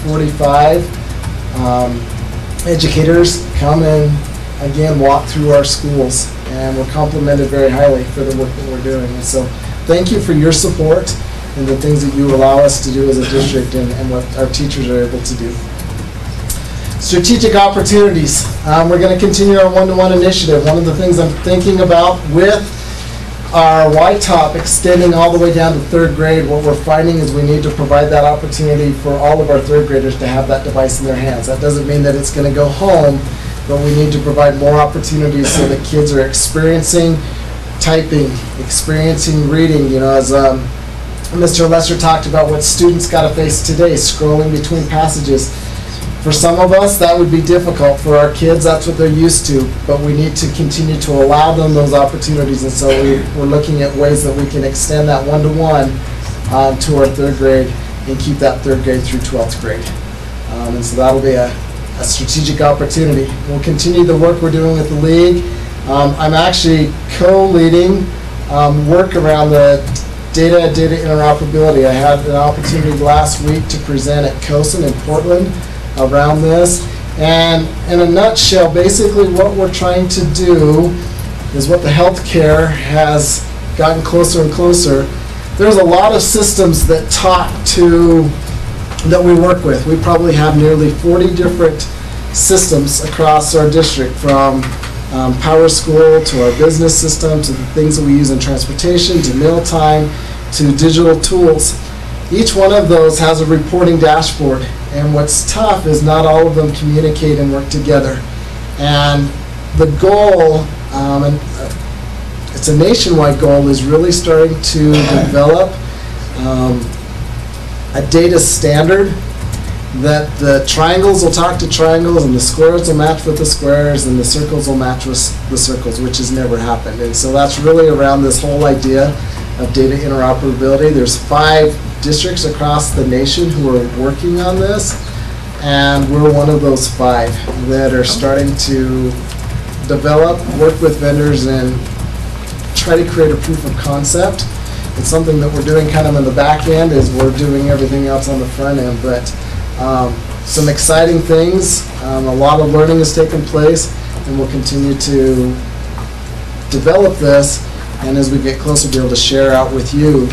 45 educators come and, again, walk through our schools, and we're complimented very highly for the work that we're doing. And so thank you for your support and the things that you allow us to do as a district, and what our teachers are able to do. Strategic opportunities. We're going to continue our one-to-one initiative. One of the things I'm thinking about with our YTOP extending all the way down to 3rd grade, what we're finding is we need to provide that opportunity for all of our 3rd graders to have that device in their hands. That doesn't mean that it's going to go home, but we need to provide more opportunities so that kids are experiencing typing, experiencing reading. As Mr. Lesser talked about what students got to face today, scrolling between passages. For some of us, that would be difficult. For our kids, that's what they're used to, but we need to continue to allow them those opportunities, and so we're looking at ways that we can extend that one-to-one to our 3rd grade and keep that 3rd grade through 12th grade. And so that'll be a strategic opportunity. We'll continue the work we're doing with the League. I'm actually co-leading work around the data interoperability. I had an opportunity last week to present at COSN in Portland around this, and in a nutshell, basically what we're trying to do is what the healthcare has gotten closer and closer. There's a lot of systems that we work with. We probably have nearly 40 different systems across our district, from Power School to our business system to the things that we use in transportation to mealtime to digital tools. Each one of those has a reporting dashboard, and what's tough is not all of them communicate and work together. And the goal, and it's a nationwide goal, is really starting to develop a data standard that the triangles will talk to triangles, and the squares will match with the squares, and the circles will match with the circles, which has never happened. And so that's really around this whole idea of data interoperability. There's 5 districts across the nation who are working on this, and we're one of those 5 that are starting to develop, work with vendors, and try to create a proof of concept. It's something that we're doing kind of in the back end as we're doing everything else on the front end, but some exciting things. A lot of learning has taken place, and we'll continue to develop this, and as we get closer, be able to share out with you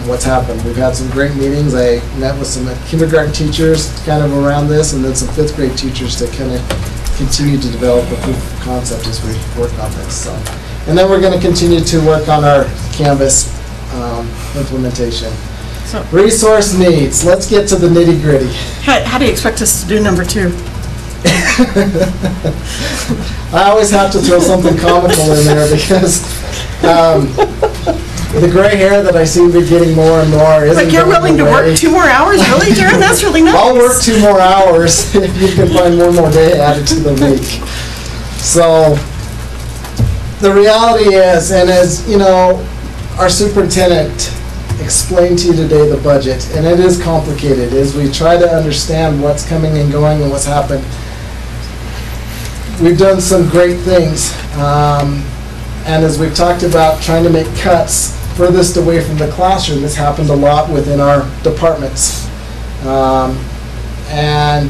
what's happened. We've had some great meetings. I met with some kindergarten teachers kind of around this, and then some 5th grade teachers to kind of continue to develop a proof of concept as we work on this. So, and then we're going to continue to work on our Canvas implementation. So, resource needs. Let's get to the nitty gritty. How do you expect us to do number 2? I always have to throw something comical in there because the gray hair that I seem to be getting more and more isn't Like you're going willing to away. work 2 more hours, really, Darren? That's really nice. I'll work 2 more hours if you can find one more day added to the week. So the reality is, and as you know, our superintendent explained to you today the budget, and it is complicated as we try to understand what's coming and going and what's happened. We've done some great things, and as we've talked about trying to make cuts furthest away from the classroom, this happened a lot within our departments. And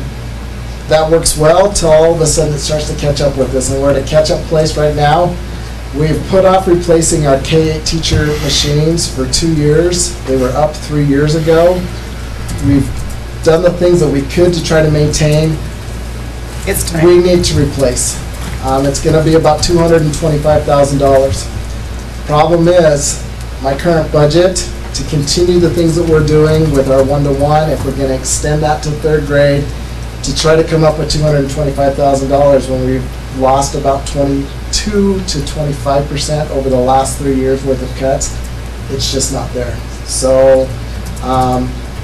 that works well till all of a sudden it starts to catch up with us, and we're at a catch-up place right now. We've put off replacing our K-8 teacher machines for 2 years. They were up 3 years ago. We've done the things that we could to try to maintain. It's time. We need to replace. It's going to be about $225,000. Problem is, my current budget, to continue the things that we're doing with our one-to-one, if we're going to extend that to 3rd grade, to try to come up with $225,000 when we've lost about 22 to 25% over the last 3 years worth of cuts, it's just not there. So,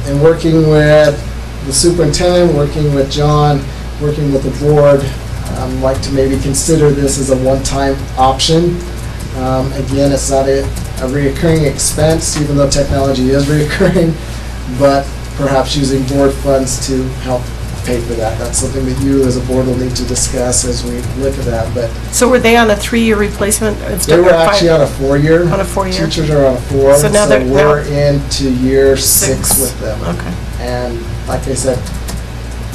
in working with the superintendent, working with John, working with the board, I'd like to maybe consider this as a one-time option. Again, it's not a reoccurring expense, even though technology is reoccurring, but perhaps using board funds to help pay for that. That's something that you as a board will need to discuss as we look at that. But So were they on a 3-year replacement? they were actually on a 4-year. On a 4-year? Teachers are on a 4. So now they're we're into year 6 with them. Okay. And like I said,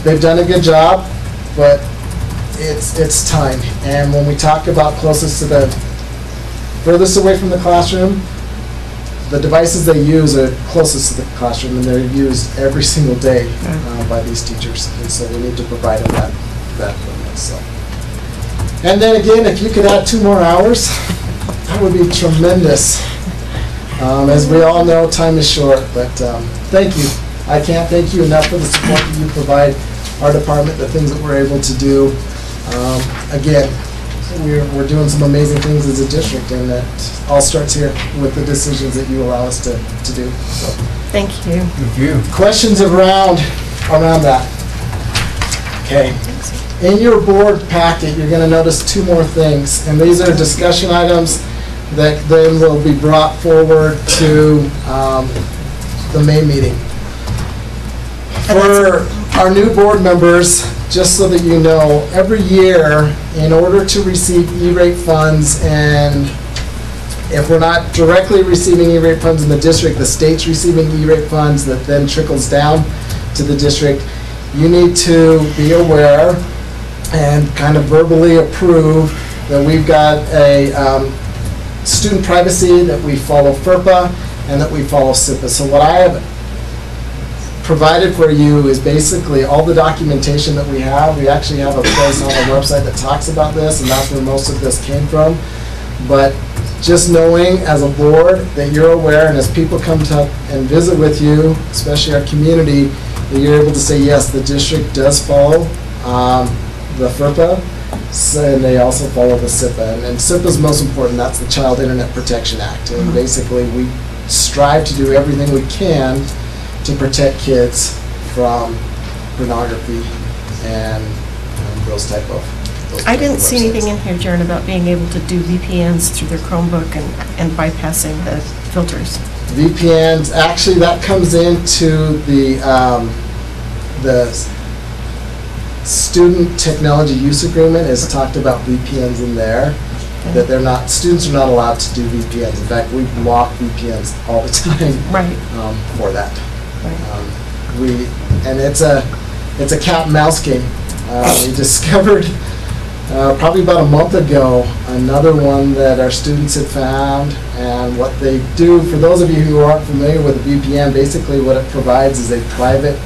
they've done a good job, but it's time. And when we talk about closest to the furthest away from the classroom, the devices they use are closest to the classroom, and they're used every single day by these teachers. And so we need to provide them that equipment. So. And then again, if you could add 2 more hours, that would be tremendous. As we all know, time is short, but thank you. I can't thank you enough for the support that you provide our department, the things that we're able to do. Again, we're doing some amazing things as a district, and that all starts here with the decisions that you allow us to do. So. Thank you. Thank you. Questions around that? Okay. In your board packet, you're going to notice 2 more things, and these are discussion items that then will be brought forward to the main meeting. For our new board members, just so that you know, every year, in order to receive E-rate funds, and if we're not directly receiving E-rate funds in the district, the state's receiving E-rate funds that then trickles down to the district, you need to be aware and kind of verbally approve that we've got a student privacy, that we follow FERPA, and that we follow SIPA. So what I have provided for you is basically all the documentation that we have. We actually have a place on our website that talks about this, and that's where most of this came from. But just knowing as a board that you're aware, and as people come to and visit with you, especially our community, that you're able to say, yes, the district does follow the FERPA, and they also follow the SIPA. And SIPA is most important. That's the Child Internet Protection Act. And basically, we strive to do everything we can to protect kids from pornography and those type of. I didn't see anything in here, Jaren, about being able to do VPNs through their Chromebook and bypassing the filters. VPNs, actually, that comes into the student technology use agreement has talked about VPNs in there, that they're not, students are not allowed to do VPNs. In fact, we block VPNs all the time. Right. For that. And it's a cat and mouse game. We discovered probably about a month ago another one that our students had found, and what they do, for those of you who aren't familiar with a VPN, basically what it provides is a private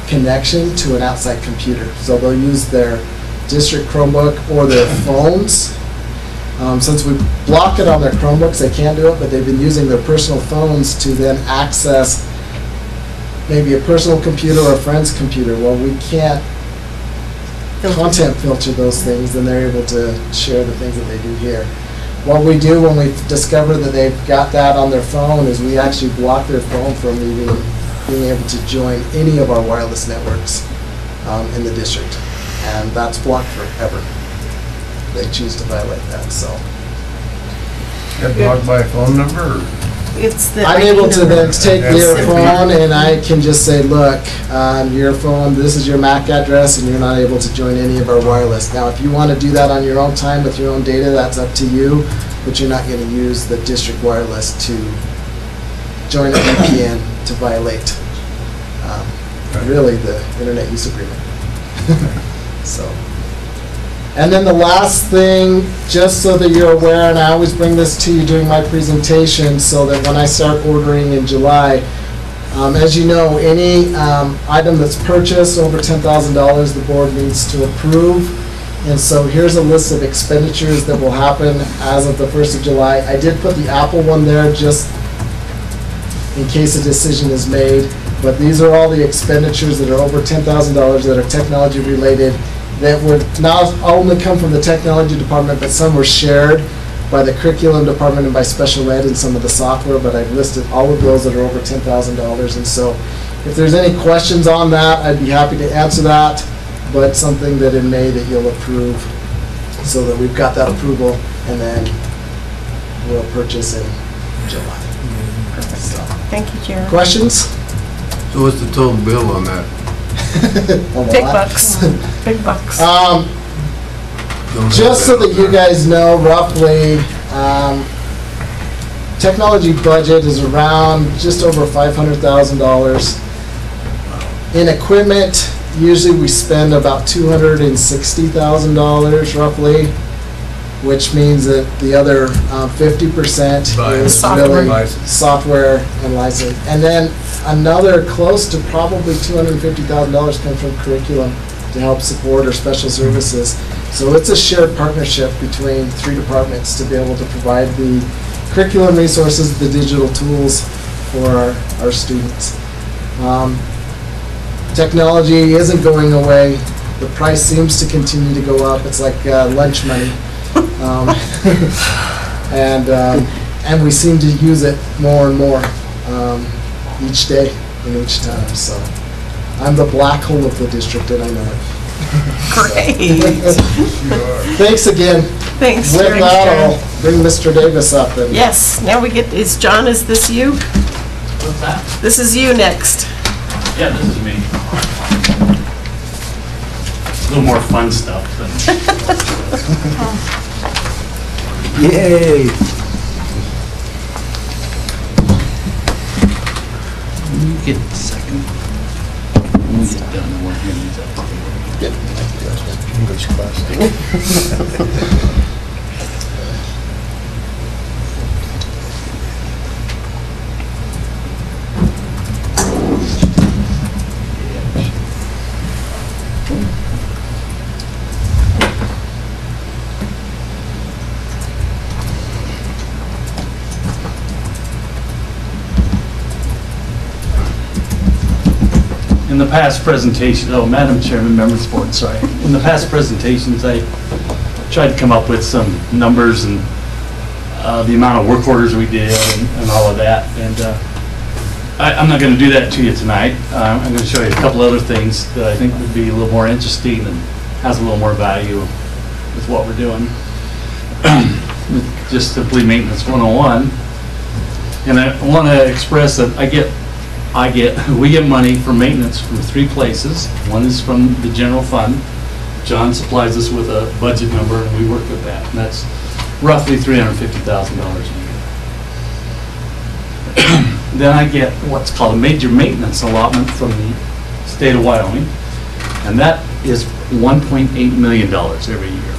connection to an outside computer. So they'll use their district Chromebook or their phones. Since we block it on their Chromebooks, they can't do it, but they've been using their personal phones to then access maybe a personal computer or a friend's computer. Well, we can't content filter those things, and they're able to share the things that they do here. What we do when we discover that they've got that on their phone is we actually block their phone from even being able to join any of our wireless networks in the district. And that's blocked forever. They choose to violate that, so. Get blocked by a phone number, or? It's the I'm ID able to number. then take their phone and I can just say, look, your phone, this is your MAC address, and you're not able to join any of our wireless. Now, if you want to do that on your own time with your own data, that's up to you, but you're not going to use the district wireless to join a VPN to violate really the internet use agreement. So. And then the last thing, just so that you're aware, and I always bring this to you during my presentation so that when I start ordering in July, as you know, any item that's purchased over $10,000, the board needs to approve. And so here's a list of expenditures that will happen as of the 1st of July. I did put the Apple one there just in case a decision is made, but these are all the expenditures that are over $10,000 that are technology related, that would not only come from the technology department, but some were shared by the curriculum department and by special ed and some of the software, but I've listed all of those that are over $10,000. And so if there's any questions on that, I'd be happy to answer that, but something that in May that you'll approve so that we've got that approval, and then we'll purchase in July. Perfect. So, thank you, Jared. Questions? So what's the total bill on that? Big bucks. Big bucks. Just so that you guys know, roughly, technology budget is around just over $500,000. In equipment, usually we spend about $260,000 roughly, which means that the other 50% is really software and license. And then another close to probably $250,000 comes from curriculum to help support our special services. So it's a shared partnership between 3 departments to be able to provide the curriculum resources, the digital tools for our students. Technology isn't going away. The price seems to continue to go up. It's like lunch money. And we seem to use it more and more each day and each time. So I'm the black hole of the district, and I know it. Great. Thanks again. Thanks. With that, I'll bring Mr. Davis up. And yes. Now we get. Is John? Is this you? What's that? This is you next. Yeah, this is me. A little more fun stuff than. Yay! You get a second. When we get done, I want to use that. English class. In the past presentations, Madam Chairman, members of the board, sorry. In the past presentations, I tried to come up with some numbers and the amount of work orders we did and all of that. And I'm not going to do that to you tonight. I'm going to show you a couple other things that I think would be a little more interesting and has a little more value with what we're doing. Just simply maintenance 101. And I want to express that we get money for maintenance from 3 places. One is from the general fund. John supplies us with a budget number and we work with that. And that's roughly $350,000 a year. Then I get what's called a major maintenance allotment from the state of Wyoming. And that is $1.8 million every year.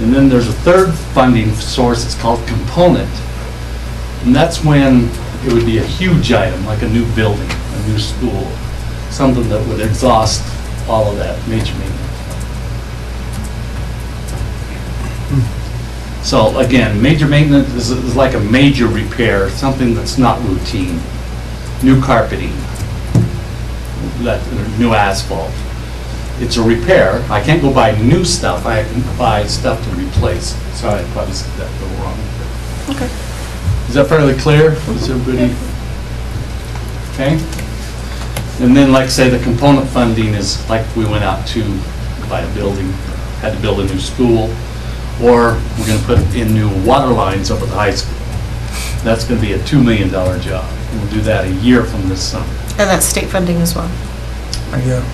And then there's a third funding source, it's called component. And that's when it would be a huge item, like a new building, a new school, something that would exhaust all of that major maintenance. So again, major maintenance is like a major repair, something that's not routine. New carpeting, new asphalt. It's a repair. I can't go buy new stuff. I can buy stuff to replace. Sorry, I probably said that a little wrong. Okay. Is that fairly clear? Is everybody okay? And then, like I say, the component funding is like we went out to buy a building, had to build a new school, or we're going to put in new water lines up at the high school. That's going to be a $2 million job. And we'll do that a year from this summer. And that's state funding as well. Yeah.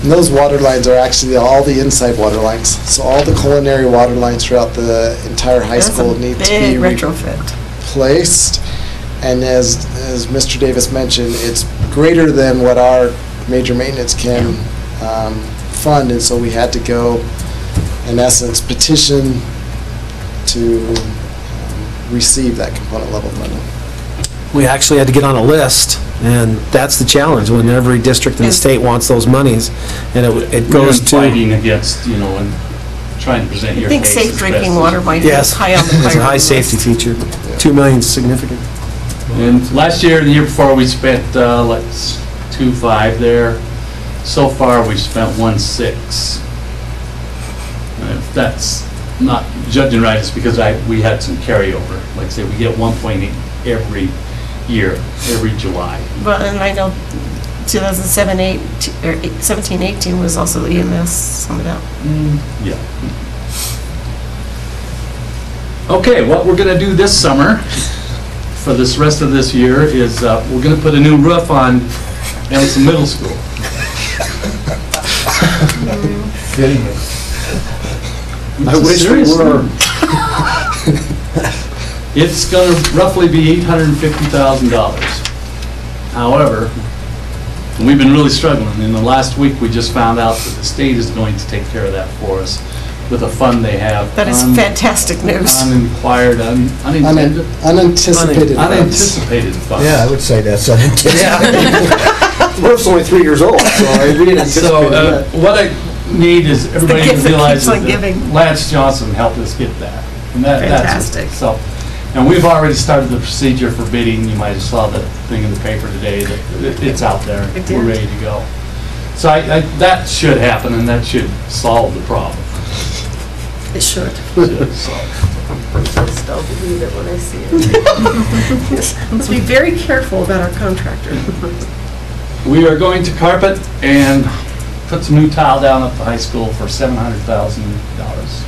And those water lines are actually all the inside water lines. So all the culinary water lines throughout the entire high school need to be replaced. And as Mr. Davis mentioned, it's greater than what our major maintenance can fund, and so we had to go, in essence, petition to receive that component level money. We actually had to get on a list, and that's the challenge when every district in the state wants those monies, and it goes to fighting against, you know, and trying to present your I think case safe as drinking best water as might you be yes, high on the it's a priority high list. safety feature. 2 million is significant. And last year and the year before, we spent like 2.5 there. So far, we've spent 1.6. If that's not judging right, it's because we had some carryover. Like I say, we get 1.8 every year, every July. Well, and I know 17-18 was also EMS, some of that. Yeah. Okay, what we're going to do this summer for this rest of this year is we're going to put a new roof on Evanston Middle School. Kidding me. I wish we were. It's going to roughly be $850,000. However, we've been really struggling. In the last week, we just found out that the state is going to take care of that for us with a fund they have. That is fantastic news. Unanticipated fund. Yeah, I would say that's unanticipated. Roof's only 3 years old, so I didn't anticipate that. What I need is everybody to realize that giving. Lance Johnson helped us get that. And Fantastic. That's so. And we've already started the procedure for bidding. You might have saw the thing in the paper today that it's out there. We're ready to go. So that should happen, and that should solve the problem. It should. I still believe it when I see it. Let's be very careful about our contractor. We are going to carpet and put some new tile down at the high school for $700,000.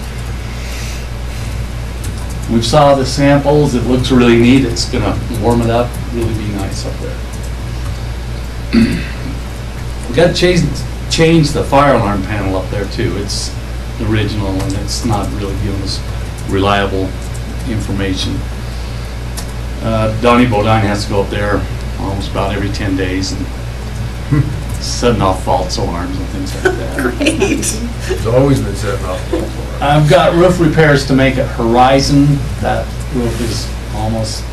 We saw the samples. It looks really neat. It's going to warm it up, really be nice up there. We got to change the fire alarm panel up there too. It's original and it's not really giving us reliable information. Donnie Bodine has to go up there almost about every 10 days and setting off false alarms and things like that. Great. It's always been setting off false alarms. I've got roof repairs to make at Horizon. That roof is almost,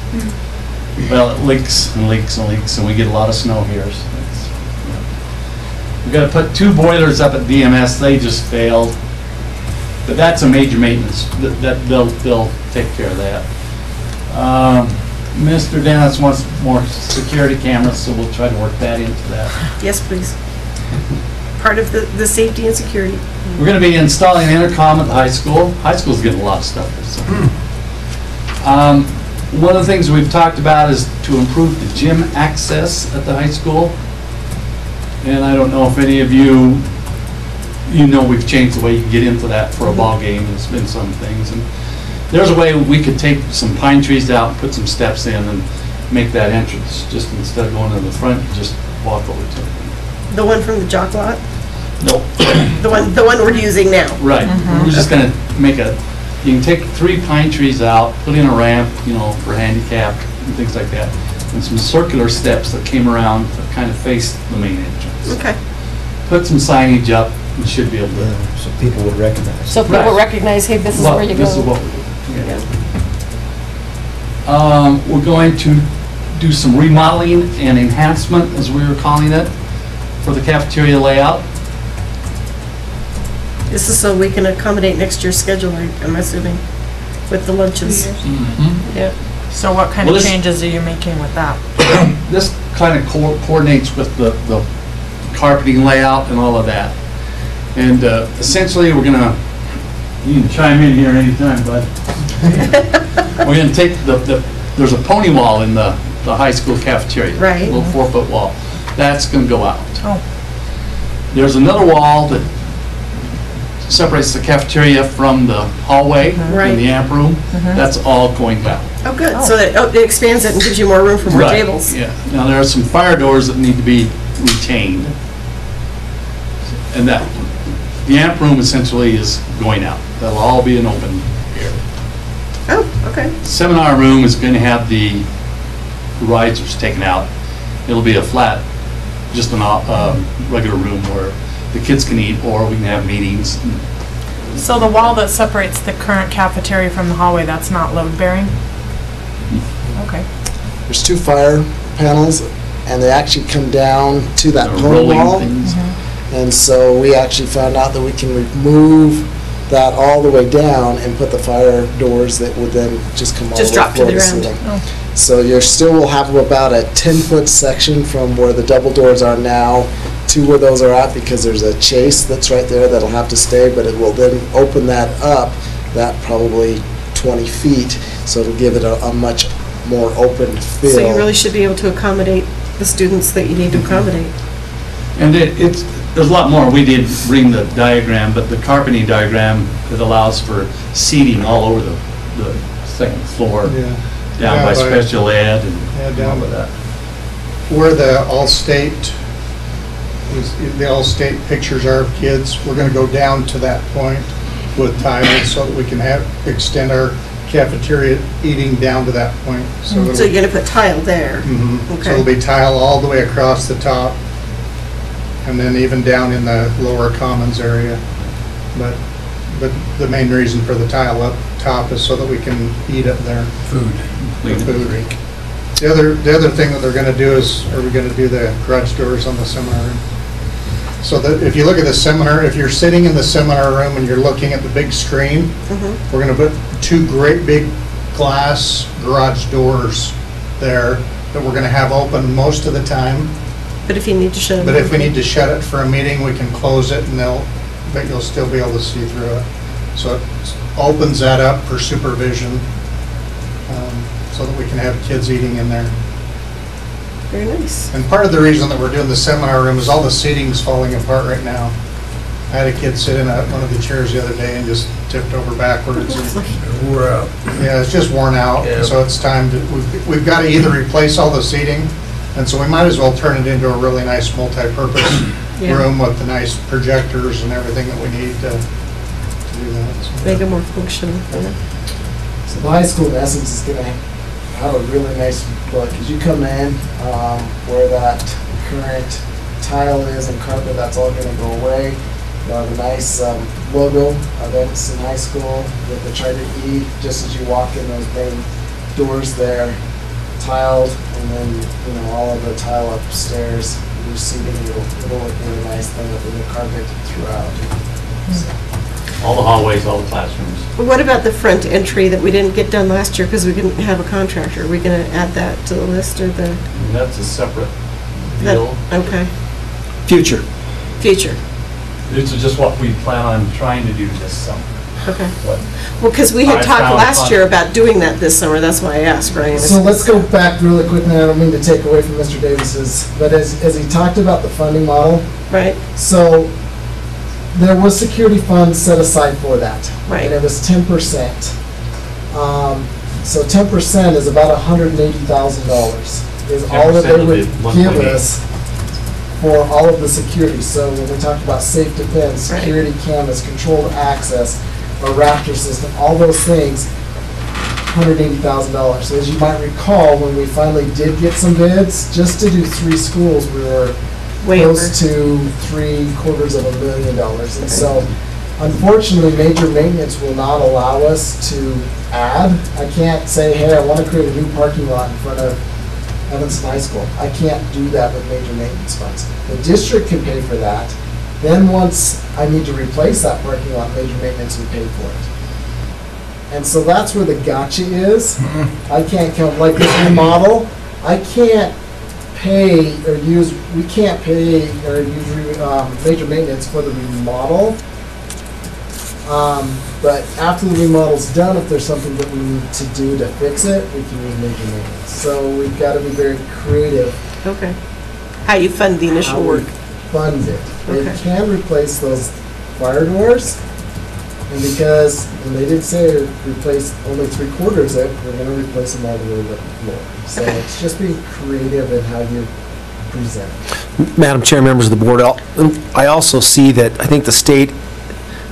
well, it leaks and leaks and leaks, and we get a lot of snow here. So we've got to put 2 boilers up at DMS. They just failed. But that's a major maintenance. They'll take care of that. Mr. Dennis wants more security cameras, so we'll try to work that into that. Yes, please. Part of the safety and security. We're going to be installing intercom at the high school. High school's getting a lot of stuff this summer. One of the things we've talked about is to improve the gym access at the high school. And I don't know if any of you know we've changed the way you can get into that for a ball game. There's been some things. And there's a way we could take some pine trees out and put some steps in and make that entrance. Just instead of going to the front, you just walk over to it. The one from the jock lot? Nope. The one we're using now? Right. We're just going to make you can take 3 pine trees out, put in a ramp, for handicapped and things like that, and some circular steps that came around that kind of faced the main entrance. Okay. Put some signage up, you should be able to. So people would recognize. So people recognize, hey, this is where you go. This is what we're doing. We're going to do some remodeling and enhancement, as we were calling it, for the cafeteria layout. This is so we can accommodate next year's schedule, I'm assuming, with the lunches. Yeah. So what kind Well, of this- changes are you making with that? This kind of coordinates with the carpeting layout and all of that. And essentially, we're gonna, you can chime in here anytime, bud. We're gonna take there's a pony wall in the high school cafeteria. Right. A little 4-foot wall. That's gonna go out. Oh. There's another wall that separates the cafeteria from the hallway Right. and the amp room. That's all going out. Oh, good. So that it expands it and gives you more room for more Right, tables. yeah. Now, there are some fire doors that need to be retained. And the amp room essentially is going out. That'll all be an open area. Oh, okay. Seminar room is going to have the risers taken out. It'll be a flat, just a regular room where the kids can eat, or we can have meetings. So the wall that separates the current cafeteria from the hallway, that's not load bearing? Okay. There's 2 fire panels, and they actually come down to that pony rolling wall. things. And so we actually found out that we can remove that all the way down and put the fire doors that would then just come all the way Just drop to the floor ground. ceiling. So you still will have about a 10-foot section from where the double doors are now to where those are at, because there's a chase that's right there that'll have to stay, but it will then open that up, that probably 20 feet, so it'll give it a much more open feel. So you really should be able to accommodate the students that you need to accommodate. And there's a lot more. We did bring the diagram, but the carpeting diagram that allows for seating all over the second floor, down by special ed and all of that. Where the All-State pictures are of kids, we're going to go down to that point with tiles so that we can extend our cafeteria eating down to that point. So you're going to put tile there? So Okay. it'll be tile all the way across the top, and then even down in the lower commons area. But the main reason for the tile up top is so that we can eat up there. Food. The other thing that they're going to do is, are we going to do the garage doors on the seminar room? So that if you look at the seminar, if you're sitting in the seminar room and you're looking at the big screen, we're going to put 2 great big glass garage doors there that we're going to have open most of the time. But if you need to shut it. But if we need to shut it for a meeting, we can close it and but you'll still be able to see through it. So it opens that up for supervision, so that we can have kids eating in there. Very nice. And part of the reason that we're doing the seminar room is all the seating's falling apart right now. I had a kid sit in one of the chairs the other day and just tipped over backwards. Wore out. Yeah, it's just worn out, Yeah. so it's time to, we've got to either replace all the seating, and so we might as well turn it into a really nice multi-purpose Yeah. room with the nice projectors and everything that we need to do that. So- Make it more functional. So the high school in essence is going to have a really nice look. As you come in, where that current tile is and carpet, that's all going to go away. You'll have a nice logo of Edison High School with the Charter E, just as you walk in those main doors there, tiled, and then, all of the tile upstairs, your seating, it'll look really nice then with the carpet throughout. All the hallways, all the classrooms. But what about the front entry that we didn't get done last year because we didn't have a contractor? Are we going to add that to the list or the? And that's a separate that- deal. Okay. Future. Future. This is just what we plan on trying to do this summer. Okay. Well, because we had talked last year about doing that this summer, that's why I asked, Ryan. So let's go back really quick, and I don't mean to take away from Mr. Davis's, but as he talked about the funding model. Right. So there was security funds set aside for that. Right. And it was 10%. So 10% is about $180,000 is all that they would give us for all of the security. So when we talked about safe defense, security cameras, controlled access, a Raptor system, all those things, $180,000. So as you might recall, when we finally did get some bids, just to do 3 schools, we were close to $750,000. And so unfortunately, major maintenance will not allow us to add. I can't say, hey, I want to create a new parking lot in front of Evanston High School. I can't do that with major maintenance funds. The district can pay for that. Then once I need to replace that parking lot, major maintenance will pay for it. And so that's where the gotcha is. I can't come, like this remodel, I can't pay or use, we can't pay or use major maintenance for the remodel. But after the remodel's done, if there's something that we need to do to fix it, we can use major maintenance. So we've got to be very creative. Okay. How you fund the initial work. Fund it. Okay. They can replace those fire doors, and because, and they did say replace only 3/4 of it, we're going to replace them all the way to the floor. So it's just being creative in how you present. Madam Chair, members of the board, I also see that I think the state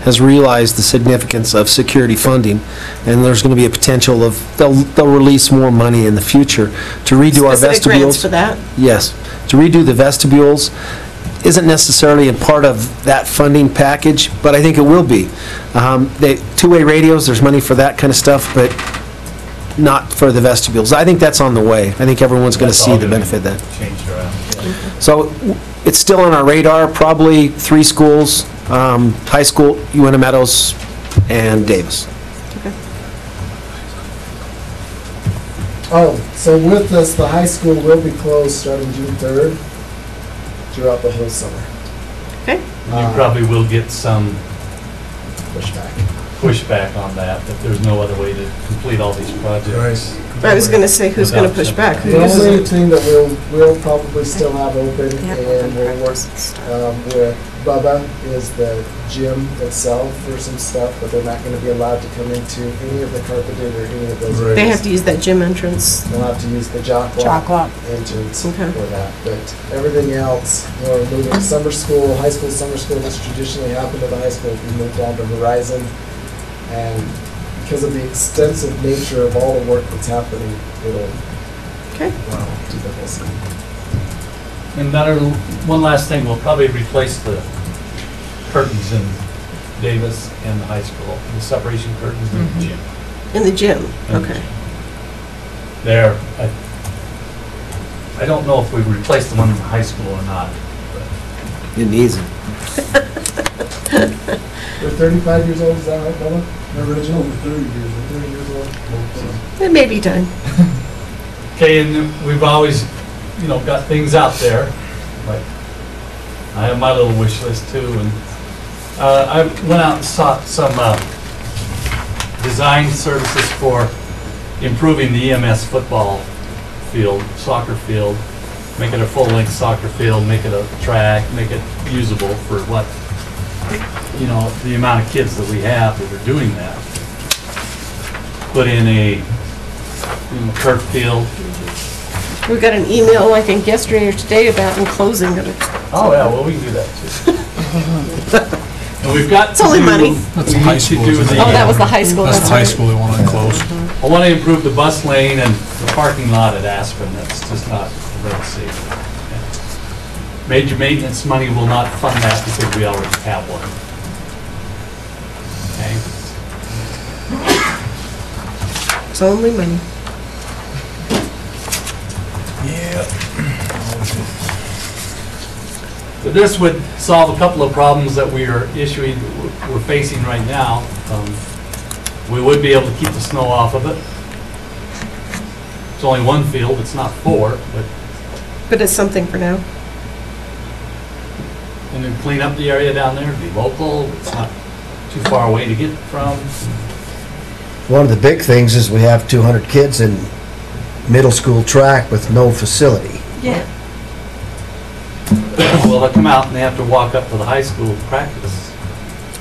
has realized the significance of security funding, and there's going to be a potential of, they'll release more money in the future to redo our vestibules. Specific grants for that? Yes. To redo the vestibules isn't necessarily a part of that funding package, but I think it will be. Two-way radios, there's money for that kind of stuff, but not for the vestibules. I think that's on the way. I think everyone's going to see the benefit of that. Changed around. So it's still on our radar, probably 3 schools, high school, UNM Meadows, and Davis. Oh, so with this, the high school will be closed starting June 3rd throughout the whole summer. Okay. You probably will get some pushback on that there's no other way to complete all these projects. I was going to say, who's going to push back? Who The uses only it? thing that we'll probably still have open, and we'll work with Bubba, is the gym itself for some stuff, but they're not going to be allowed to come into any of the carpeted or any of those areas. They have to use that gym entrance. They'll have to use the jock walk entrance for that. But everything else, we're moving to summer school, high school, summer school. That's traditionally happened at the high school. We moved on to Horizon, and because of the extensive nature of all the work that's happening, it'll do the whole thing. And one last thing, we'll probably replace the curtains in Davis and the high school, the separation curtains in the gym. In the gym, okay. There, I don't know if we replaced the one in the high school or not. It needs it. They're 35 years old, is that right, Bella? The original? 30 years old. It may be time. Okay, and we've always, got things out there, like, I have my little wish list too, and I went out and sought some design services for improving the EMS football field, soccer field, make it a full-length soccer field, make it a track, make it usable for what, the amount of kids that we have that are doing that. Put in a turf field. We got an email, I think, yesterday or today about enclosing it. Oh, yeah, well, we can do that too. And we've got It's only money. That's the high school. Oh, that was the high school. That's the high school they want to enclose. I want to improve the bus lane and the parking lot at Aspen. That's just not really safe. Major maintenance money will not fund that because we already have one. Okay? It's only money. But this would solve a couple of problems that we're facing right now. We would be able to keep the snow off of it. It's only one field, it's not 4, But it's something for now. And then clean up the area down there, be local, it's not too far away to get from. One of the big things is we have 200 kids in middle school track with no facility. Yeah. Well, they come out and they have to walk up to the high school to practice.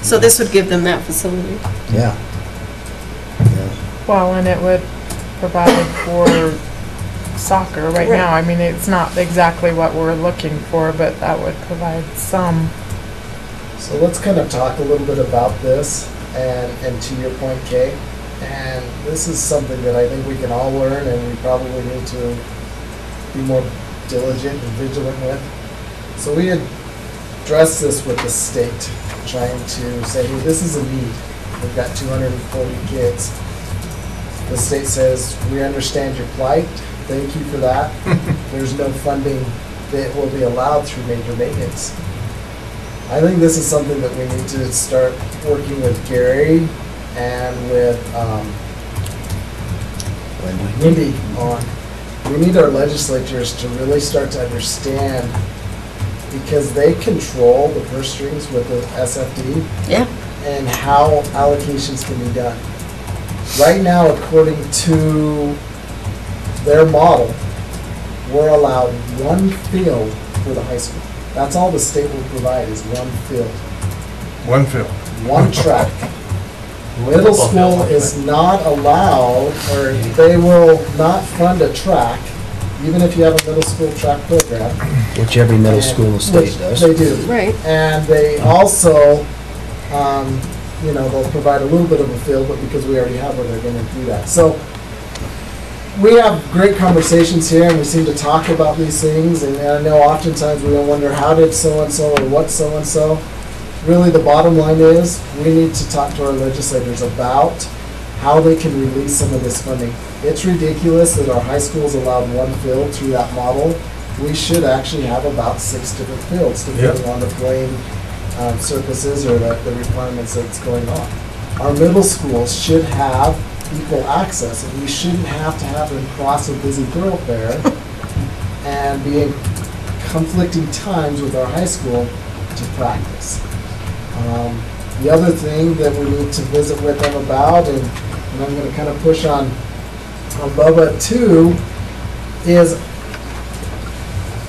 So this would give them that facility? Yeah. Well, and it would provide for soccer right Right. now. I mean, it's not exactly what we're looking for, but that would provide some. So let's kind of talk a little bit about this, and to your point, Kay, and this is something that I think we can all learn, and we probably need to be more diligent and vigilant with. So we addressed this with the state, trying to say, hey, this is a need. We've got 240 kids. The state says, we understand your plight, thank you for that. There's no funding that will be allowed through major maintenance. I think this is something that we need to start working with Gary and with Wendy on. We need our legislatures to really start to understand, because they control the purse strings with the SFD. Yeah. And how allocations can be done. Right now, according to their model, we're allowed one field for the high school. That's all the state will provide, is one field. One field. One track. Middle school is not allowed, or they will not fund a track, even if you have a middle school track program. Which every middle school in the state does. They do. Right. And they also, you know, they'll provide a little bit of a field, but because we already have one, they're gonna do that. So, we have great conversations here, and we seem to talk about these things, and I know oftentimes we wonder, how did so-and-so, or what so-and-so? Really, the bottom line is, we need to talk to our legislators about how they can release some of this funding. It's ridiculous that our high schools allowed one field through that model. We should actually have about 6 different fields, depending on the playing surfaces or the requirements that's going on. Our middle schools should have equal access, and we shouldn't have to have them cross a busy thoroughfare and be in conflicting times with our high school to practice. The other thing that we need to visit with them about, and I'm going to kind of push on Bubba too, is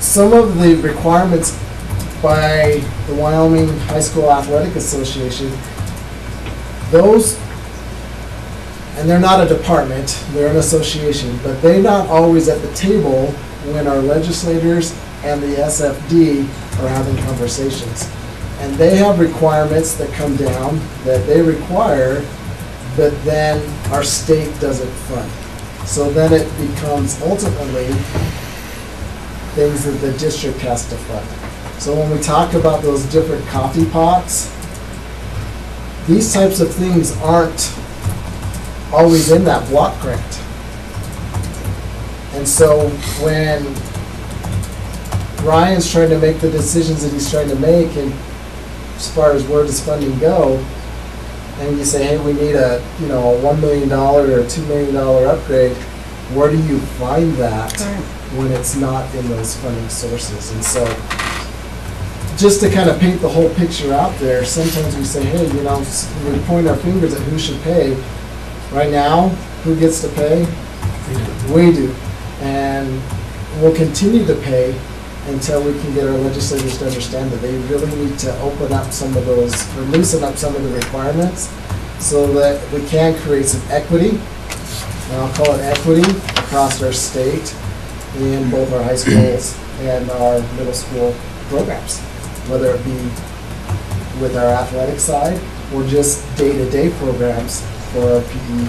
some of the requirements by the Wyoming High School Athletic Association, those, and they're not a department, they're an association, but they're not always at the table when our legislators and the SFD are having conversations. And they have requirements that come down that they require, but then our state doesn't fund. So then it becomes ultimately things that the district has to fund. So when we talk about those different coffee pots, these types of things aren't always in that block grant. And so when Ryan's trying to make the decisions that he's trying to make, and as far as where does funding go, and you say, hey, we need a $1 million or a $2 million upgrade, where do you find that when it's not in those funding sources? And so just to kind of paint the whole picture out there, sometimes we say, hey, we point our fingers at who should pay. Right now, who gets to pay? We do. And we'll continue to pay until we can get our legislators to understand that they really need to open up some of those, or loosen up some of the requirements, so that we can create some equity, and I'll call it equity, across our state in both our high schools and our middle school programs, whether it be with our athletic side or just day-to-day programs for our PE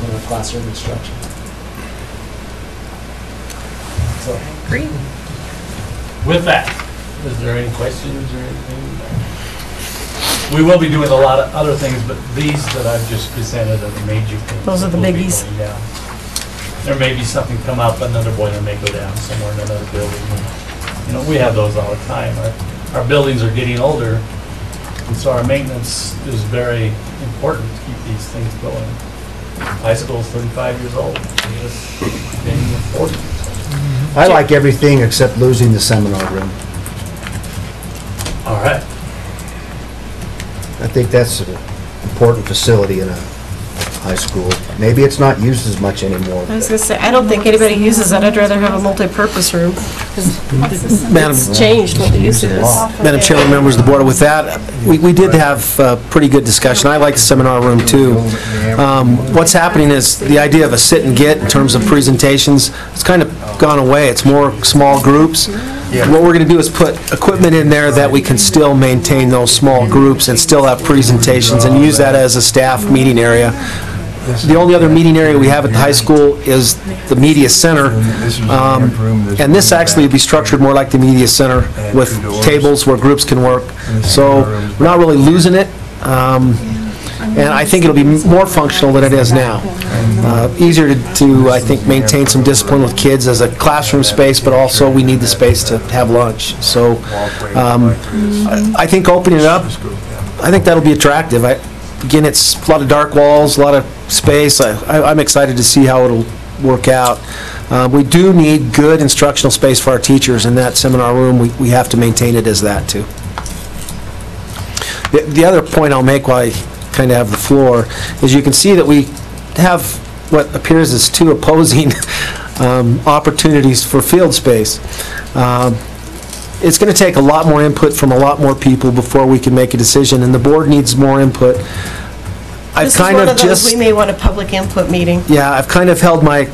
and our classroom instruction. So, Great. With that, is there any questions or anything? We will be doing a lot of other things, but these that I've just presented are the major things. Those are the that will be biggies. going down. There may be something come up, another boiler may go down somewhere in another building. We have those all the time. Our buildings are getting older, and so our maintenance is very important to keep these things going. High school's 35 years old. We're just getting 40. I like everything except losing the seminar room. All right. I think that's important facility in a high school. Maybe it's not used as much anymore. I was gonna say, I don't think anybody uses it. I'd rather have a multi-purpose room, because Madam- it's changed what the use is. Madam Chairman, members of the board, with that, we did have a pretty good discussion. I like the seminar room, too. What's happening is the idea of a sit and get in terms of presentations, it's kind of gone away. It's more small groups. What we're going to do is put equipment in there that we can still maintain those small groups and still have presentations and use that as a staff meeting area. The only other meeting area we have at the high school is the media center, and this actually would be structured more like the media center with tables where groups can work. So we're not really losing it, and I think it'll be more functional than it is now. Easier to, I think, maintain some discipline with kids as a classroom space, but also we need the space to have lunch. So I think opening it up, I think that'll be attractive. Again, it's a lot of dark walls, a lot of space. I'm excited to see how it'll work out. We do need good instructional space for our teachers in that seminar room. We have to maintain it as that, too. The other point I'll make while I kind of have the floor is you can see that we have what appears as two opposing opportunities for field space. It's going to take a lot more input from a lot more people before we can make a decision, and the board needs more input. This is one of those, we may want a public input meeting. Yeah, I've kind of held back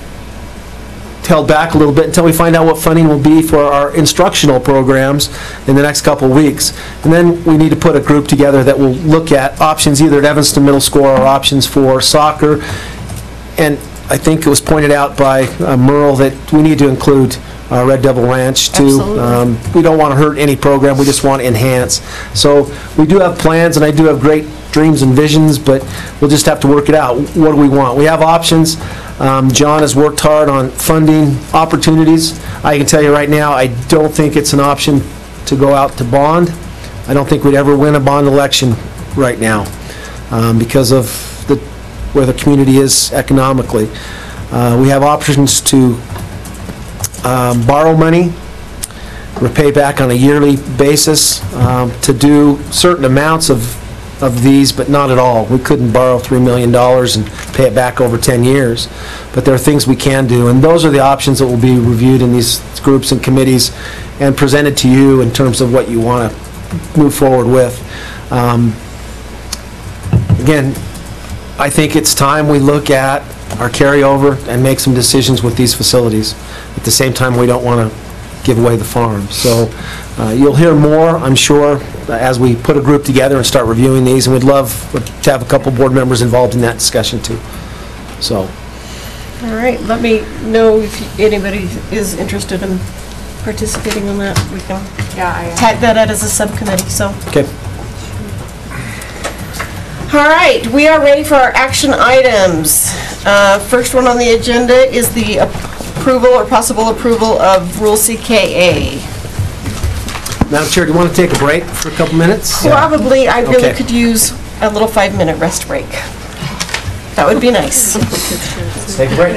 a little bit until we find out what funding will be for our instructional programs in the next couple of weeks. And then we need to put a group together that will look at options either at Evanston Middle School or options for soccer. And I think it was pointed out by Merle that we need to include Red Devil Ranch too. We don't want to hurt any program, we just want to enhance. So we do have plans, and I do have great dreams and visions, but we'll just have to work it out. What do we want? We have options. John has worked hard on funding opportunities. I can tell you right now, I don't think it's an option to go out to bond. I don't think we'd ever win a bond election right now because of where the community is economically. We have options to borrow money, repay back on a yearly basis, to do certain amounts of these, but not at all. We couldn't borrow $3 million and pay it back over 10 years, but there are things we can do, and those are the options that will be reviewed in these groups and committees and presented to you in terms of what you want to move forward with. Again, I think it's time we look at our carryover and make some decisions with these facilities. At the same time, we don't want to give away the farm. So you'll hear more, I'm sure, as we put a group together and start reviewing these, and we'd love to have a couple board members involved in that discussion too. So. All right, let me know if anybody is interested in participating in that. We can tag that out as a subcommittee, so. Okay. All right, we are ready for our action items. First one on the agenda is the approval or possible approval of Rule CKA. Madam Chair, do you want to take a break for a couple minutes? Probably, I really Okay. could use a little 5-minute rest break. That would be nice. Take a break.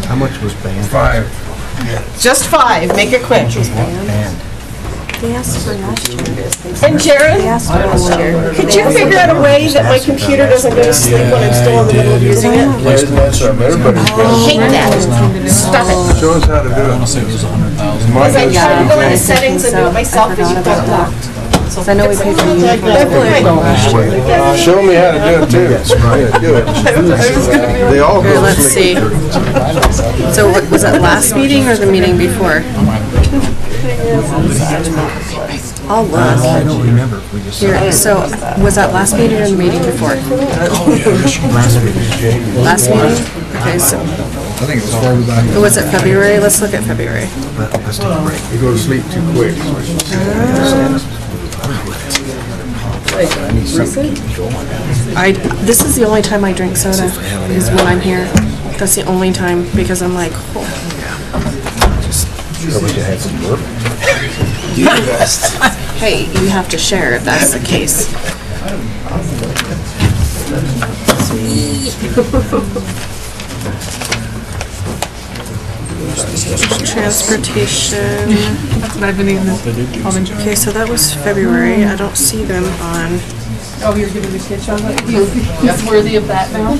How much was banned? 5. Just 5, make it quick. They asked for last year. And Jared, They asked for last year. could you figure out a way that my computer doesn't go to sleep when I'm still in the middle of using it? Isn't that something? Everybody's I got hate that. Stop it. it. Show us how to do it. Because I tried to go into settings and do it myself, but you've got it locked. I know we paid for the uniform. Show me how to do it too. Yeah, do it. They all go Here, to let's sleep. see. So was that last meeting or the meeting before? I'll look. I don't remember. We just Here, so was that last meeting or the meeting before? last week. Last meeting? Okay, so, I think it was farther back. was it February? Let's look at February. Let's take a break. You go to sleep too quick. This is the only time I drink soda, is when I'm here. That's the only time, because I'm like, oh. Probably had some work. Hey, you have to share if that's the case. Transportation. That's what I've been eating this elementary. Okay, so that was February. I don't see them on. Oh, you're giving the kid chocolate? He's worthy of that now.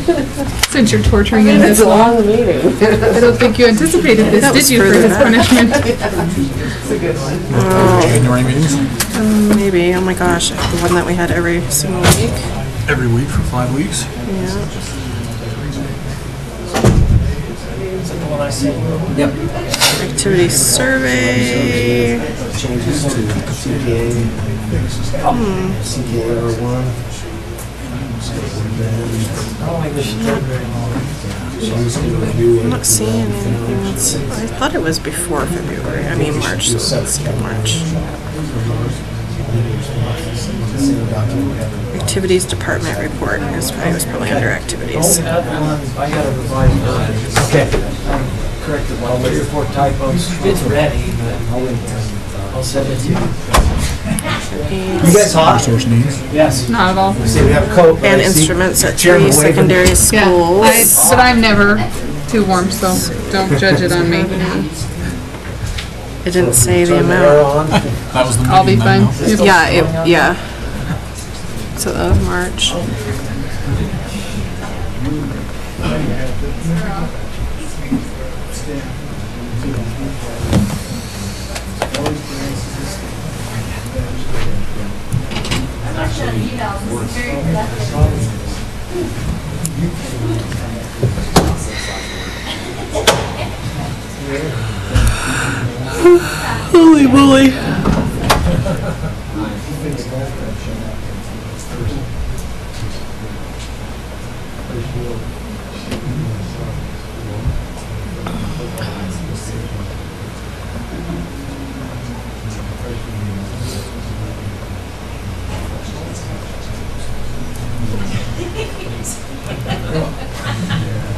Since you're torturing him this long. I don't think you anticipated this, did you, for his punishment? It's a good one. January meetings? Maybe. Oh my gosh, the one that we had every single week. Every week for 5 weeks? Yeah. Yep. Activity survey. Changes to CPA. CPA R1. I'm not seeing anything. I thought it was before February. I mean March, so let's see March. Activities department report. It was probably under activities. Okay. Corrected, well, 3 or 4 typos. It's ready, but I'll send it to you. You guys hot? Yes. Not at all. See, we have coat. And instruments at 3 secondary schools. But I'm never too warm, so don't judge it on me. It didn't say the amount. I'll be fine. Yeah, yeah. So that was March. Holy moly.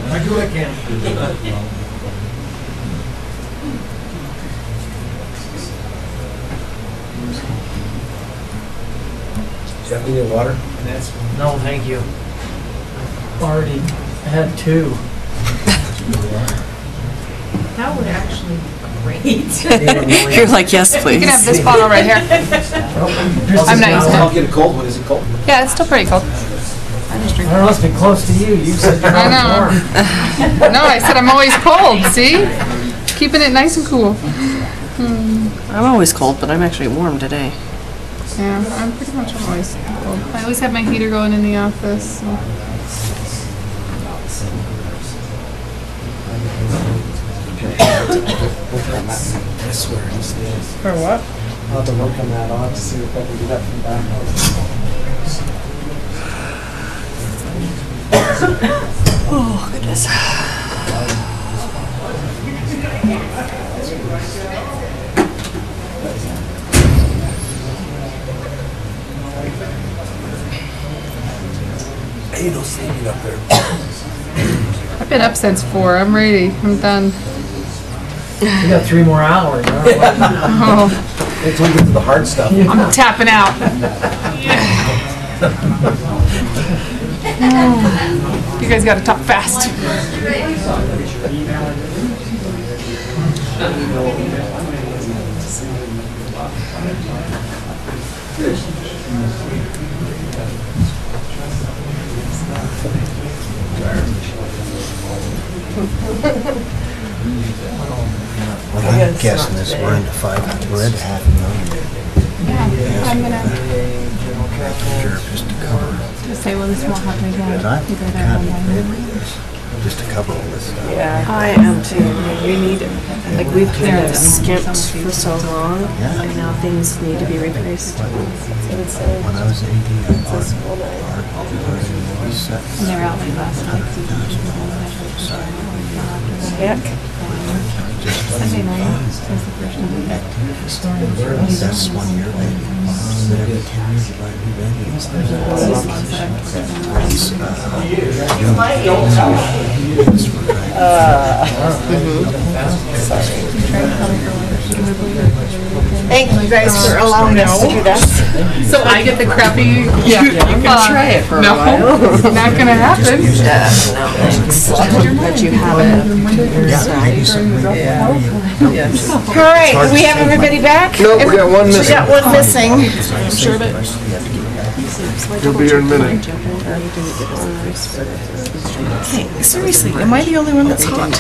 I do what I can. Do you have any water? No, thank you. I've already had 2. That would actually be great. You're like, yes, please. You can have this bottle right here. I'm not used to it. I'll get a cold one. Is it cold? Yeah, it's still pretty cold. I just drink. I must be close to you. You said you're I always know. warm. No, I said I'm always cold, see? Keeping it nice and cool. I'm always cold, but I'm actually warm today. Yeah, I'm pretty much always cold. I always have my heater going in the office. So. I swear, For what? I'll have to look on that. I'll have to see if I can do that from back home. Oh, goodness. Ain't no sleeping up there. I've been up since 4. I'm ready. I'm done. You got 3 more hours. Oh, Wait till we get to the hard stuff. I'm tapping out. You guys gotta talk fast. What I'm guessing is we're into 5, we're into $500,000. Yeah, I'm gonna Sure, just to cover. just say, well, this won't happen again. Because I'm You go there kind all of in night. favor of this, just to cover all this stuff. Yeah, I am too. We need, like, we've kind of skimped for so long, and now things need to be replaced. When I was 18, I bought And they were out like last night. Heck. Sunday night was the first time. That's 1 year, maybe. Then every 10 years, you buy a new venue. Thank you guys for allowing us to do that. So I get the crappy. Yeah, you can try it for a no, while. not gonna happen. But you have it. Yes. All right, do we have everybody back? Nope, we got one We missing. got one missing. Sure of it. He'll be here in a minute. Okay, seriously, am I the only one that's hot?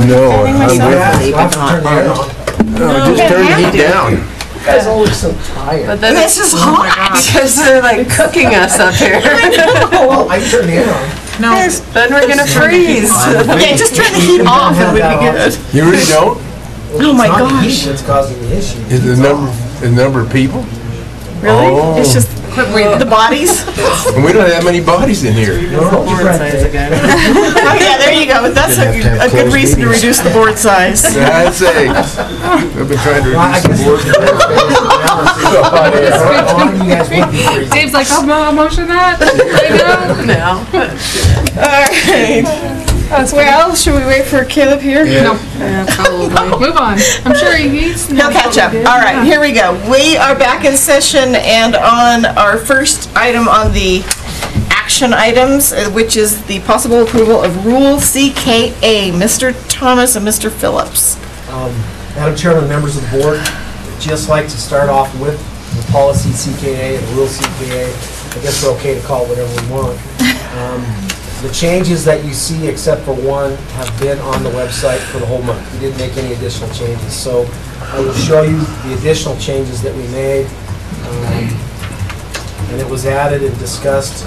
No, Turning I'm myself? with you. No, just turn the heat down. You guys all look so tired. But then This is hot. Because they're like cooking us up here. Well, I can turn the air on. no, then we're gonna freeze. Okay, just turn the heat off and we'd be good. You really don't? Oh my It's not the gosh. heat that's causing the issue. Is the number of people? Really? Oh. It's just the bodies? And we don't have many bodies in here. Oh yeah, there you go. That's a good reason to reduce the board size. I'd say, I've been trying to reduce the board. Dave's like, I'll motion that right now. All right. Well, should we wait for Caleb here? No. Probably. Move on. I'm sure he's. He'll catch up. All right, here we go. We are back in session and on our first item on the action items, which is the possible approval of Rule CKA. Mr. Thomas and Mr. Phillips. Madam Chairman, members of the board, I'd just like to start off with the policy CKA and the rule CKA. I guess we're okay to call it whatever we want. The changes that you see, except for one, have been on the website for the whole month. We didn't make any additional changes. So I will show you the additional changes that we made. And it was added and discussed.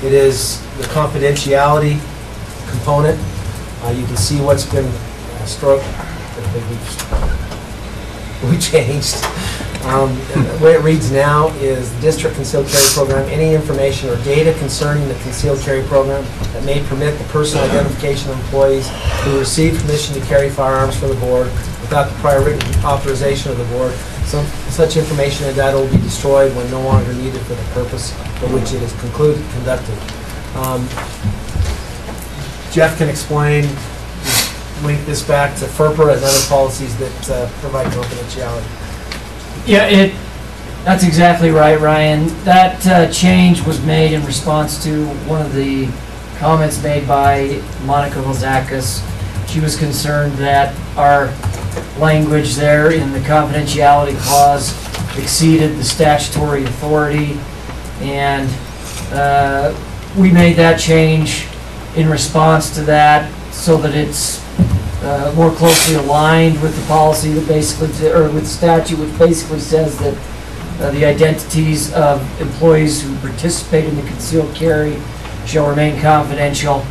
It is the confidentiality component. You can see what's been struck. We changed. The way it reads now is the district concealed carry program, any information or data concerning the concealed carry program that may permit the personal identification of employees who receive permission to carry firearms from the board without the prior written authorization of the board. Such information and data will be destroyed when no longer needed for the purpose for which it is conducted. Jeff can explain, link this back to FERPA and other policies that provide confidentiality. Yeah, that's exactly right, Ryan. That change was made in response to one of the comments made by Monica Vilzakis. She was concerned that our language there in the confidentiality clause exceeded the statutory authority, and we made that change in response to that so that it's more closely aligned with the policy that basically, or with the statute, which basically says that the identities of employees who participate in the concealed carry shall remain confidential.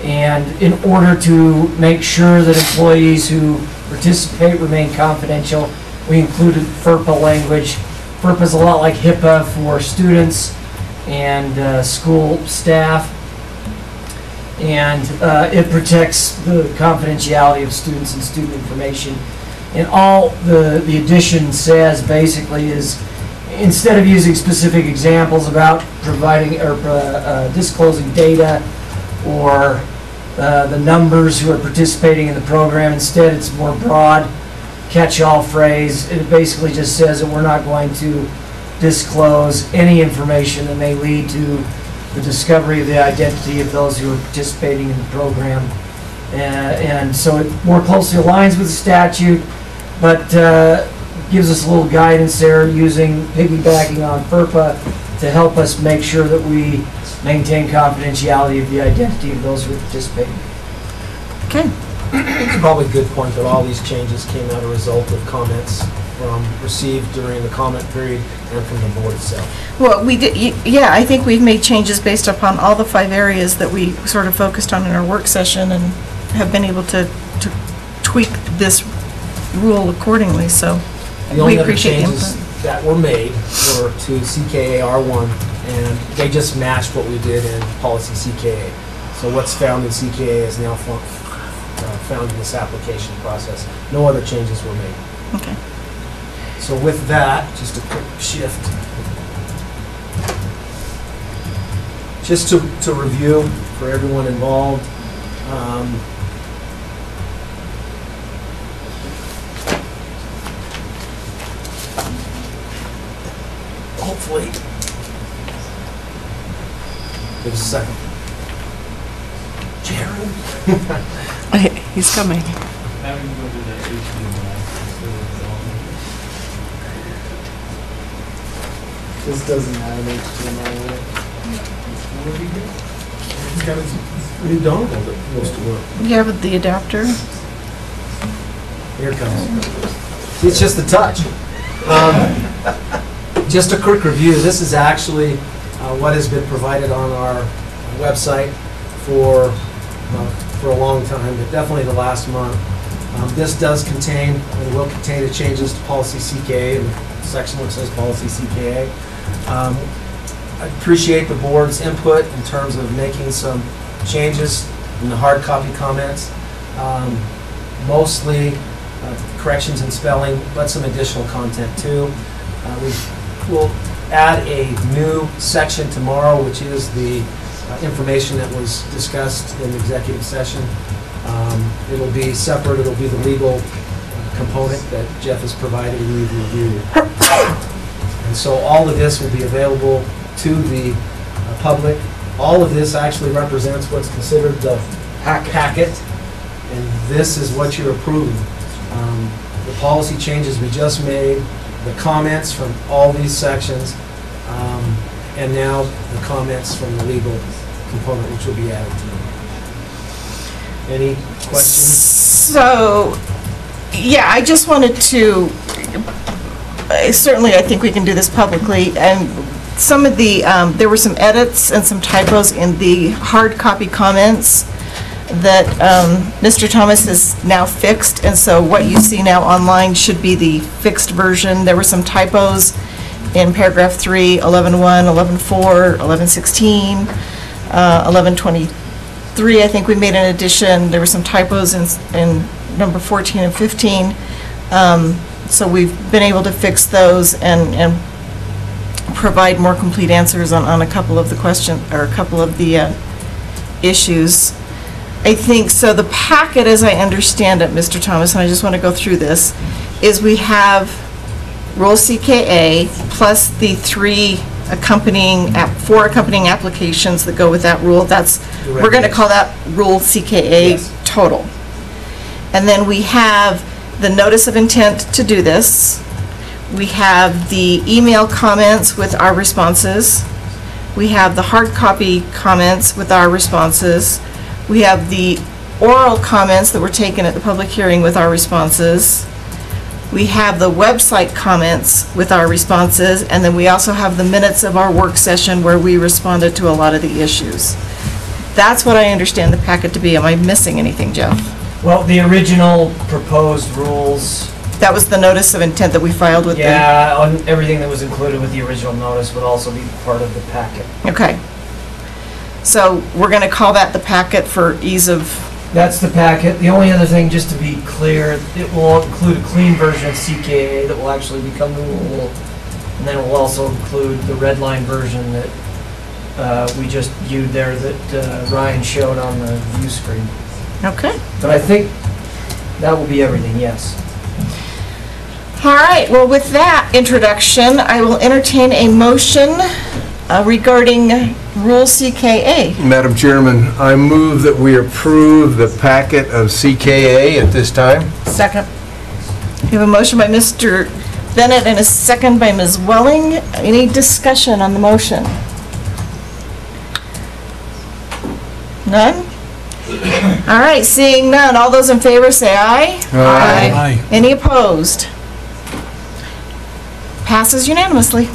And in order to make sure that employees who participate remain confidential, we included FERPA language. FERPA is a lot like HIPAA for students and school staff. And it protects the confidentiality of students and student information. And all the addition says basically is, instead of using specific examples about providing or disclosing data or the numbers who are participating in the program, instead it's more broad catch-all phrase. It basically just says that we're not going to disclose any information that may lead to the discovery of the identity of those who are participating in the program. And so it more closely aligns with the statute, but gives us a little guidance there, piggybacking on FERPA to help us make sure that we maintain confidentiality of the identity of those who are participating. Okay. It's probably a good point that all these changes came out as a result of comments received during the comment period and from the board itself. Well, we did, yeah, I think we've made changes based upon all the 5 areas that we sort of focused on in our work session and have been able to tweak this rule accordingly, so The only we other appreciate the changes input. that were made were to CKA R1, and they just matched what we did in policy CKA. So what's found in CKA is now found in this application process. No other changes were made. Okay. So with that, just a quick shift. just to review for everyone involved, hopefully, give us a second. Jared? He's coming. This doesn't have an HDMI. He's got his new dongle that goes to work. You have the adapter? Here it comes. See, it's just the touch. Just a quick review. This is actually what has been provided on our website for a long time, but definitely the last month. This does contain and will contain the changes to policy CKA, in the section where it says policy CKA. I appreciate the board's input in terms of making some changes in the hard copy comments. Mostly corrections in spelling, but some additional content too. We will add a new section tomorrow, which is the information that was discussed in executive session. It'll be separate, it'll be the legal component that Jeff has provided and we've reviewed. And so all of this will be available to the public. All of this actually represents what's considered the packet, and this is what you're approving. The policy changes we just made, the comments from all these sections, and now the comments from the legal component, which will be added to them. Any questions? So, yeah, I just wanted to, certainly I think we can do this publicly, and some of the, there were some edits and some typos in the hard copy comments that Mr. Thomas has now fixed, and so what you see now online should be the fixed version. There were some typos in paragraph 3, 11.1, 11.4, 11.16, 11.23, I think we made an addition. There were some typos in number 14 and 15. So we've been able to fix those and provide more complete answers on a couple of the questions, or a couple of the issues. I think, so the packet, as I understand it, Mr. Thomas, and I just want to go through this, is we have Rule CKA plus the four accompanying applications that go with that rule. That's, we're going to call that Rule CKA total. And then we have the notice of intent to do this. We have the email comments with our responses. We have the hard copy comments with our responses. We have the oral comments that were taken at the public hearing with our responses. We have the website comments with our responses, and then we also have the minutes of our work session where we responded to a lot of the issues. That's what I understand the packet to be. Am I missing anything, Jeff? Well, the original proposed rules. That was the notice of intent that we filed with them? Yeah, on everything that was included with the original notice would also be part of the packet. Okay. So we're going to call that the packet for ease of... That's the packet. The only other thing, just to be clear, it will include a clean version of CKA that will actually become the rule. And then it will also include the red line version that we just viewed there that Ryan showed on the view screen. Okay. But I think that will be everything, yes. All right, well, with that introduction, I will entertain a motion regarding Rule CKA. Madam Chairman, I move that we approve the packet of CKA at this time. Second. We have a motion by Mr. Bennett and a second by Ms. Welling. Any discussion on the motion? None? All right, seeing none, all those in favor say aye. Aye. Aye. Any opposed? Passes unanimously.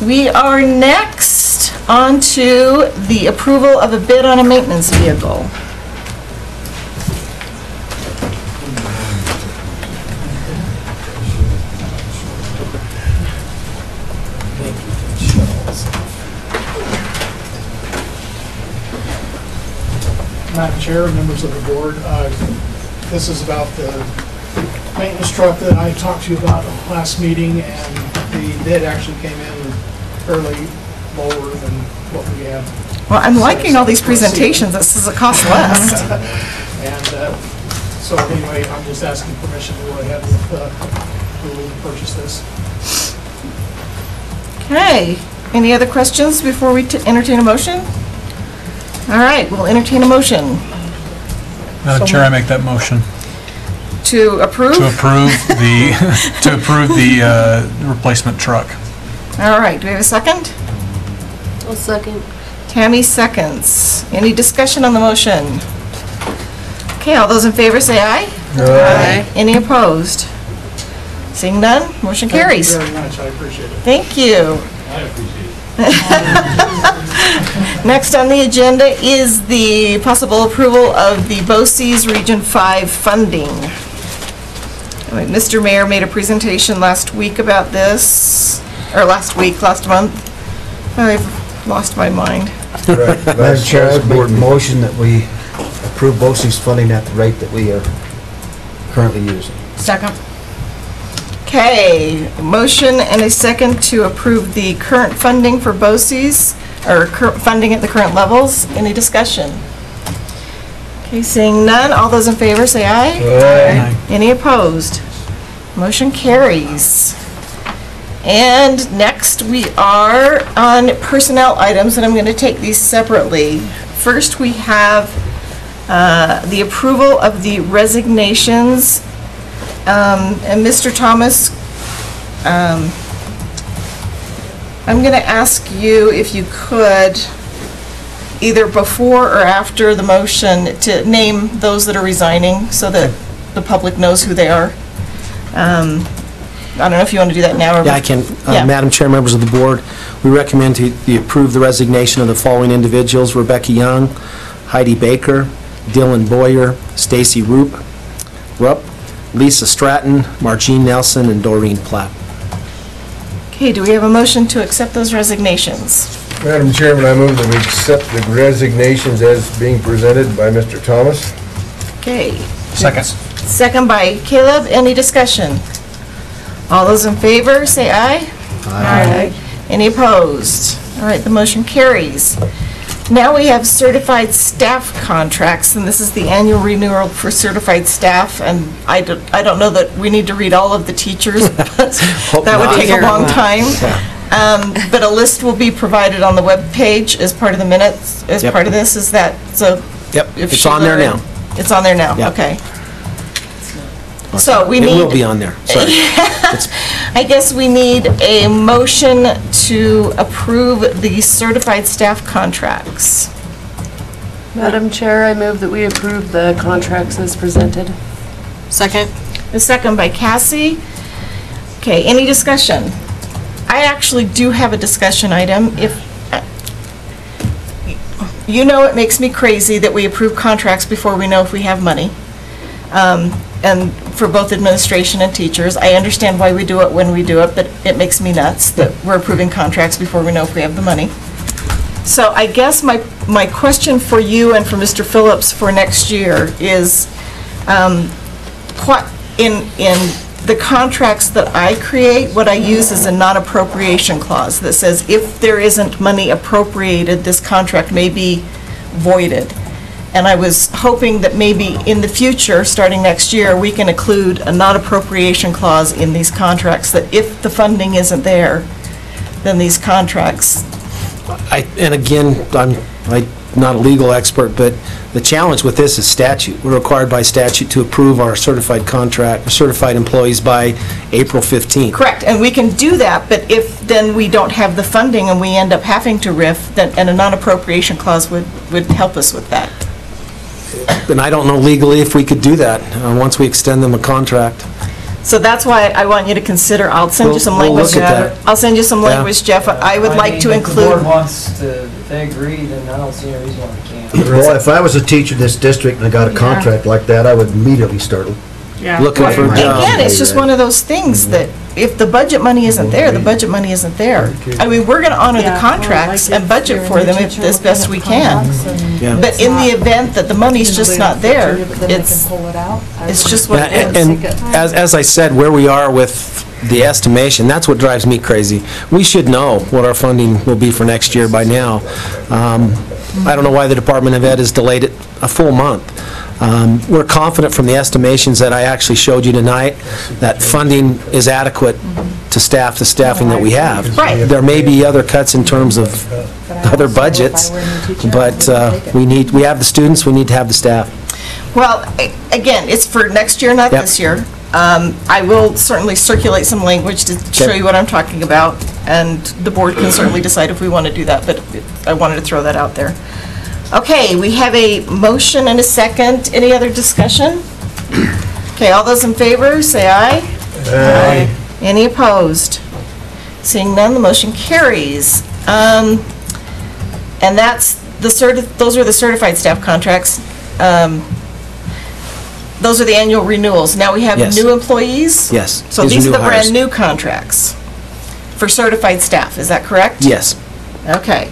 We are next on to the approval of a bid on a maintenance vehicle. Madam Chair, members of the board, this is about the maintenance truck that I talked to you about last meeting, and the bid actually came in early lower than what we have. Well, I'm liking all these presentations. This is a cost less. And so anyway, I'm just asking permission to go ahead with approval to purchase this. Okay. Any other questions before we entertain a motion? All right, we'll entertain a motion. Madam Chair, I make that motion. To approve? To approve the replacement truck. All right, do we have a second? I'll second. Tammy seconds. Any discussion on the motion? Okay, all those in favor say aye. Aye. Any opposed? Seeing none, motion carries. Thank you very much, I appreciate it. Thank you. I appreciate it. Next on the agenda is the possible approval of the BOCES Region 5 funding. All right, Mr. Mayor made a presentation last week about this, or last month. I've lost my mind. Madam Chair, I would make a motion that we approve BOCES funding at the rate that we are currently using. Second. Okay, motion and a second to approve the current funding for BOCES, or funding at the current levels. Any discussion? Okay, seeing none, all those in favor say aye. Aye. Any opposed? Motion carries. And next we are on personnel items, and I'm going to take these separately. First, we have the approval of the resignations. And Mr. Thomas, I'm going to ask you if you could, either before or after the motion, to name those that are resigning so that the public knows who they are. I don't know if you want to do that now or... Yeah, I can. Yeah. Madam Chair, members of the board, we recommend to approve the resignation of the following individuals: Rebecca Young, Heidi Baker, Dylan Boyer, Stacy Rupp, Lisa Stratton, Margene Nelson, and Doreen Platt. Okay, do we have a motion to accept those resignations? Madam Chairman, I move that we accept the resignations as being presented by Mr. Thomas. Okay. Second. Second by Caleb. Any discussion? All those in favor, say aye. Aye. Any opposed? All right, the motion carries. Now we have certified staff contracts, and this is the annual renewal for certified staff, and I don't know that we need to read all of the teachers, but that would take a long time. But a list will be provided on the web page as part of the minutes, as Yep. part of this, is that, so? Yep, if it's on there now. It's on there now, Yep. okay. So we need... It will be on there, sorry. I guess we need a motion to approve the certified staff contracts. Madam Chair, I move that we approve the contracts as presented. Second. The second by Cassie. Okay, any discussion? I actually do have a discussion item. If, you know, it makes me crazy that we approve contracts before we know if we have money. And for both administration and teachers. I understand why we do it when we do it, but it makes me nuts that we're approving contracts before we know if we have the money. So I guess my question for you and for Mr. Phillips for next year is, in the contracts that I create, what I use is a non-appropriation clause that says if there isn't money appropriated, this contract may be voided. And I was hoping that maybe in the future, starting next year, we can include a non-appropriation clause in these contracts, that if the funding isn't there, then these contracts... And again, I'm not a legal expert, but the challenge with this is statute. We're required by statute to approve our certified employees by April 15th. Correct, and we can do that, but if then we don't have the funding and we end up having to RIF, then, and a non-appropriation clause would help us with that. And I don't know legally if we could do that once we extend them a contract. So that's why I want you to consider, I'll send you some We'll language. look at that. I'll send you some language, Jeff. I would like to If the board include... wants to, if they agree, then I don't see any reason why we can't. Well, if I was a teacher in this district and I got a contract like that, I would immediately start looking for a job. Again, it's just one of those things that if the budget money isn't there, the budget money isn't there. I mean, we're going to honor the contracts and budget for them as best we can. Yeah. But in the event that the money's just not there, it's just what it is. And as I said, where we are with the estimation, that's what drives me crazy. We should know what our funding will be for next year by now. I don't know why the Department of Ed has delayed it a full month. We're confident from the estimations that I actually showed you tonight that funding is adequate to staff the staffing that we have. Right. There may be other cuts in terms of other budgets, but we have the students, we need to have the staff. Well, again, it's for next year, not Yep. this year. I will certainly circulate some language to show you what I'm talking about, and the board can certainly decide if we want to do that, but I wanted to throw that out there. Okay, we have a motion and a second. Any other discussion? Okay, all those in favor, say aye. Aye. Any opposed? Seeing none, the motion carries. And that's those are the certified staff contracts. Those are the annual renewals. Now we have Yes. new employees? Yes. So these are the brand-new contracts for certified staff, is that correct? Yes. Okay.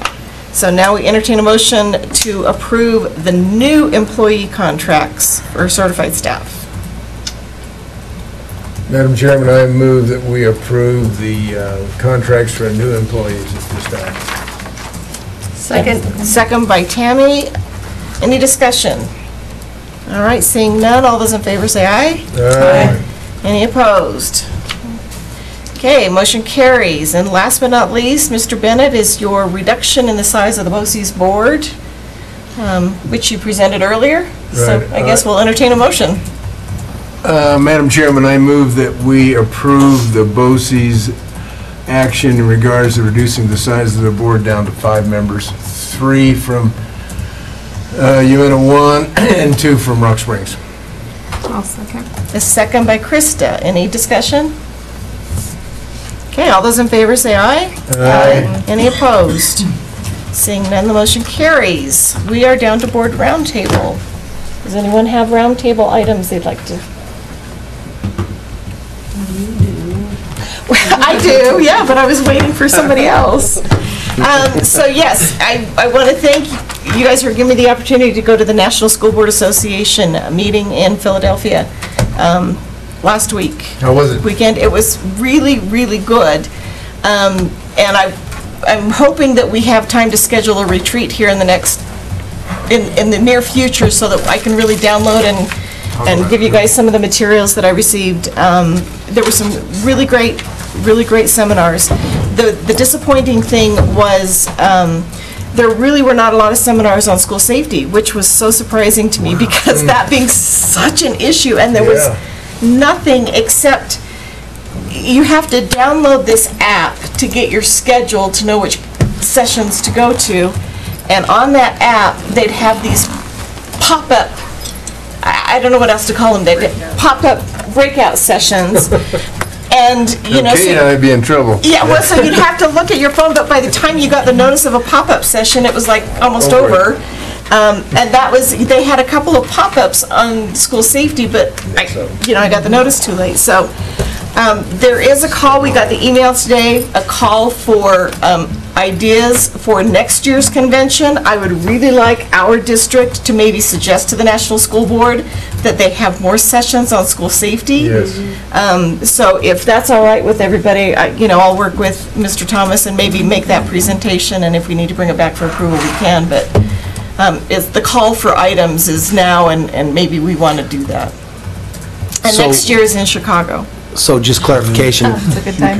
So now we entertain a motion to approve the new employee contracts for certified staff. Madam Chairman, I move that we approve the contracts for new employees at this time. Second by Tammy. Any discussion? All right, seeing none, all those in favor say aye. Aye. Any opposed? Okay, motion carries. And last but not least, Mr. Bennett, is your reduction in the size of the BOCES board, which you presented earlier. So Right. I guess we'll entertain a motion. Madam Chairman, I move that we approve the BOCES action in regards to reducing the size of the board down to 5 members, 3 from UNO 1 and 2 from Rock Springs. I'll second. A second by Krista. Any discussion? Okay, all those in favor say aye. Aye. Any opposed? Seeing none, the motion carries. We are down to board roundtable. Does anyone have roundtable items they'd like to? I do, yeah, but I was waiting for somebody else. So yes, I want to thank you guys for giving me the opportunity to go to the National School Board Association meeting in Philadelphia last week. How was it? Weekend. It was really, really good. And I'm hoping that we have time to schedule a retreat here in the near future so that I can really download and give you guys some of the materials that I received. There were some really great seminars. The disappointing thing was there really were not a lot of seminars on school safety, which was so surprising to me because that being such an issue, and there was nothing except you have to download this app to get your schedule to know which sessions to go to, and on that app they'd have these pop-up, I don't know what else to call them, they'd pop-up breakout sessions. And, you know, Okay, I'd be in trouble. yeah, well, so you'd have to look at your phone, but by the time you got the notice of a pop-up session, it was like almost over. And that was, they had a couple of pop-ups on school safety, but I got the notice too late. So there is a call, we got the email today, a call for ideas for next year's convention. I would really like our district to maybe suggest to the National School Board that they have more sessions on school safety. Yes. So if that's all right with everybody, I'll work with Mr. Thomas and maybe make that presentation, and if we need to bring it back for approval, we can, but the call for items is now, and maybe we want to do that. And So- next year is in Chicago. So just clarification. It's a good time.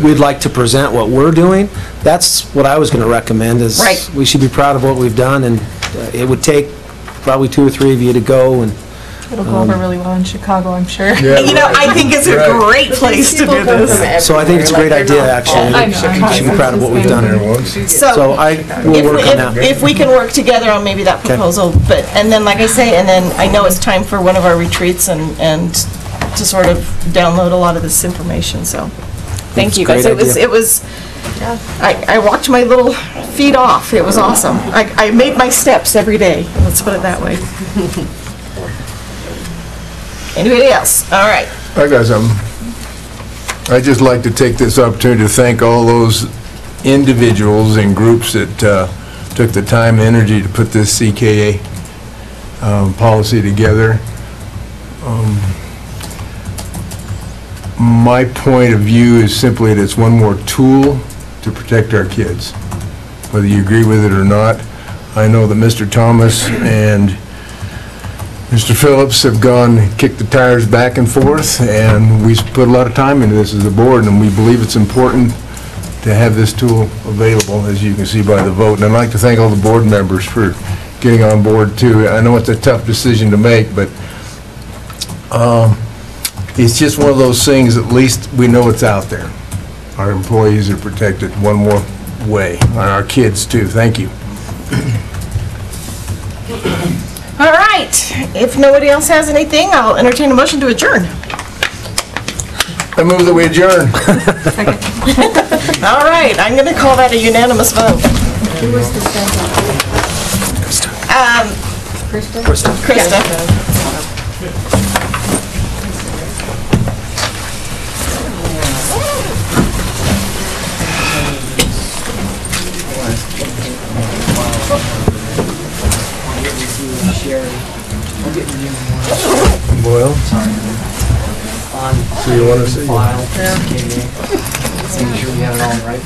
We'd like to present what we're doing. That's what I was going to recommend, is Right. we should be proud of what we've done, and it would take probably 2 or 3 of you to go, and It'll go over really well in Chicago, I'm sure. I think it's a great place to do this. so I think it's a great idea, actually. I know. We should be proud of what we've done. So I will work on that. If we can work together on maybe that proposal, and then, like I say, and then I know it's time for one of our retreats and to sort of download a lot of this information, so, thank you guys. It was, I walked my little feet off, it was awesome. I made my steps every day, let's put it that way. Anybody else? All right. I got something. I'd just like to take this opportunity to thank all those individuals and groups that took the time and energy to put this CKA policy together. my point of view is simply that it's one more tool to protect our kids, whether you agree with it or not. I know that Mr. Thomas and Mr. Phillips have kicked the tires back and forth, and we put a lot of time into this as a board, and we believe it's important to have this tool available, as you can see by the vote. And I'd like to thank all the board members for getting on board too. I know it's a tough decision to make, but it's just one of those things, at least we know it's out there. Our employees are protected one more way, and our kids too. Thank you. All right, if nobody else has anything, I'll entertain a motion to adjourn. I move that we adjourn. All right, I'm going to call that a unanimous vote. Who was the second? Krista? Krista. Boyle? So you want to see? File. Making sure we have it all right.